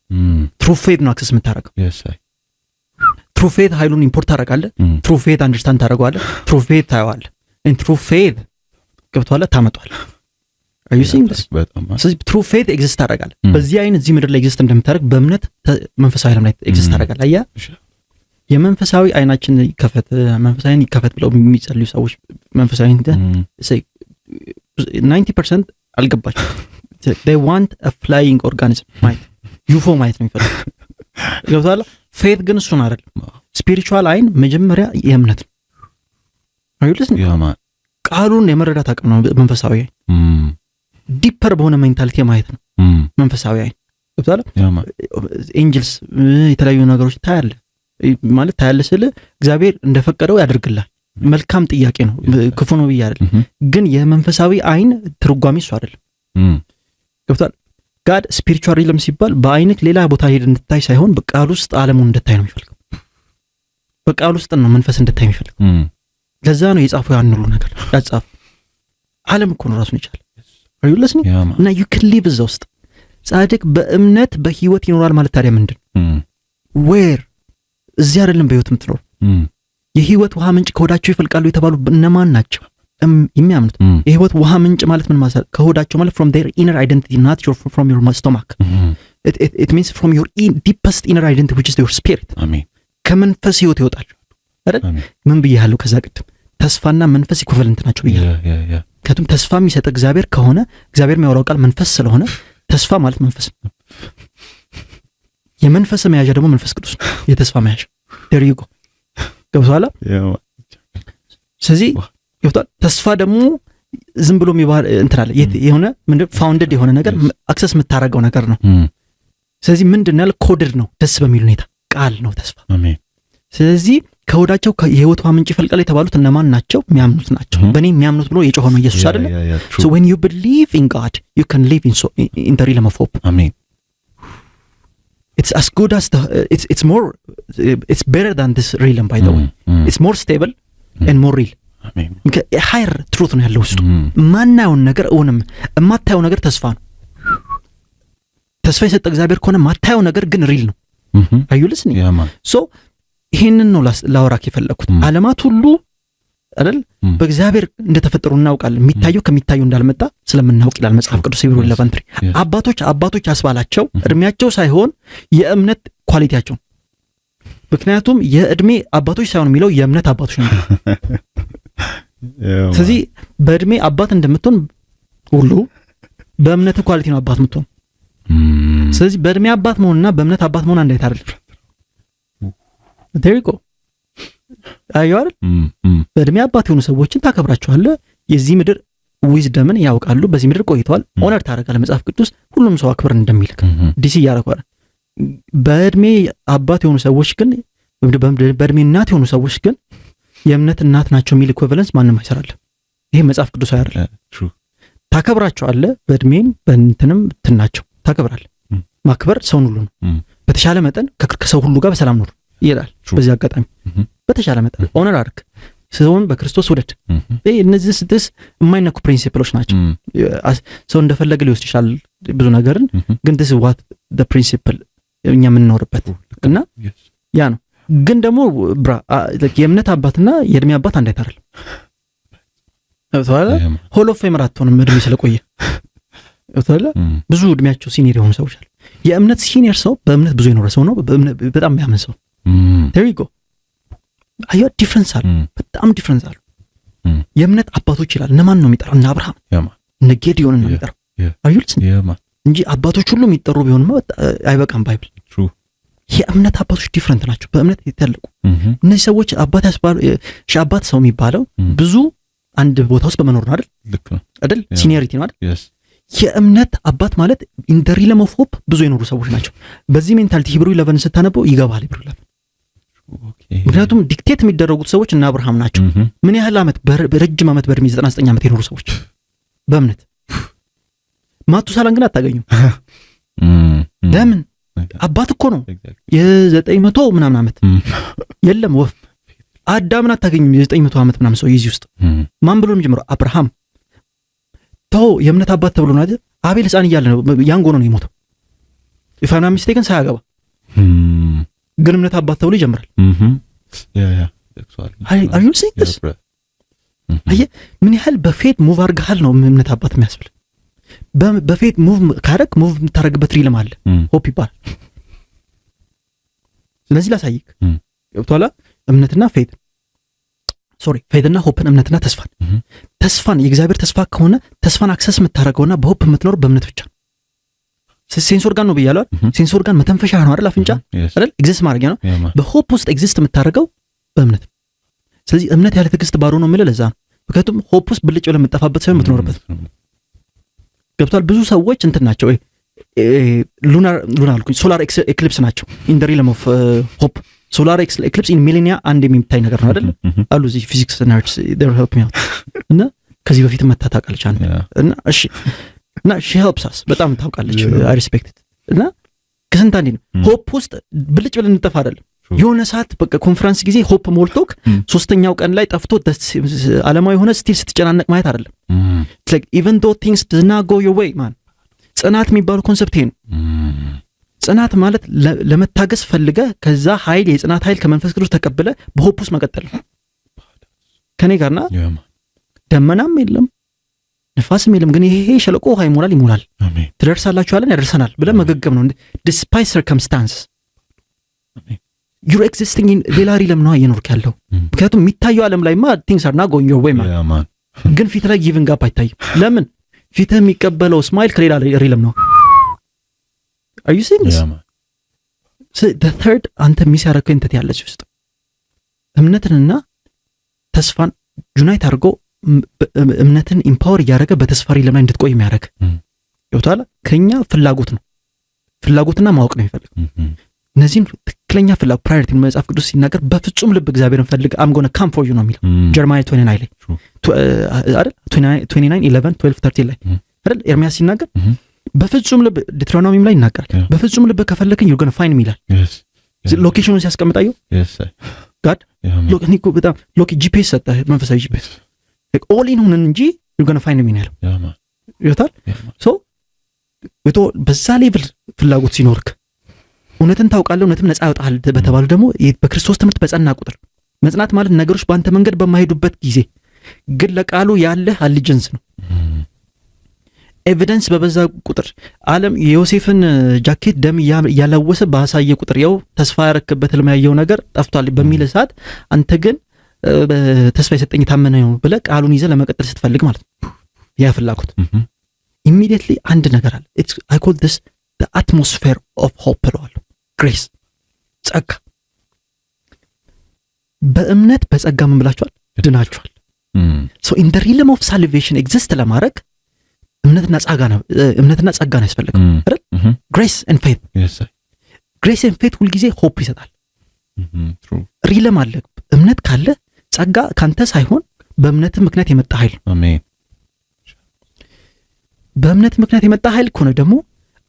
ትሩ ፌት ነው አክሰስ የምታረገው ትሩ ፌት ኃይሉን ኢምፖርት ታረጋለህ ትሩ ፌት አንደርስታንድ ታረጋለህ ትሩ ፌት ታየዋለህ and ትሩ ፌት ገብቷል ታመጣዋለህ are you seeing this ስለዚህ ትሩ ፌት ኤግዚስት ታረጋለህ በዚህ አይነት እዚህ ምድር ላይ ኤግዚስት እንደምታረግ በእምነት መንፈሳዊ ዓለም ላይ ኤግዚስት ታረጋለህ አያ የመንፈሳዊ አይናችን ይከፈት ብለው የሚጸልዩ ሰዎች መንፈሳዊ 90% አልገባቸው they want a flying organism ማየት ዩፎ ማየት ነው የሚፈልጉ ይገባል ፌት ግን እሱን አይደለም ስፒሪቹዋል አይን መጀመሪያ የእምነት ነው አይደልስ ቃሉን የመረዳት አቅም ነው መንፈሳዊ ዲፐር በሆነ ሜንታሊቲ ማየት ነው መንፈሳዊ አይን ይገባል ኤንጀልስ የተለያዩ ነገሮች ታያለ ማለት ታያለስለ እግዚአብሔር እንደፈቀደው ያደርግልሃል መልካም ጥያቄ ነው ክፉ ነው ብዬ አይደል ግን የመንፈሳዊ አይን ትርጓሜ እሱ አይደለም ገብቷል ጋድ ስፒሪቹዋል ሪለም ሲባል በአይንክ ሌላ ቦታ ሄድ እንድታይ ሳይሆን በቃል ውስጥ ዓለሙን እንድታይ ነው የሚፈልገው በቃል ውስጥ ነው መንፈስ እንድታይ የሚፈልገው ለዛ ነው የጻፈው ያን ሁሉ ነገር ያጻፈ ዓለም እኮ ነው ራሱን ይቻላል are you listening እና you can live እዛ ውስጥ ጻድቅ በእምነት በህይወት ይኖራል ማለት ታዲያ ምንድን where እዚህ አይደለም በህይወት የምትኖር የህይወት ውሃ ምንጭ ከሆዳቸው ይፈልቃሉ የተባሉ እነማን ናቸው የሚያምኑት የህይወት ውሃ ምንጭ ማለት ምን ማለት ከሆዳቸው ማለት from their inner identity not from your stomach it means from your deepest inner identity which is your spirit አሜን ከመንፈስ ህይወት ይወጣል አይደል ምን ብያለሁ ከዛ ቀደም ተስፋና መንፈስ ኢኩቫለንት ናቸው ብያለሁ። ከቱም ተስፋ የሚሰጥ እግዚአብሔር ከሆነ እግዚአብሔር የሚያወራው ቃል መንፈስ ስለሆነ ተስፋ ማለት መንፈስ ነው። የመንፈስ መያዣ ደግሞ መንፈስ ቅዱስ ነው። የተስፋ መያዣ there you go ገብቷል። ስለዚህ ተስፋ ደግሞ ዝም ብሎ የሚባል እንትን አለ የሆነ ምንድነው ፋውንደድ የሆነ ነገር አክሰስ የምታረገው ነገር ነው። ስለዚህ ምንድነው ኮድድ ነው ደስ በሚል ሁኔታ ቃል ነው ተስፋ። አሜን። ስለዚህ ከወዳቸው የህይወት ውሃ ምንጭ ይፈልቃል የተባሉት እነማን ናቸው? የሚያምኑት ናቸው። በእኔ የሚያምኑት ብሎ የጮኸው ነው ኢየሱስ አይደል? So when you believe in God you can live in the realm of hope. አሜን። It's as good as it's more it's better than this realm by the way. It's more stable and more real. አሜን። higher truth ነው ያለው ውስጡ። ማናየውን ነገር እውንም የማታየው ነገር ተስፋ ነው። ተስፋ የሰጠ እግዚአብሔር ከሆነ ማታየው ነገር ግን ሪል ነው። are you listening? so ይሄንን ነው ላወራክ የፈለኩት። ዓለማት ሁሉ አይደል በእግዚአብሔር እንደተፈጠሩ እናውቃለን። የሚታየው ከሚታየው እንዳልመጣ ስለምናውቅ ይላል መጽሐፍ ቅዱስ ሂብሩ 11:3 አባቶች አስባላቸው እድሜያቸው ሳይሆን የእምነት ኳሊቲያቸው። ምክንያቱም የእድሜ አባቶች ሳይሆን የሚለው የእምነት አባቶች ነው። ስለዚህ በእድሜ አባት እንደምትሆን ሁሉ በእምነት ኳሊቲ ነው አባት የምትሆን። ስለዚህ በእድሜ አባት መሆንና በእምነት አባት መሆን አንድ አይደለም። there you go አይዋል በእድሜ አባት የሆኑ ሰዎችን ታከብራቸዋለህ። የዚህ ምድር ዊዝደምን ያውቃሉ። በዚህ ምድር ቆይተዋል። ኦነር ታደርጋለህ። መጽሐፍ ቅዱስ ሁሉም ሰው አክብር እንደሚልክ ዲሲ ያረጋል። በእድሜ አባት የሆኑ ሰዎች ግን በእድሜ እናት የሆኑ ሰዎች ግን የእምነት እናት ናቸው የሚል ኢኩቫለንስ ማንም አይሰራል። ይሄ መጽሐፍ ቅዱስ አይደለም። ታከብራቸዋለህ። በእድሜም በእንትንም ትናቸው ታከብራለህ። ማክበር ሰውን ሁሉ ነው። በተሻለ መጠን ከሰው ሁሉ ጋር በሰላም ኑር ይላል። በዚህ አጋጣሚ በተሻለ መጠን ኦነር አድርግ፣ ሰውን በክርስቶስ ውደድ። እነዚህ ስድስት የማይነኩ ፕሪንሲፕሎች ናቸው። ሰው እንደፈለገ ሊወስድ ይችላል ብዙ ነገርን፣ ግን this is what the principle እኛ የምንኖርበት እና ያ ነው። ግን ደግሞ የእምነት አባትና የእድሜ አባት አንድ አይደለም። ታውቃለህ ሆል ኦፍ ፌም አትሆንም እድሜ ስለቆየ። ታውቃለህ ብዙ እድሜያቸው ሲኒየር የሆኑ ሰዎች አሉ። የእምነት ሲኒየር ሰው በእምነት ብዙ የኖረ ሰው ነው። በጣም የሚያምን ሰው there you go አዩ ዲፈረንስ አለ። በጣም ዲፈረንስ አለ። የእምነት አባቶች ይላል እነማን ነው የሚጠራው? እነ አብርሃም እነ ጌዲዮን ነው የሚጠራው። አዩልስ እንጂ አባቶች ሁሉ የሚጠሩ ቢሆንማ አይበቃም ባይብል። የእምነት አባቶች ዲፈረንት ናቸው። በእምነት የተለቁ እነዚህ ሰዎች አባት ያስባሉ። አባት ሰው የሚባለው ብዙ አንድ ቦታ ውስጥ በመኖር ነው አይደል? አይደል? ሲኒየሪቲ ነው አይደል? የእምነት አባት ማለት ኢን ዘ ሪለም ኦፍ ሆፕ ብዙ የኖሩ ሰዎች ናቸው። በዚህ ሜንታሊቲ ሂብሩ 11 ስታነበው ይገባል። ሂብሩ 11 ምክንያቱም ዲክቴት የሚደረጉት ሰዎች እና አብርሃም ናቸው። ምን ያህል ዓመት በረጅም ዓመት በእድሜ 99 ዓመት የኖሩ ሰዎች በእምነት። ማቱሳላን ግን አታገኙም። ለምን? አባት እኮ ነው። የ900 ምናምን ዓመት የለም ወፍ። አዳምን አታገኙም። የ900 ዓመት ምናምን ሰው እዚህ ውስጥ ማን ብሎ የሚጀምረው? አብርሃም ተው የእምነት አባት ተብሎ ነው አይደል? አቤል ሕፃን እያለ ነው ያንጎ ነው የሞተው። ኢፋና ሚስቴክን ሳያገባ ግን እምነት አባት ተብሎ ይጀምራል። are you saying this? ምን ያህል በፌት ሙቭ አድርገሃል ነው እምነት አባት የሚያስብል። በፌት ሙቭ ካረክ ሙቭ የምታረግበት ሪልም አለ። ሆፕ ይባላል። ስለዚህ ላሳይክ ገብቶሃል? እምነትና ፌት ፌትና ሆፕን እምነትና ተስፋን የእግዚአብሔር ተስፋ ከሆነ ተስፋን አክሰስ የምታረገውና በሆፕ የምትኖር በእምነት ብቻ። ሴንስ ኦርጋን ነው ብያለሁ። ሴንስ ኦርጋን መተንፈሻ ነው አይደል? አፍንጫ አይደል? ኤግዚስት ማድረጊያ ነው። በሆፕ ውስጥ ኤግዚስት የምታረገው በእምነት። ስለዚህ እምነት ያለ ትዕግስት ባዶ ነው የምልህ ለዛ ነው። ምክንያቱም ሆፕ ውስጥ ብልጭ ብለህ የምትጠፋበት ሳይሆን የምትኖርበት። ገብቷል? ብዙ ሰዎች እንትን ናቸው ሉናር አልኩኝ ሶላር ኤክሊፕስ ናቸው ኢን ዘ ሪለም ኦፍ ሆፕ። ሶላር ኤክሊፕስ ኢን ሚሊኒያ አንድ የሚታይ ነገር ነው አይደል? አሉ እዚህ ፊዚክስ ነርድስ they help me out እና ከዚህ በፊት መታታቃለች አንተ እና እሺ እና she helps us በጣም ታውቃለች። I respect it እና ከስንት አንዴ ነው ሆፕ ውስጥ ብልጭ ብለን እንጠፋ አይደለም። የሆነ ሰዓት በቃ ኮንፈረንስ ጊዜ ሆፕ ሞልቶክ ሶስተኛው ቀን ላይ ጠፍቶ ዓለማዊ የሆነ ስቲል ስትጨናነቅ ማየት አይደለም። it's like even though things do not go your way man ጽናት የሚባለው ኮንሰፕት ይሄ ነው። ጽናት ማለት ለመታገስ ፈልገ ከዛ ኃይል የጽናት ኃይል ከመንፈስ ቅዱስ ተቀበለ በሆፕ ውስጥ መቀጠል ነው። ከኔ ጋርና ደመናም የለም ነፋስም የለም፣ ግን ይሄ ሸለቆ ውሃ ይሞላል። አሜን። ትደርሳላችሁ አለን ያደርሰናል ብለን መገገም ነው። ዲስፓይት ሰርከምስታንስ you're existing in ሌላ ሪለም ነው እየኖርክ ያለው። ምክንያቱም የሚታየው ዓለም ላይማ things are not going your way man ግን ፊት ላይ giving up አይታይም። ለምን? ፊትህ የሚቀበለው ስማይል ከሌላ ሪለም ነው። are you seeing this? so the third አንተ ሚስ ያደረገው entity ያለች ውስጥ እምነትንና ተስፋን ዩናይት አድርጎ እምነትን ኢምፓወር እያደረገ በተስፋ ሪለም ላይ እንድትቆይ የሚያደርግ ይወጣል። ከኛ ፍላጎትና ማወቅ ነው የሚፈልግ። እነዚህን ትክክለኛ ፍላጎት ፕራዮሪቲ መጽሐፍ ቅዱስ ሲናገር በፍጹም ልብ እግዚአብሔርን ፈልግ I'm going to come for you ነው የሚለው ጀርማያ 29 ላይ አይደል 29 11 12 13 ላይ አይደል ኤርሚያስ ሲናገር በፍጹም ልብ ዲትሮኖሚም ላይ ይናገራል። በፍጹም ልብ ከፈለከኝ you're going to find me ይላል። ሎኬሽኑን ሲያስቀምጣየው ጋድ ሎኬኒኮ በጣም ጂፒኤስ ሰጠ መንፈሳዊ ጂፒኤስ ኦል ኢን ሁነን እንጂ you're going to find me ነው ይወጣል። ሶ በዛ ሌቭል ፍላጎት ሲኖርክ እውነትን ታውቃለህ እውነትም ነፃ ያወጣል በተባለ ደግሞ በክርስቶስ ትምህርት በጸና ቁጥር መጽናት ማለት ነገሮች በአንተ መንገድ በማይሄዱበት ጊዜ ግን ለቃሉ ያለህ አሊጀንስ ነው። ኤቪደንስ በበዛ ቁጥር ዓለም የዮሴፍን ጃኬት ደም ያላወሰ ባሳየ ቁጥር ያው ተስፋ ያረክበት ለማያየው ነገር ጠፍቷል በሚል ሰዓት አንተ ግን ተስፋ የሰጠኝ ታመነ ነው ብለህ ቃሉን ይዘህ ለመቀጠል ስትፈልግ ማለት ነው ያ ፍላጎት immediately አንድ ነገር አለ I call this the atmosphere of hope ብለዋለሁ። grace ጸጋ በእምነት በጸጋ ምን ብላችኋል? ድናችኋል። so in the realm of salvation exist ለማድረግ እምነትና ጸጋ ነው ያስፈልጋል አይደል? grace and faith yes sir grace and faith ሁሉ ጊዜ hope ይሰጣል። true realm አለ እምነት ካለ ጸጋ ካንተ ሳይሆን በእምነት ምክንያት የመጣ ኃይል አሜን። በእምነት ምክንያት የመጣ ኃይል ከሆነ ደግሞ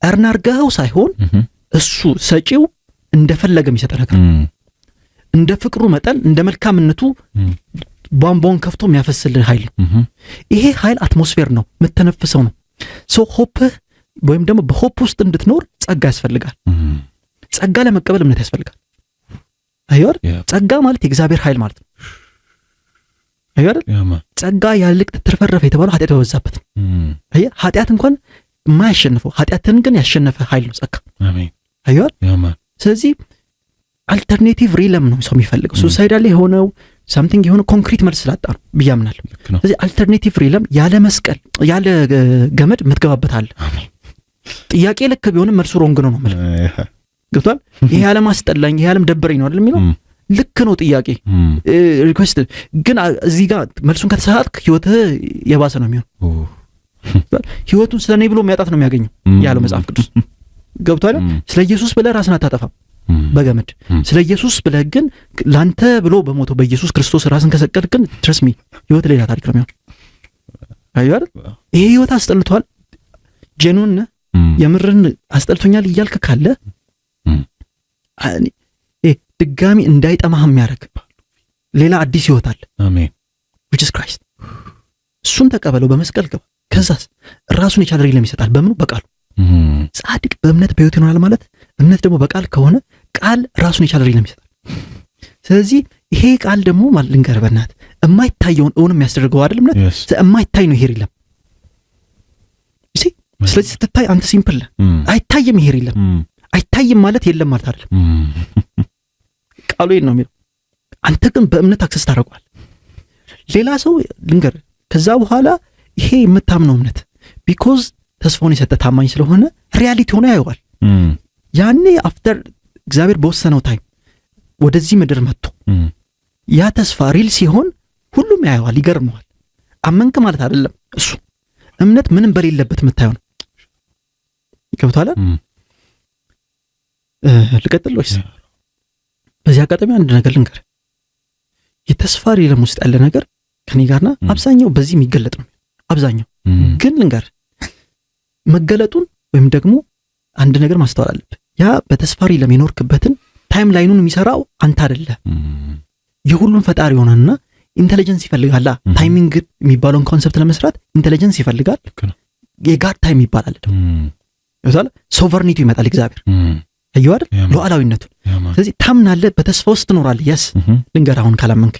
አርናርጋው ሳይሆን እሱ ሰጪው እንደፈለገ የሚሰጥ ነገር እንደ ፍቅሩ መጠን እንደ መልካምነቱ ቧንቧን ከፍቶ የሚያፈስልህ ኃይል ይሄ ኃይል አትሞስፌር ነው የምትተነፍሰው ነው። ሶ ሆፕ ወይም ደግሞ በሆፕ ውስጥ እንድትኖር ጸጋ ያስፈልጋል። ጸጋ ለመቀበል እምነት ያስፈልጋል። አይወር ጸጋ ማለት የእግዚአብሔር ኃይል ማለት ነው። አይወር ጸጋ ያልቅ ተትረፈረፈ የተባለው ኃጢአት በበዛበት ነው። አይ ኃጢአት እንኳን ማያሸንፈው ኃጢአትን ግን ያሸነፈ ኃይል ነው ጸጋ። አሜን። አይወር ስለዚህ አልተርኔቲቭ ሪለም ነው ሰው የሚፈልገው። ሱሳይዳል የሆነው ሳምቲንግ የሆነ ኮንክሪት መልስ ስላጣ ነው ብያምናለሁ። ስለዚህ አልተርኔቲቭ ሪለም ያለ መስቀል ያለ ገመድ የምትገባበት አለ። ጥያቄ ልክ ቢሆንም መልሱ ሮንግ ነው ማለት ገብቷል። ይሄ ዓለም አስጠላኝ ይሄ ዓለም ደበረኝ ነው አይደል የሚለው ልክ ነው ጥያቄ ሪኩዌስት ግን እዚህ ጋር መልሱን ከተሳሳትክ ህይወትህ የባሰ ነው የሚሆነው። ህይወቱን ስለኔ ብሎ የሚያጣት ነው የሚያገኘው ያለው መጽሐፍ ቅዱስ ገብቷል። ስለ ኢየሱስ ብለህ ራስን አታጠፋም በገመድ ስለ ኢየሱስ ብለህ ግን ላንተ ብሎ በሞተው በኢየሱስ ክርስቶስ ራስን ከሰቀልክ ግን ትረስ ሚ ህይወት ሌላ ታሪክ ነው የሚሆነው። አይደል ይሄ ህይወት አስጠልቷል ጀኑን የምርን አስጠልቶኛል እያልክ ካለ ድጋሚ እንዳይጠማህ የሚያደርግ ሌላ አዲስ ህይወት አለ። አሜን which is Christ እሱን ተቀበለው በመስቀል ገባ። ከዛስ ራሱን የቻለ ሪለም ይሰጣል። በምኑ? በቃሉ። ጻድቅ በእምነት በህይወት ይኖራል ማለት እምነት ደግሞ በቃል ከሆነ ቃል ራሱን የቻለ ሪለም ይሰጣል። ስለዚህ ይሄ ቃል ደግሞ ማለት ልንገርህ በእናትህ የማይታየውን እውን የሚያስደርገው አይደል እምነት የማይታይ ነው ይሄ ሪለም። እሺ ስለዚህ ስትታይ አንተ ሲምፕል አይታይም ይሄ ሪለም አይታይም ማለት የለም ማለት አይደለም። ቃሉ ይሄን ነው የሚለው። አንተ ግን በእምነት አክሰስ ታደርገዋል። ሌላ ሰው ልንገርህ ከዛ በኋላ ይሄ የምታምነው እምነት ቢኮዝ ተስፋውን የሰጠ ታማኝ ስለሆነ ሪያሊቲ ሆኖ ያየዋል። ያኔ አፍተር እግዚአብሔር በወሰነው ታይም ወደዚህ ምድር መጥቶ ያ ተስፋ ሪል ሲሆን ሁሉም ያየዋል፣ ይገርመዋል። አመንክ ማለት አይደለም እሱ እምነት ምንም በሌለበት የምታየው ነው። ይከብታል። ልቀጥል ወይስ? በዚህ አጋጣሚ አንድ ነገር ልንገር። የተስፋ ሪልም ውስጥ ያለ ነገር ከኔ ጋርና አብዛኛው በዚህ የሚገለጥ ነው። አብዛኛው ግን ልንገር መገለጡን ወይም ደግሞ አንድ ነገር ማስተዋል አለብህ። ያ በተስፋ ሪልም የኖርክበትን ታይም ላይኑን የሚሰራው አንተ አይደለም። የሁሉም ፈጣሪ ሆነና ኢንተለጀንስ ይፈልጋል። ታይሚንግ የሚባለውን ኮንሰፕት ለመስራት ኢንተለጀንስ ይፈልጋል። የጋድ ታይም ይባላል ደግሞ ይወጣል። ሶቨርኒቲ ይመጣል እግዚአብሔር አየው አይደል ሉዓላዊነቱን። ስለዚህ ታምናለህ፣ በተስፋ ውስጥ ትኖራለህ። ያስ ልንገር አሁን ካላመንክ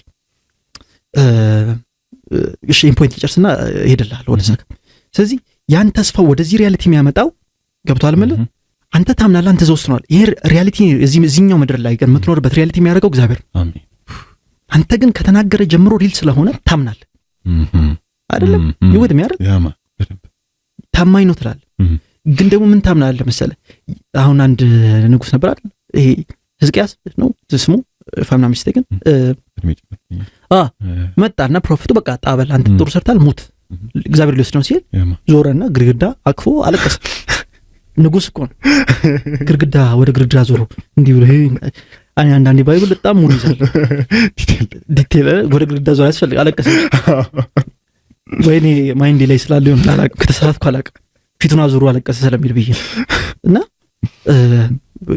እሺ ኢምፖይንት ልጨርስና ሄደልሃል ወደ ሰከ። ስለዚህ ያን ተስፋ ወደዚህ ሪያሊቲ የሚያመጣው ገብቷል ማለት አንተ ታምናለህ፣ አንተ ዘውስትኗል። ይሄ ሪያሊቲ እዚህኛው ምድር ላይ ግን የምትኖርበት ሪያሊቲ የሚያደርገው እግዚአብሔር። አሜን። አንተ ግን ከተናገረ ጀምሮ ሪል ስለሆነ ታምናለህ አይደለም? ይወድ የሚያደርግ ታማኝ ነው ትላለህ። ግን ደግሞ ምን ታምናለህ መሰለህ? አሁን አንድ ንጉስ ነበር አይደል? ይሄ ሕዝቅያስ ነው ስሙ ፋምና ሚስቴክን መጣና ፕሮፌቱ በቃ ጣበል አንተ ጥሩ ሰርታል ሙት እግዚአብሔር ሊወስድ ነው ሲል ዞረና ግድግዳ አቅፎ አለቀሰ። ንጉስ እኮ ነው። ግድግዳ ወደ ግድግዳ ዞሮ እንዲህ ብሎ አንዳንዴ ባይብል በጣም ሙሉ ይዛል ዲቴል ወደ ግድግዳ ዞሮ ያስፈልግ አለቀሰ። ወይኔ ማይንድ ላይ ስላለው ነው አላውቅም፣ ከተሳሳትኩ አላውቅም። ፊቱን አዙሮ አለቀሰ ስለሚል ብዬ እና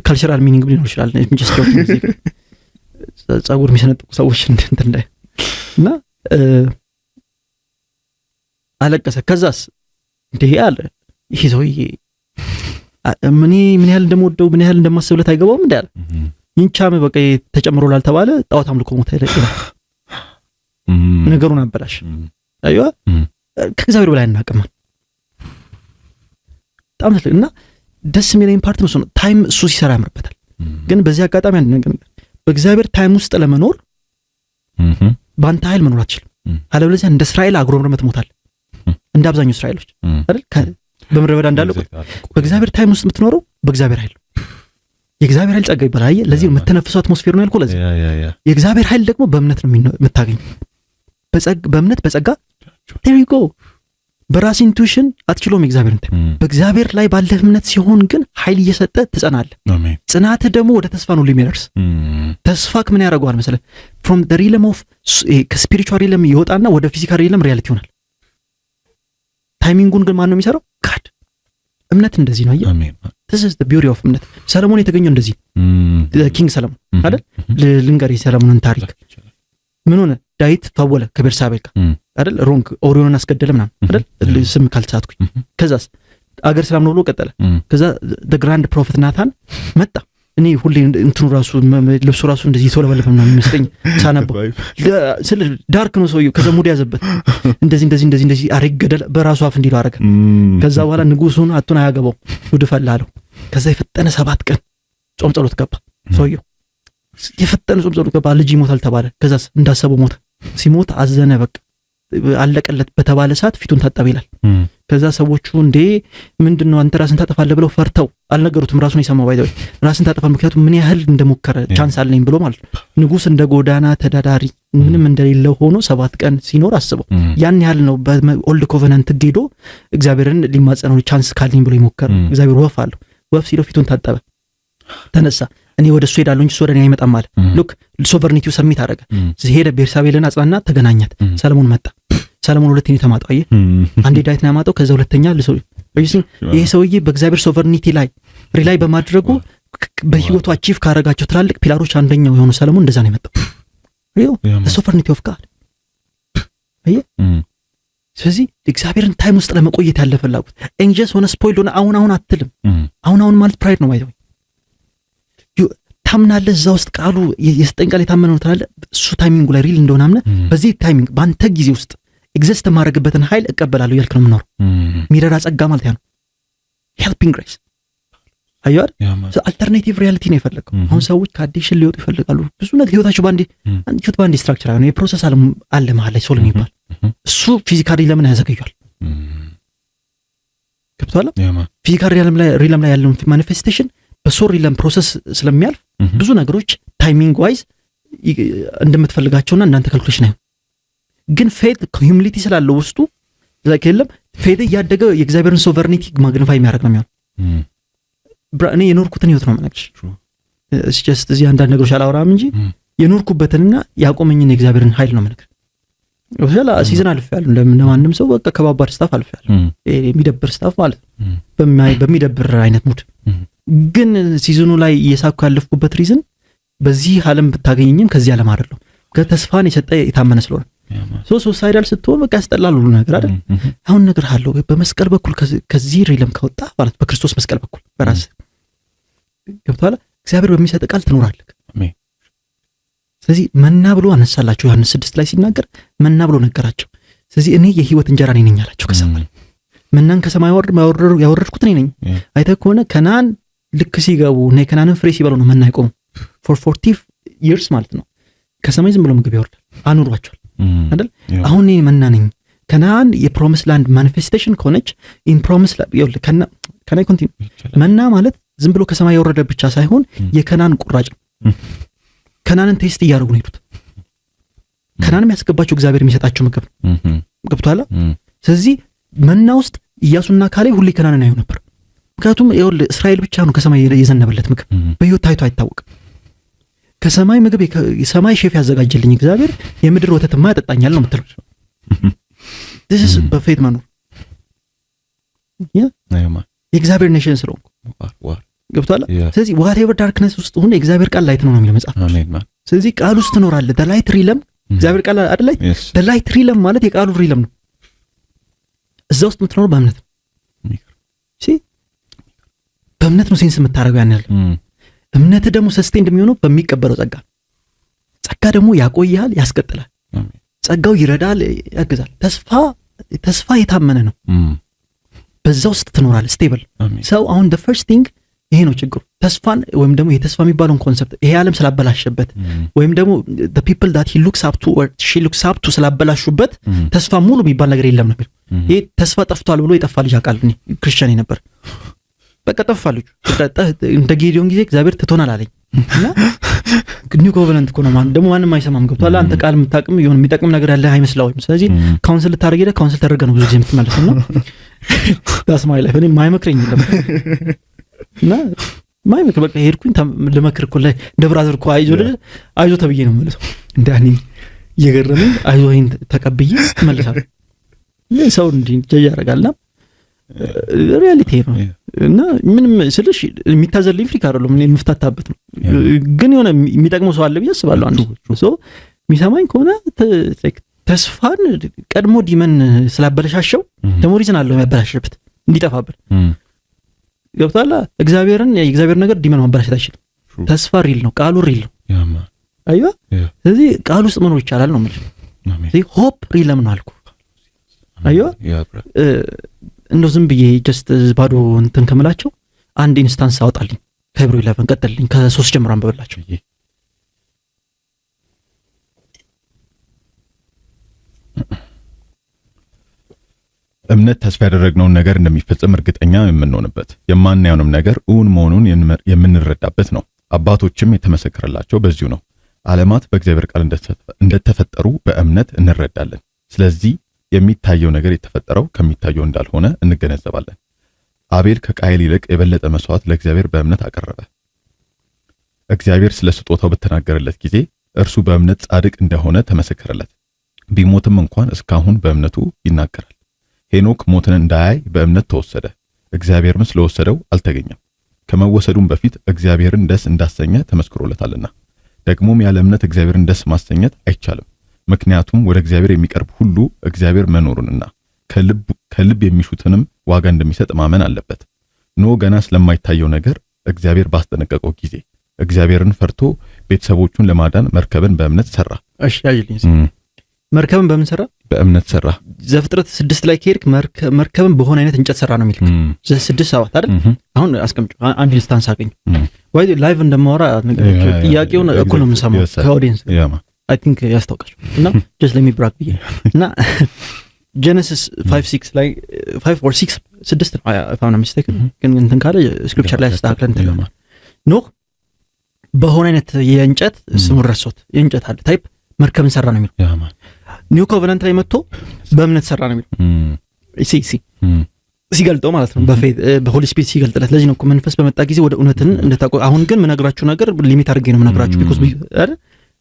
ካልቸራል ሚኒንግ ሊኖር ይችላል እንጂ ስጆክ ሙዚክ ጸጉር የሚሰነጥቁ ሰዎች እንትን ላይ እና አለቀሰ። ከዛስ እንዴ አለ ይሄ ሰውዬ ምን ያህል እንደምወደው ምን ያህል እንደማስብለት አይገባውም እንዴ አለ። ይንቻም በቃ ተጨምሮላል ተባለ ጣዖት አምልኮ ሞተ ይላል። ነገሩን አበላሽ። አይዋ ከእግዚአብሔር በላይ እናቀማል በጣም እና ደስ የሚለኝ ፓርት ነው ታይም እሱ ሲሰራ ያምርበታል። ግን በዚህ አጋጣሚ አንድ ነገር በእግዚአብሔር ታይም ውስጥ ለመኖር በአንተ ኃይል መኖር አትችልም። አለበለዚያ እንደ እስራኤል አጉረምርመህ ትሞታለህ። እንደ አብዛኛው እስራኤሎች አይደል በምድረ በዳ እንዳለው በእግዚአብሔር ታይም ውስጥ የምትኖረው በእግዚአብሔር ኃይል። የእግዚአብሔር ኃይል ጸጋ ይባላል። ለዚህ ነው የምትነፍሰው አትሞስፌር ነው ያልኩህ። ለዚህ የእግዚአብሔር ኃይል ደግሞ በእምነት ነው የምታገኘው። በእምነት በጸጋ there you go። በራስ ኢንቱዊሽን አትችሎም የእግዚአብሔርን ታይም። በእግዚአብሔር ላይ ባለህ እምነት ሲሆን ግን ኃይል እየሰጠ ትጸናለህ። ጽናትህ ደግሞ ወደ ተስፋ ነው ሊሚደርስ። ተስፋክ ምን ያደርገዋል መሰለህ? from the realm of ከስፒሪቹዋል ሪለም ይወጣና ወደ ፊዚካል ሪለም ሪያሊቲ ይሆናል። ታይሚንጉን ግን ማን ነው የሚሰራው? ጋድ። እምነት እንደዚህ ነው። አሜን። this is the beauty of እምነት። ሰለሞን የተገኘው እንደዚህ ኪንግ ሰለሞን አይደል? ልንገርህ ሰለሞንን ታሪክ ምን ሆነ? ዳዊት ተወለ ከቤርሳቤ ጋር አይደል? ሮንግ ኦሪዮንን አስገደለ ምናምን አይደል? ስም ካልተሳትኩኝ። ከዛስ አገር ሰላም ነው ብሎ ቀጠለ። ከዛ the grand prophet ናታን መጣ። እኔ ሁሌ እንትኑ ራሱ ልብሱ ራሱ እንደዚህ ተወለበለበ ምናምን የሚመስለኝ ሳነበው ስለ ዳርክ ነው ሰውየው። ከዛ ሙድ ያዘበት እንደዚህ አረግ ገደለ በራሱ አፍ እንዲለው አረገ። ከዛ በኋላ ንጉሱን አቱን አያገባው ጉድ ፈላለው። ከዛ የፈጠነ 7 ቀን ጾም ጸሎት ገባ ሰውየው። የፈጠነ ጾም ጸሎት ገባ። ልጅ ይሞታል ተባለ። ከዛስ እንዳሰበው ሞተ። ሲሞት አዘነ። በቃ አለቀለት በተባለ ሰዓት ፊቱን ታጠበ ይላል። ከዛ ሰዎቹ እንዴ ምንድነው አንተ ራስን ታጠፋለህ ብለው ፈርተው አልነገሩትም። ራሱን የሰማው ባይዘው ራስን ታጠፋል ምክንያቱም ምን ያህል እንደሞከረ ቻንስ አለኝ ብሎ ማለት ንጉስ እንደ ጎዳና ተዳዳሪ ምንም እንደሌለው ሆኖ 7 ቀን ሲኖር አስበው ያን ያህል ነው። በኦልድ ኮቨናንት ጌዶ እግዚአብሔርን ሊማጸነው ቻንስ ካለኝ ብሎ ይሞከረ። እግዚአብሔር ወፍ አለው። ወፍ ሲለው ፊቱን ታጠበ፣ ተነሳ። እኔ ወደ እሱ ሄዳለሁ እንጂ እሱ ወደ እኔ አይመጣም ማለት ሉክ ሶቨርኒቲው ሰሚት አደረገ። ሄደ ቤርሳቤልን አጽናና፣ ተገናኛት። ሰለሞን መጣ። ሰለሞን ሁለተኛ ተማጣው። አየህ አንዴ ዳዊት ነው ያማጣው። ከዛ ሁለተኛ ይሄ ሰውዬ በእግዚአብሔር ሶቨርኒቲ ላይ ሪላይ በማድረጉ በህይወቱ አቺቭ ካረጋቸው ትላልቅ ፒላሮች አንደኛው የሆነ ሰለሞን እንደዛ ነው የመጣው። ሶቨርኒቲ ኦፍ ጋድ። አየህ ስለዚህ እግዚአብሔርን ታይም ውስጥ ለመቆየት ያለ ፍላጎት ኤንጀስ ሆነ ስፖይል ሆነ አሁን አትልም። አሁን ማለት ፕራይድ ነው ማለት ነው። ታምናለህ እዛ ውስጥ ቃሉ የሰጠኝ ቃል የታመነ ነው ትላለህ። እሱ ታይሚንጉ ላይ ሪል እንደሆነ አምነህ በዚህ ታይሚንግ በአንተ ጊዜ ውስጥ ኤግዚስት ማድረግበትን ኃይል እቀበላለሁ ያልክ ነው የምኖረው። ሚረዳ ጸጋ ማለት ያ ነው። ሄልፒንግ ግሬስ አያር አልተርናቲቭ ሪያሊቲ ነው የፈለገው። አሁን ሰዎች ከአዲሽን ሊወጡ ይፈልጋሉ። ብዙ ነገር ህይወታቸው ባንዴ ስትራክቸር ነው። የፕሮሰስ አለ መሀል ላይ ሶል የሚባል እሱ ፊዚካሊ ለምን ያዘገያል? ገብቶሃል? ፊዚካሊ ሪለም ላይ ያለውን ማኒፌስቴሽን በሶል ሪለም ፕሮሰስ ስለሚያልፍ ብዙ ነገሮች ታይሚንግ ዋይዝ እንደምትፈልጋቸውና እናንተ ካልኩሌሽን አይሆን። ግን ፌት ሂዩሚሊቲ ስላለው ውስጡ ለካ የለም ፌት እያደገ የእግዚአብሔርን ሶቨርኒቲ ማግኒፋይ የሚያደርግ ነው የሚሆነው። እኔ የኖርኩትን ህይወት ነው የምነግርሽ። እሺ ጀስት እዚህ አንዳንድ ነገሮች አላወራም እንጂ የኖርኩበትንና ያቆመኝን የእግዚአብሔርን ኃይል ነው የምነግርሽ። ወሰላ ሲዝን አልፌያለሁ። እንደማንም ሰው በቃ ከባባድ ስታፍ አልፌያለሁ። የሚደብር ስታፍ ማለት ነው፣ በሚደብር አይነት ሙድ። ግን ሲዝኑ ላይ እየሳኩ ያለፍኩበት ሪዝን በዚህ ዓለም ብታገኘኝም ከዚህ ዓለም አይደለም። ከተስፋን የሰጠ የታመነ ስለሆነ ሱሳይዳል ስትሆን በቃ ያስጠላል ሁሉ ነገር አይደል። አሁን ነገር አለው በመስቀል በኩል ከዚህ ሪለም ከወጣ ማለት በክርስቶስ መስቀል በኩል በራስ ገብቷል። እግዚአብሔር በሚሰጥ ቃል ትኖራለህ። አሜን። ስለዚህ መና ብሎ አነሳላቸው። ዮሐንስ 6 ላይ ሲናገር መና ብሎ ነገራቸው። ስለዚህ እኔ የህይወት እንጀራ ነኝ አላቸው። ከሰማይ መናን ከሰማይ ያወረድኩት እኔ ነኝ። አይተህ ከሆነ ከናን ልክ ሲገቡ እና የከናንን ፍሬ ሲበሉ ነው መና ይቆሙ for 40 years ማለት ነው። ከሰማይ ዝም ብሎ ምግብ ያወርዳል አኑሯቸዋል አይደል? አሁን እኔ መና ነኝ። ከናን የፕሮሚስ ላንድ ማኒፌስቴሽን ከሆነች ኢን ፕሮሚስ ላንድ ከናይ ኮንቲኒ መና ማለት ዝም ብሎ ከሰማይ ያወረደ ብቻ ሳይሆን የከናን ቁራጭ ነው። ከናንን ቴስት እያደረጉ ነው ሄዱት። ከናንም ያስገባቸው እግዚአብሔር የሚሰጣቸው ምግብ ነው። ገብቶሃል? ስለዚህ መና ውስጥ ኢያሱና ካሌብ ሁሌ ከናንን ያዩ ነበር። ምክንያቱም ይኸውልህ እስራኤል ብቻ ነው ከሰማይ የዘነበለት ምግብ በሕይወት ታይቶ አይታወቅም። ከሰማይ ምግብ የሰማይ ሼፍ ያዘጋጀልኝ እግዚአብሔር የምድር ወተትማ ያጠጣኛል ነው የምትለው። this is በፌት መኖር የእግዚአብሔር ኔሽን ስለሆንኩ ገብቶሃል? ስለዚህ whatever darkness ውስጥ ሆነ የእግዚአብሔር ቃል ላይት ነው የሚለው መጽሐፍ። ስለዚህ ቃል ውስጥ ትኖራለህ። the light realm እግዚአብሔር ቃል አይደል? the light realm ማለት የቃሉ realm ነው። እዛ ውስጥ የምትኖረው በእምነት ነው። በእምነት ነው ሴንስ የምታደርገው ያን ያህል። እምነት ደግሞ ሰስቴንድ የሚሆነው በሚቀበለው ጸጋ። ጸጋ ደግሞ ያቆያል፣ ያስቀጥላል። ጸጋው ይረዳል፣ ያግዛል። ተስፋ የታመነ ነው። በዛ ውስጥ ትኖራለህ ስቴብል ሰው። አሁን the first thing ይሄ ነው ችግሩ። ተስፋን ወይም ደግሞ የተስፋ የሚባለውን ኮንሰፕት ይሄ ዓለም ስላበላሸበት ወይም ደግሞ the people that he looks up to or she looks up to ስላበላሹበት ተስፋ ሙሉ የሚባል ነገር የለም ነው የሚለው። ይሄ ተስፋ ጠፍቷል ብሎ የጠፋ ልጅ አውቃለሁ እኔ ክርስቲያን ነበር። በቃ ጠፋ ልጁ። እንደ ጌዲዮን ጊዜ እግዚአብሔር ትቶናል አለኝ እና ኒው ኮቨናንት እኮ ነው ማለት ደግሞ ማንም አይሰማም። ገብቶሃል? አንተ ቃል የምታቅም ይሁን የሚጠቅም ነገር ያለ አይመስላውም። ስለዚህ ካውንስል ልታደርግ ሄደህ ካውንስል ተደረገ ነው ብዙ ጊዜ የምትመለሰው ነው። ዳስማይ ላይ እኔ ማይመክረኝ የለም እና ማይመክር በቃ ሄድኩኝ ልመክር እኮ ላይ እንደ ብራዘር እኮ አይዞ ተብዬ ነው የምመለሰው። እንዳኔ እየገረመኝ አይዞ ይሄን ተቀብዬ እመለሳለሁ። ሰው እንዲህ ጀጅ ያደርጋልና ሪያሊቲ ነው እና ምንም ስልሽ የሚታዘልኝ ፍሪክ አይደለም። ምን የምፍታታበት ነው ግን የሆነ የሚጠቅመው ሰው አለ ብዬ አስባለሁ። አንዱ ሶ የሚሰማኝ ከሆነ ተስፋን ቀድሞ ዲመን ስላበለሻሸው ደግሞ ሪዝን አለው የሚያበላሽበት እንዲጠፋበት። ገብቶሃል? የእግዚአብሔር ነገር ዲመን ማበላሸት አይችልም። ተስፋ ሪል ነው፣ ቃሉ ሪል ነው። አይዋ ስለዚህ ቃሉ ውስጥ መኖር ይቻላል ነው ማለት ነው። ስለዚህ ሆፕ ሪል ለምን አልኩ? አይዋ እንደው ዝም ብዬ ጀስት ባዶ እንትን ከምላቸው አንድ ኢንስታንስ አወጣልኝ ከብሩ 11 ቀጥልኝ ከ3 ጀምሮ አንበበላቸው። እምነት ተስፋ ያደረግነውን ነገር እንደሚፈጸም እርግጠኛ የምንሆንበት የማናየውንም ነገር እውን መሆኑን የምንረዳበት ነው። አባቶችም የተመሰከረላቸው በዚሁ ነው። ዓለማት በእግዚአብሔር ቃል እንደተፈጠሩ በእምነት እንረዳለን። ስለዚህ የሚታየው ነገር የተፈጠረው ከሚታየው እንዳልሆነ እንገነዘባለን። አቤል ከቃየል ይልቅ የበለጠ መስዋዕት ለእግዚአብሔር በእምነት አቀረበ። እግዚአብሔር ስለ ስጦታው በተናገረለት ጊዜ እርሱ በእምነት ጻድቅ እንደሆነ ተመሰከረለት። ቢሞትም እንኳን እስካሁን በእምነቱ ይናገራል። ሄኖክ ሞትን እንዳያይ በእምነት ተወሰደ፣ እግዚአብሔርም ስለወሰደው አልተገኘም። ከመወሰዱም በፊት እግዚአብሔርን ደስ እንዳሰኘ ተመስክሮለታልና። ደግሞም ያለ እምነት እግዚአብሔርን ደስ ማሰኘት አይቻልም። ምክንያቱም ወደ እግዚአብሔር የሚቀርብ ሁሉ እግዚአብሔር መኖሩንና ከልብ የሚሹትንም ዋጋ እንደሚሰጥ ማመን አለበት። ኖህ ገና ስለማይታየው ነገር እግዚአብሔር ባስጠነቀቀው ጊዜ እግዚአብሔርን ፈርቶ ቤተሰቦቹን ለማዳን መርከብን በእምነት ሰራ። እሺ ያይልኝ መርከብን በምን ሰራ? በእምነት ሰራ። ዘፍጥረት 6 ላይ ከሄድክ መርከብን በሆነ አይነት እንጨት ሰራ ነው የሚልክ 6:7 አይደል? አሁን አስቀምጭ አንድ ኢንስታንስ አገኝ ወይ ላይቭ እንደማወራ ጥያቄውን እኮ ነው የምሰማው ከኦዲየንስ I think ያስታውቃል እና just let me brag ብዬ እና ጀነሲስ 5:6 ላይ 5 or 6 ነው if I'm not mistaken ግን እንትን ካለ ስክሪፕቸር ላይ አስተካክለን እንትን ኖህ በሆነ አይነት የእንጨት ስሙን ረሶት የእንጨት አለ ታይፕ መርከብን ሰራ ነው የሚለው። ኒው ኮቨናንት ላይ መጥቶ በእምነት ሰራ ነው የሚለው ሲገልጠው ማለት ነው በሆሊ ስፒሪት ሲገልጥለት። ለዚህ ነው እኮ መንፈስ በመጣ ጊዜ ወደ እውነትን እንደታቆ። አሁን ግን ምነግራችሁ ነገር ሊሚት አድርጌ ነው ምነግራችሁ ቢኮዝ አይደል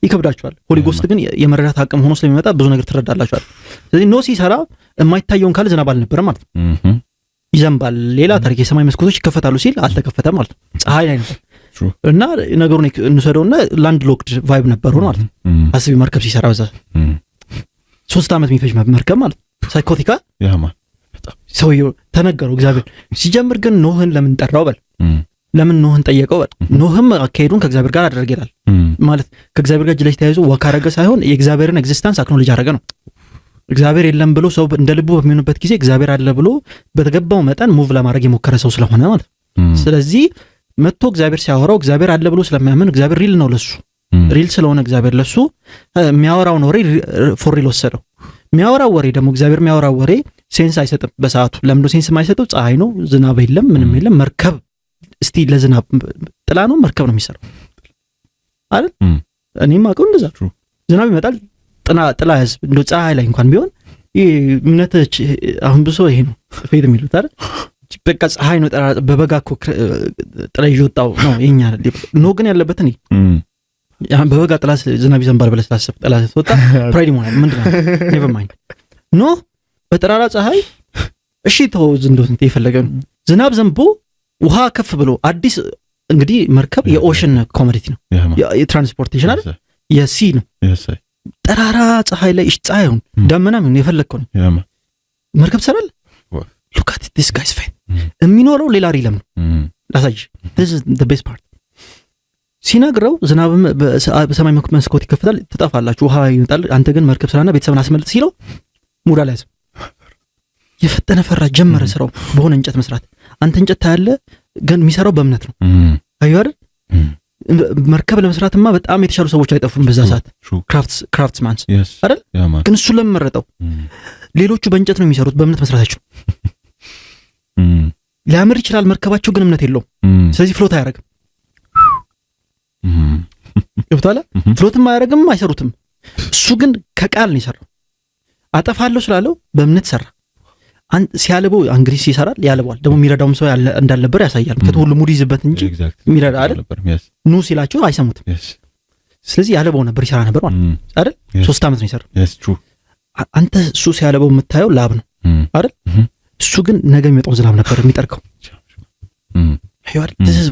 ይከብዳችኋል። ሆሊ ጎስት ግን የመረዳት አቅም ሆኖ ስለሚመጣ ብዙ ነገር ትረዳላችኋል። ስለዚህ ኖህ ሲሰራ የማይታየውን ካለ ዝናብ አልነበረም ማለት ነው። ይዘንባል፣ ሌላ ታሪክ የሰማይ መስኮቶች ይከፈታሉ ሲል አልተከፈተም ማለት ነው። ፀሐይ ላይ ነበር እና ነገሩን እንሰደውና ላንድ ሎክድ ቫይብ ነበሩ ማለት ነው። አስቢ መርከብ ሲሰራ በዛ 3 ዓመት የሚፈጅ መርከብ ማለት ነው። ሳይኮቲካ ያማ ሰውየው ተነገረው እግዚአብሔር። ሲጀምር ግን ኖህን ለምን ጠራው በል ለምን ኖህን ጠየቀው በል። ኖህም አካሄዱን ከእግዚአብሔር ጋር አደረገ ይላል ማለት ከእግዚአብሔር ጋር ጅለሽ ተያይዞ ወካረገ ሳይሆን የእግዚአብሔርን ኤግዚስተንስ አክኖሎጂ አደረገ ነው። እግዚአብሔር የለም ብሎ ሰው እንደ ልቡ በሚሆንበት ጊዜ እግዚአብሔር አለ ብሎ በተገባው መጠን ሙቭ ለማድረግ የሞከረ ሰው ስለሆነ ማለት ነው። ስለዚህ መጥቶ እግዚአብሔር ሲያወራው እግዚአብሔር አለ ብሎ ስለሚያምን እግዚአብሔር ሪል ነው ለሱ ሪል ስለሆነ እግዚአብሔር ለሱ የሚያወራውን ወሬ ፎር ሪል ወሰደው። የሚያወራው ወሬ ደግሞ እግዚአብሔር የሚያወራው ወሬ ሴንስ አይሰጥም በሰዓቱ። ለምንድነው ሴንስ የማይሰጠው? ፀሐይ ነው፣ ዝናብ የለም፣ ምንም የለም። መርከብ እስቲ ለዝናብ ጥላ ነው መርከብ ነው የሚሰራው አይደል? እኔም አውቀው እንደዛ ዝናብ ይመጣል፣ ጥላ ያዝ እንደው ፀሐይ ላይ እንኳን ቢሆን እምነት አሁን ብሶ ይሄ ነው ፌት የሚሉት አይደል? በቃ ፀሐይ ነው በበጋ እኮ ጥላ ይወጣው ነው የኛ ነው። ግን ያለበትን ያን በበጋ ጥላ ዝናብ ይዘንባል ብለህ ስላሰብክ ጥላ ስትወጣ ፕራይድ ይሆናል። ምንድነው ኔቨር ማይንድ ኖ በጠራራ ፀሐይ እሺ ተው እንደው እንት የፈለገ ዝናብ ዘንቦ ውሃ ከፍ ብሎ አዲስ እንግዲህ መርከብ የኦሽን ኮሞዲቲ ነው የትራንስፖርቴሽን አይደል የሲ ነው። ጠራራ ፀሐይ ላይ ፀሐይ ይሁን ደመና ምን የፈለግከው ነው መርከብ ሰራል። look at this guy's face የሚኖረው ሌላ ሪለም ነው። ላሳይሽ this is the best part ሲነግረው ዝናብ በሰማይ መስኮት ይከፈታል፣ ትጠፋላችሁ፣ ውሃ ይመጣል፣ አንተ ግን መርከብ ስራና ቤተሰብን አስመልጥ ሲለው ሙዳ ላይ የፈጠነ ፈራ ጀመረ ስራው በሆነ እንጨት መስራት። አንተ እንጨት ታያለ ግን የሚሰራው በእምነት ነው። አዩ አይደል? መርከብ ለመስራትማ በጣም የተሻሉ ሰዎች አይጠፉም በዛ ሰዓት ክራፍትስማንስ አይደል? ግን እሱ ለመረጠው ሌሎቹ በእንጨት ነው የሚሰሩት በእምነት መስራታቸው። ሊያምር ይችላል መርከባቸው ግን እምነት የለውም። ስለዚህ ፍሎት አያደርግም። ይብታለ ፍሎትም አያደርግም፣ አይሰሩትም። እሱ ግን ከቃል ነው የሰራው። አጠፋለሁ ስላለው በእምነት ሰራ። ሲያልበው እንግዲህ ይሰራል፣ ያልበዋል። ደግሞ የሚረዳውም ሰው እንዳልነበር ያሳያል። ከሁሉ ሙድ ይዝበት እንጂ የሚረዳ አይደል? ኑ ሲላቸው አይሰሙትም። ስለዚህ ያልበው ነበር፣ ይሰራ ነበር ማለት አይደል? 3 ዓመት ነው የሰራው። አንተ እሱ ሲያልበው የምታየው ላብ ነው አይደል? እሱ ግን ነገ የሚመጣው ዝናብ ነበር የሚጠርቀው። አይዋል this is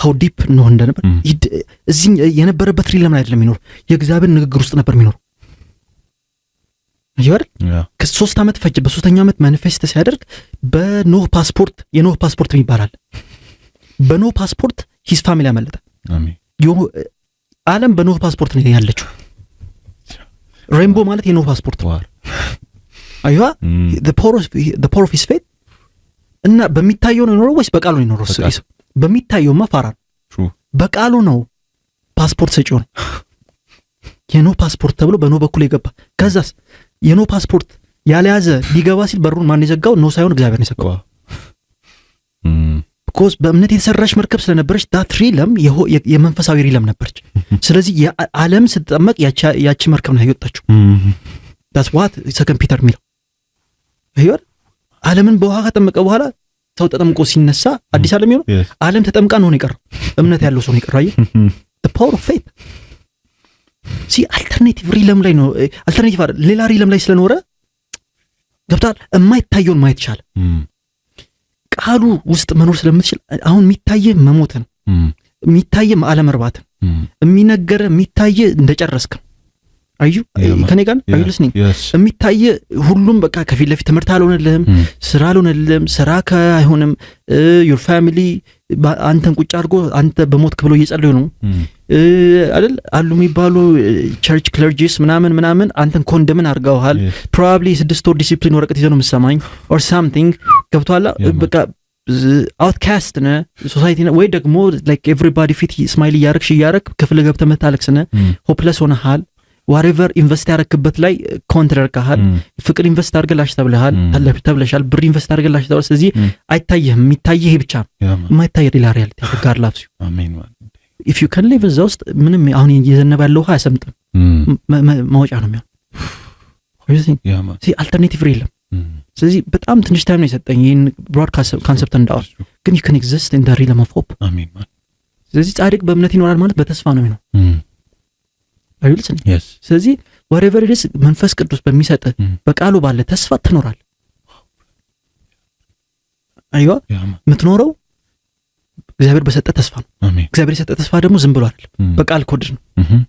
how deep ነው እንደነበር እዚህ የነበረበት ሪለም ላይ አይደለም የሚኖር የእግዚአብሔር ንግግር ውስጥ ነበር የሚኖር። አይዋል ከ3 ዓመት ፈጀ። በ3ኛው ዓመት ማኒፌስት ሲያደርግ በኖህ ፓስፖርት የኖህ ፓስፖርት የሚባላል በኖህ ፓስፖርት ሂስ ፋሚሊ አመለጠ። አሜን። ዓለም በኖህ ፓስፖርት ነው ያለችው። ሬንቦ ማለት የኖህ ፓስፖርት ነው። አይዋ the power of his faith እና በሚታየው ነው ወይስ በቃሉ ነው የኖረው? በሚታየውማ ፋራ ነው። በቃሉ ነው ፓስፖርት ሰጪው ነው። የኖ ፓስፖርት ተብሎ በኖ በኩል የገባ ከዛስ የኖ ፓስፖርት ያለያዘ ሊገባ ሲል በሩን ማን የዘጋው? ኖ ሳይሆን እግዚአብሔር ነው የዘጋው። because በእምነት የተሰራች መርከብ ስለነበረች ዳት ሪለም የመንፈሳዊ ሪለም ነበረች። ስለዚህ የዓለም ስትጠመቅ ያቺ መርከብ ነው ያወጣችው። that's what second Peter የሚለው አይወር ዓለምን በውሃ ከጠመቀ በኋላ ሰው ተጠምቆ ሲነሳ አዲስ ዓለም ይሆን? ዓለም ተጠምቃ ነው የቀረው። እምነት ያለው ሰው ነው የቀረው። the power of faith አልተርኔቲቭ ሪለም ላይ ነው። አልተርኔቲቭ አይደል ሌላ ሪለም ላይ ስለኖረ ገብታል። የማይታየውን ማየት ይቻላል። ቃሉ ውስጥ መኖር ስለምትችል አሁን የሚታየ መሞት ነው፣ የሚታየ ዓለም እርባት ነው፣ የሚነገር የሚታየ እንደጨረስክ አዩ ከኔ ጋር አዩ listening የሚታየ ሁሉም በቃ ከፊት ለፊት ትምህርት አልሆነልህም፣ ስራ አልሆነልህም፣ ስራ አይሆንም። your family አንተን ቁጭ አድርጎ አንተ በሞት ብለው እየጸለዩ ነው አይደል? አሉ የሚባሉ ቸርች ክለርጂስ ምናምን አንተን ኮንደምን አድርገውሃል። probably 6 ወር ዲሲፕሊን ወረቀት ይዘው ነው የምትሰማኝ or something ገብቷላ። በቃ outcast ነህ ሶሳይቲ ነህ ወይ ደግሞ like everybody fit smile እያረክ ክፍል ገብተህ መታለቅስ ነህ፣ hopeless ሆነሃል። whatever ኢንቨስት ያረክበት ላይ ኮንትራር ካሃል ፍቅር ኢንቨስት አድርገላሽ ተብለሻል፣ ብር ኢንቨስት አድርገላሽ ተብለሽ ስለዚህ አይታየህም። የሚታየህ ይሄ ብቻ ነው፣ የማይታየው ሌላ ሪያሊቲ ጋር ላፍሱ። አሜን። if you can live እዛ ውስጥ ምንም አሁን እየዘነበ ያለው ውሃ አያሰምጥም፣ ማውጫ ነው የሚሆን። አልተርኔቲቭ የለም። ስለዚህ በጣም ትንሽ ታይም ነው የሰጠኝ ይህን ብሮድ ካንሰፕት እንዳወር፣ ግን you can exist in the realm of hope። አሜን። ስለዚህ ጻድቅ በእምነት ይኖራል ማለት በተስፋ ነው የሚኖር። አይልጽን ስለዚህ whatever it is መንፈስ ቅዱስ በሚሰጥ በቃሉ ባለ ተስፋ ትኖራል። አይዋ የምትኖረው እግዚአብሔር በሰጠ ተስፋ ነው። እግዚአብሔር የሰጠ ተስፋ ደግሞ ዝም ብሎ አይደለም፣ በቃል ኮድ ነው።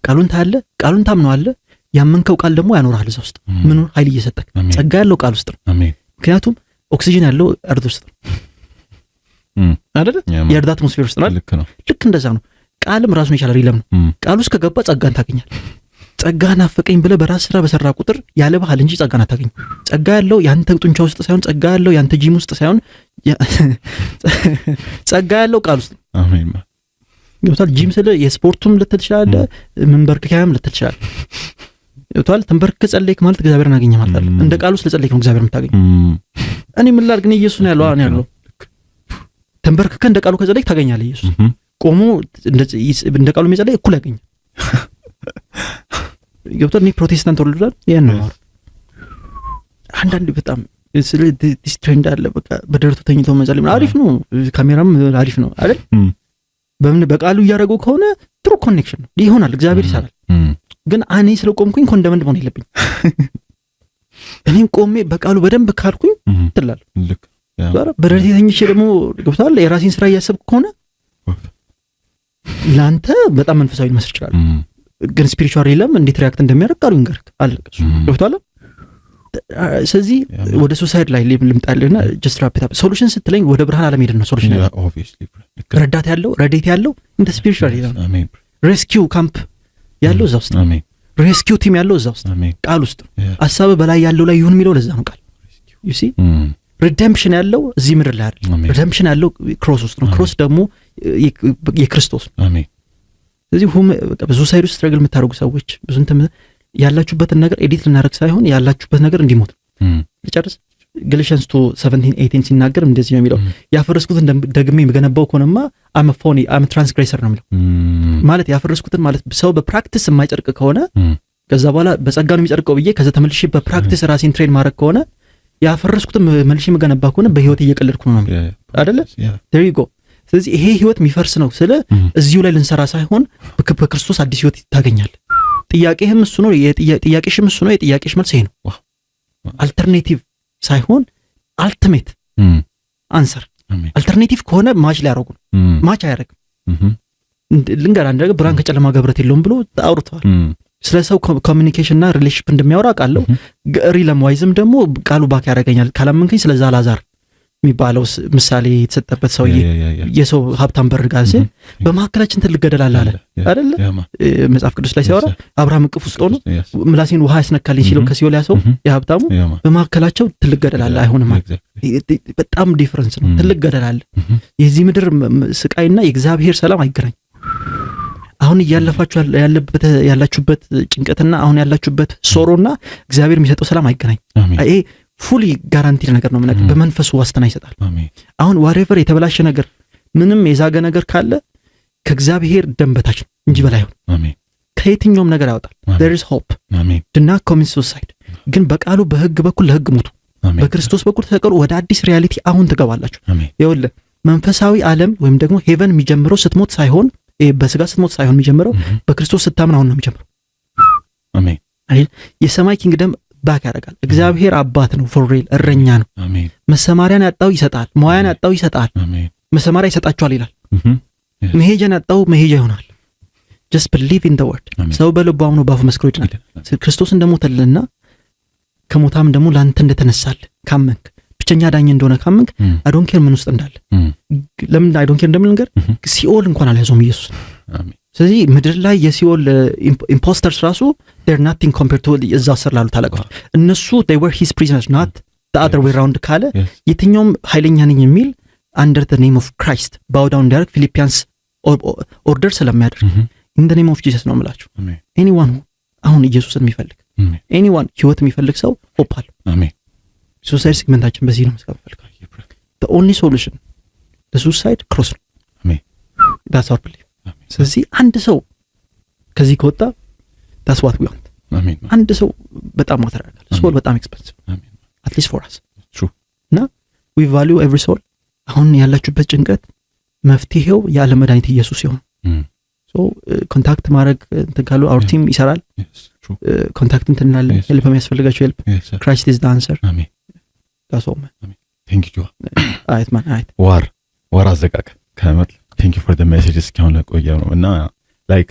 ቃሉን ታያለ፣ ቃሉን ታምነዋለ፣ ያመንከው ቃል ደግሞ ያኖራል እዛ ውስጥ። ምን ኃይል እየሰጠክ ጸጋ ያለው ቃል ውስጥ ነው። ምክንያቱም ኦክሲጅን ያለው እርድ ውስጥ ነው አይደል? የእርድ አትሞስፌር ውስጥ ነው። ልክ እንደዛ ነው። ቃልም ራሱን የቻለ ሪለም ነው። ቃል ውስጥ ከገባ ጸጋን ታገኛል። ጸጋን አፈቀኝ ብለህ በራስ ስራ በሰራ ቁጥር ያለ ባህል እንጂ ጸጋን አታገኝ። ጸጋ ያለው ያንተ ጡንቻ ውስጥ ሳይሆን ጸጋ ያለው ያንተ ጂም ውስጥ ሳይሆን ጸጋ ያለው ቃል ውስጥ አሜን ይወጣል። ጂም ስለ የስፖርቱም ልትል ትችላለህ፣ መንበርከካያም ልትል ትችላለህ። ይወጣል። ተንበርከክ ጸለይክ ማለት እግዚአብሔርን አገኘ ማለት አይደለም። እንደ ቃሉ ስለጸለይክ ነው እግዚአብሔርን የምታገኘው። እኔ ምን ላድርግ ነው ኢየሱስ ነው ያለው አሁን ያለው። ተንበርከክ እንደ ቃሉ ከጸለይክ ታገኛለህ። ኢየሱስ ቆሞ እንደ ቃሉ የሚጸለይ እኩል ያገኛል። ይወጣል። እኔ ፕሮቴስታንት ወልዷል ያን ነው አንዳንድ በጣም ስለ ዲስ ትሬንድ አለ። በቃ በደረቱ ተኝቶ መጸለይ አሪፍ ነው፣ ካሜራም አሪፍ ነው አይደል? በምን በቃሉ እያደረገው ከሆነ ጥሩ ኮኔክሽን ነው ይሆናል፣ እግዚአብሔር ይሰራል። ግን እኔ ስለቆምኩኝ ኮንደመንድ መሆን የለብኝ። እኔም ቆሜ በቃሉ በደንብ ካልኩኝ ትላለህ። ልክ በደረቴ ተኝቼ ደግሞ ገብቶሃል የራሴን ስራ እያሰብኩ ከሆነ ለአንተ በጣም መንፈሳዊ መስል ይችላል። ግን ስፒሪቹዋል የለም እንዴት ሪያክት እንደሚያደርግ ቃሉ ይንገርክ አለቀ። ገብቶሃል። ስለዚህ ወደ ሱሳይድ ላይ ልምጣልና ጀስት ራፕ አፕ ሶሉሽን ስትለኝ ወደ ብርሃን አለመሄድ ነው ሶሉሽን። ረዳት ያለው ረዴት ያለው እንደ ስፒሪቹዋል ይላል። ሬስኪው ካምፕ ያለው እዛ ውስጥ፣ ሬስኪው ቲም ያለው እዛ ውስጥ ቃል ውስጥ ሐሳብ በላይ ያለው ላይ ይሁን የሚለው ለዛ ነው ቃል። ዩ ሲ ሪደምፕሽን ያለው እዚህ ምድር ላይ አይደል። ሪደምፕሽን ያለው ክሮስ ውስጥ ነው። ክሮስ ደግሞ የክርስቶስ ነው። አሜን። ስለዚህ ብዙ ሳይድ ውስጥ ስትራግል የምታደርጉ ሰዎች ብዙ እንትን ያላችሁበትን ነገር ኤዲት ልናደርግ ሳይሆን ያላችሁበት ነገር እንዲሞት ልጨርስ። ገላትያስ 2:17-18 ሲናገር እንደዚህ ነው የሚለው ያፈረስኩትን ደግሜ የምገነባው ከሆነማ አም ትራንስግሬሰር ነው የሚለው። ማለት ያፈረስኩትን ማለት ሰው በፕራክቲስ የማይጨርቅ ከሆነ ከዛ በኋላ በጸጋ ነው የሚጨርቀው ብዬ ከዛ ተመልሼ በፕራክቲስ ራሴን ትሬን ማድረግ ከሆነ ያፈረስኩትን መልሼ የምገነባ ከሆነ በህይወት እየቀለድኩ ነው አይደለ? there you go። ስለዚህ ይሄ ህይወት የሚፈርስ ነው ስለ እዚሁ ላይ ልንሰራ ሳይሆን በክርስቶስ አዲስ ህይወት ታገኛለህ። ጥያቄህም እሱ ነው፣ ጥያቄሽም እሱ ነው፣ የጥያቄሽ መልስ ይሄ ነው። አልተርኔቲቭ ሳይሆን አልቲሜት አንሰር። አልተርኔቲቭ ከሆነ ማች ላይ ያደርጉ ነው፣ ማች አያደርግም። ልንገር አንድ ነገር ብርሃን ከጨለማ ገብረት የለውም ብሎ አውርተዋል። ስለ ሰው ኮሚኒኬሽን እና ሪሌሽንሺፕ እንደሚያወራ ቃለው ሪለም ዋይዝም ደግሞ ቃሉ ባክ ያደርገኛል። ካላመንከኝ ስለዛ አልዓዛር የሚባለው ምሳሌ የተሰጠበት ሰውዬ የሰው ሀብታም በርጋዜ በመካከላችን ትልቅ ገደል አለ አይደለ? መጽሐፍ ቅዱስ ላይ ሲያወራ አብርሃም እቅፍ ውስጥ ሆኖ ምላሴን ውሃ ያስነካልኝ ሲለው ከሲኦል ያሰው የሀብታሙ በመካከላቸው ትልቅ ገደል አለ። አይሆንም። በጣም ዲፈረንስ ነው። ትልቅ ገደል አለ። የዚህ ምድር ስቃይና የእግዚአብሔር ሰላም አይገናኝ። አሁን እያለፋችሁ ያላችሁበት ጭንቀትና አሁን ያላችሁበት ሶሮና እግዚአብሔር የሚሰጠው ሰላም አይገናኝ። ይሄ ፉሊ ጋራንቲድ ነገር ነው። ማለት በመንፈሱ ዋስትና ይሰጣል። አሁን ዋሬቨር የተበላሸ ነገር ምንም የዛገ ነገር ካለ ከእግዚአብሔር ደም በታች ነው እንጂ በላይ ሆነ ከየትኛውም ነገር ያወጣል። there is hope do not commit suicide። ግን በቃሉ በህግ በኩል ለህግ ሙቱ፣ በክርስቶስ በኩል ተቀሩ፣ ወደ አዲስ ሪያሊቲ አሁን ትገባላችሁ። ይኸውልህ መንፈሳዊ ዓለም ወይም ደግሞ ሄቨን የሚጀምረው ስትሞት ሳይሆን በስጋ ስትሞት ሳይሆን የሚጀምረው በክርስቶስ ስታምን አሁን ነው የሚጀምረው። አሜን። የሰማይ ኪንግደም ባክ ያደርጋል። እግዚአብሔር አባት ነው፣ ፎር ሪል እረኛ ነው። መሰማሪያን ያጣው ይሰጣል፣ መዋያን ያጣው ይሰጣል፣ መሰማሪያ ይሰጣቸዋል ይላል። መሄጃን ያጣው መሄጃ ይሆናል። just believe in the word። ሰው በልቡ አምኖ በአፉ መስክሮ ይድናል። ክርስቶስ እንደሞተልና ከሞታም ደግሞ ላንተ እንደተነሳል ካመንክ፣ ብቸኛ ዳኝ እንደሆነ ካመንክ አይ ዶንት ኬር ምን ውስጥ እንዳለ። ለምን አይ ዶንት ኬር እንደምን ነገር ሲኦል እንኳን አልያዘውም ኢየሱስ። አሜን። ስለዚህ ምድር ላይ የሲኦል ኢምፖስተርስ ራሱ they're nothing compared to እዛው ስር ላሉት አለቃዎች። እነሱ they were his prisoners not the other way around ካለ የትኛውም ኃይለኛ ነኝ የሚል under the name of Christ bow down እንዲያደርግ ፊሊፒያንስ ኦርደር ስለሚያደርግ in the name of Jesus ነው የምላችሁ። anyone አሁን ኢየሱስን የሚፈልግ anyone ህይወት የሚፈልግ ሰው ሆፕ አለ። አሜን። ሱሳይድ ሲግመንታችን በዚህ ነው መስከረም ፈልጋለሁ። the only solution the suicide cross ነው። አሜን። that's our belief። ስለዚህ አንድ ሰው ከዚህ ከወጣ that's what we want። አሜን። አንድ ሰው በጣም ማተር ያደርጋል። soul በጣም expensive። አሜን። at least for us true እና we value every soul። አሁን ያላችሁበት ጭንቀት መፍትሄው ያለ መድኃኒት ኢየሱስ ይሆን። so ኮንታክት ማድረግ እንትን ካሉ our team ይሰራል። ኮንታክት እንትን እንላለን። ሄልፕ የሚያስፈልጋችሁ ሄልፕ Christ is the answer። አሜን። that's all man። አሜን። thank you አይት ማን አይት ዋር አዘጋግ ከመል thank you for the message። እስካሁን ለቆየው ነው እና ላይክ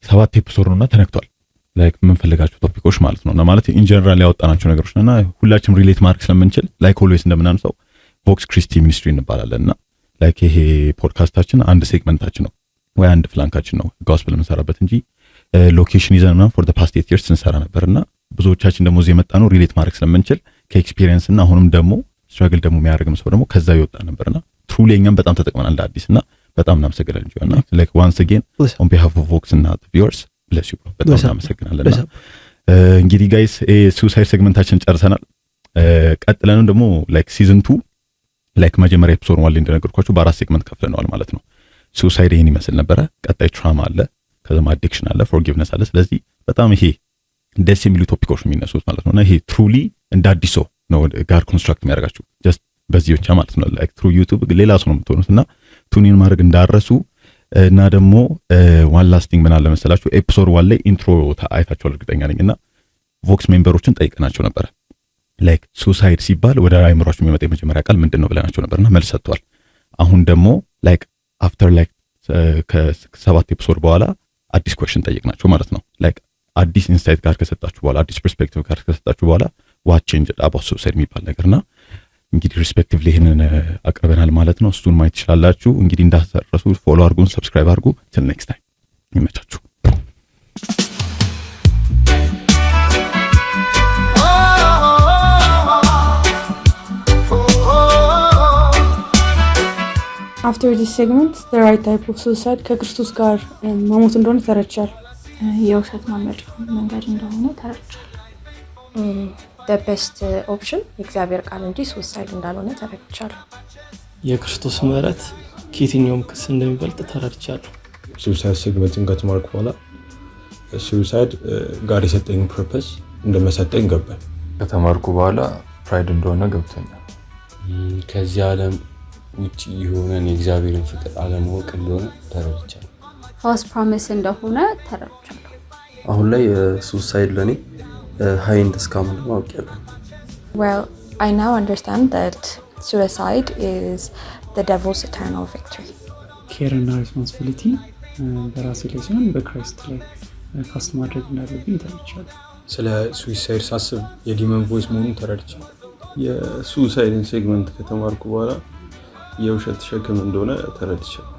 7 ኤፒሶድ ነውና ተነክቷል። ላይክ ምን ፈልጋችሁ ቶፒኮች ማለት ነውና ማለት ኢን ጀነራል ያወጣናቸው ነገሮች ነውና ሁላችንም ሪሌት ማድረግ ስለምንችል ላይክ ኦልዌይስ እንደምናነሳው ቮክስ ክሪስቲ ሚኒስትሪ እንባላለንና ላይክ ይሄ ፖድካስታችን አንድ ሴግመንታችን ነው ወይ አንድ ፍላንካችን ነው ጎስፔል የምንሰራበት እንጂ ሎኬሽን ይዘንና ፎር ዘ ፓስት 8 years እንሰራ ነበርና ብዙዎቻችን ደግሞ እዚህ የመጣ ነው ሪሌት ማድረግ ስለምንችል ከኤክስፒሪየንስ እና አሁንም ደግሞ ስትራግል ደግሞ የሚያደርግም ሰው ደግሞ ከዛ ይወጣ ነበርና ትሩሊ እኛም በጣም ተጠቅመናል እንደ አዲስና በጣም እናመሰግናለን ጆና ላይክ ዋንስ አጌን ኦን ቢሃፍ ኦፍ ቮክስ እና ቪውወርስ ብለስ ዩ በጣም እናመሰግናለን። እንግዲህ ጋይስ ሱሳይድ ሴግመንታችን ጨርሰናል። ቀጥለን ደግሞ ላይክ ሲዝን 2 ላይክ መጀመሪያ ኤፒሶድ 1 ላይ እንደነገርኳችሁ በአራት ሴግመንት ከፍለነዋል ማለት ነው። ሱሳይድ ይሄን ይመስል ነበረ። ቀጣይ ትራማ አለ፣ ከዛም አዲክሽን አለ፣ ፎርጊቭነስ አለ። ስለዚህ በጣም ይሄ ደስ የሚሉ ቶፒኮች የሚነሱት ማለት ነውና ይሄ ትሩሊ እንደ አዲስ ሰው ነው ጋር ኮንስትራክት የሚያደርጋችሁ ጀስት በዚህ ብቻ ማለት ነው። ላይክ ትሩ ዩቲዩብ ሌላ ሰው ነው የምትሆኑትና ቱኒን ማድረግ እንዳረሱ እና ደግሞ ዋን ላስቲንግ ምን አለ መሰላችሁ ኤፒሶድ 1 ላይ ኢንትሮ አይታችኋል እርግጠኛ ነኝና ቮክስ ሜምበሮችን ጠይቀናቸው ነበር። ላይክ ሱሳይድ ሲባል ወደ አይምሯችሁ የሚመጣ የመጀመሪያ ቃል ምንድነው ብለናቸው ነበርና መልስ ሰጥቷል። አሁን ደግሞ ላይክ አፍተር ላይክ ከ7 ኤፒሶድ በኋላ አዲስ ኩዌስችን ጠይቅናቸው ማለት ነው። ላይክ አዲስ ኢንሳይት ጋር ከሰጣችሁ በኋላ አዲስ ፐርስፔክቲቭ ጋር ከሰጣችሁ በኋላ ዋት ቼንጅድ አባውት ሱሳይድ የሚባል ነገርና እንግዲህ ሪስፔክቲቭሊ ይሄንን አቅርበናል ማለት ነው። እሱን ማየት ትችላላችሁ። እንግዲህ እንዳትረሱ ፎሎ አድርጉን፣ ሰብስክራይብ አድርጉ። till next time ይመቻችሁ። After this segment, the right type of suicide ከክርስቶስ ጋር መሞት እንደሆነ ተረድቻለሁ። የውሸት ማምለጫ መንገድ እንደሆነ ተረድቻለሁ። the best option የእግዚአብሔር ቃል እንጂ suicide እንዳልሆነ ተረድቻለሁ። የክርስቶስ ምሕረት ከየትኛውም ክስ እንደሚበልጥ ተረድቻለሁ። ሱሳይድ ሴግመንትን ከተማርኩ በኋላ ሱሳይድ ጋር የሰጠኝ ፐርፐስ እንደመሰጠኝ ገባኝ። ከተማርኩ በኋላ ፕራይድ እንደሆነ ገብቶኛል። ከዚህ ዓለም ውጪ የሆነን የእግዚአብሔርን ፍቅር አለማወቅ እንደሆነ ተረድቻለሁ። ፋልስ ፕሮሚስ እንደሆነ ተረድቻለሁ። አሁን ላይ ሱሳይድ ለኔ ሃይ ኤንድ ስካም ነው አውቄያለሁ። Well, I now understand that suicide is the devil's eternal victory. ኬር እና ሪስፖንሲቢሊቲ በራሴ ላይ ሲሆን በክራይስት ላይ ካስት ማድረግ እንዳለብኝ ተረድቻለሁ። ስለ ሱሳይድ ሳስብ የዲመን ቮይስ መሆኑን ተረድቻለሁ። የሱሳይድን ሴግመንት ከተማርኩ በኋላ የውሸት ሸክም እንደሆነ ተረድቻለሁ።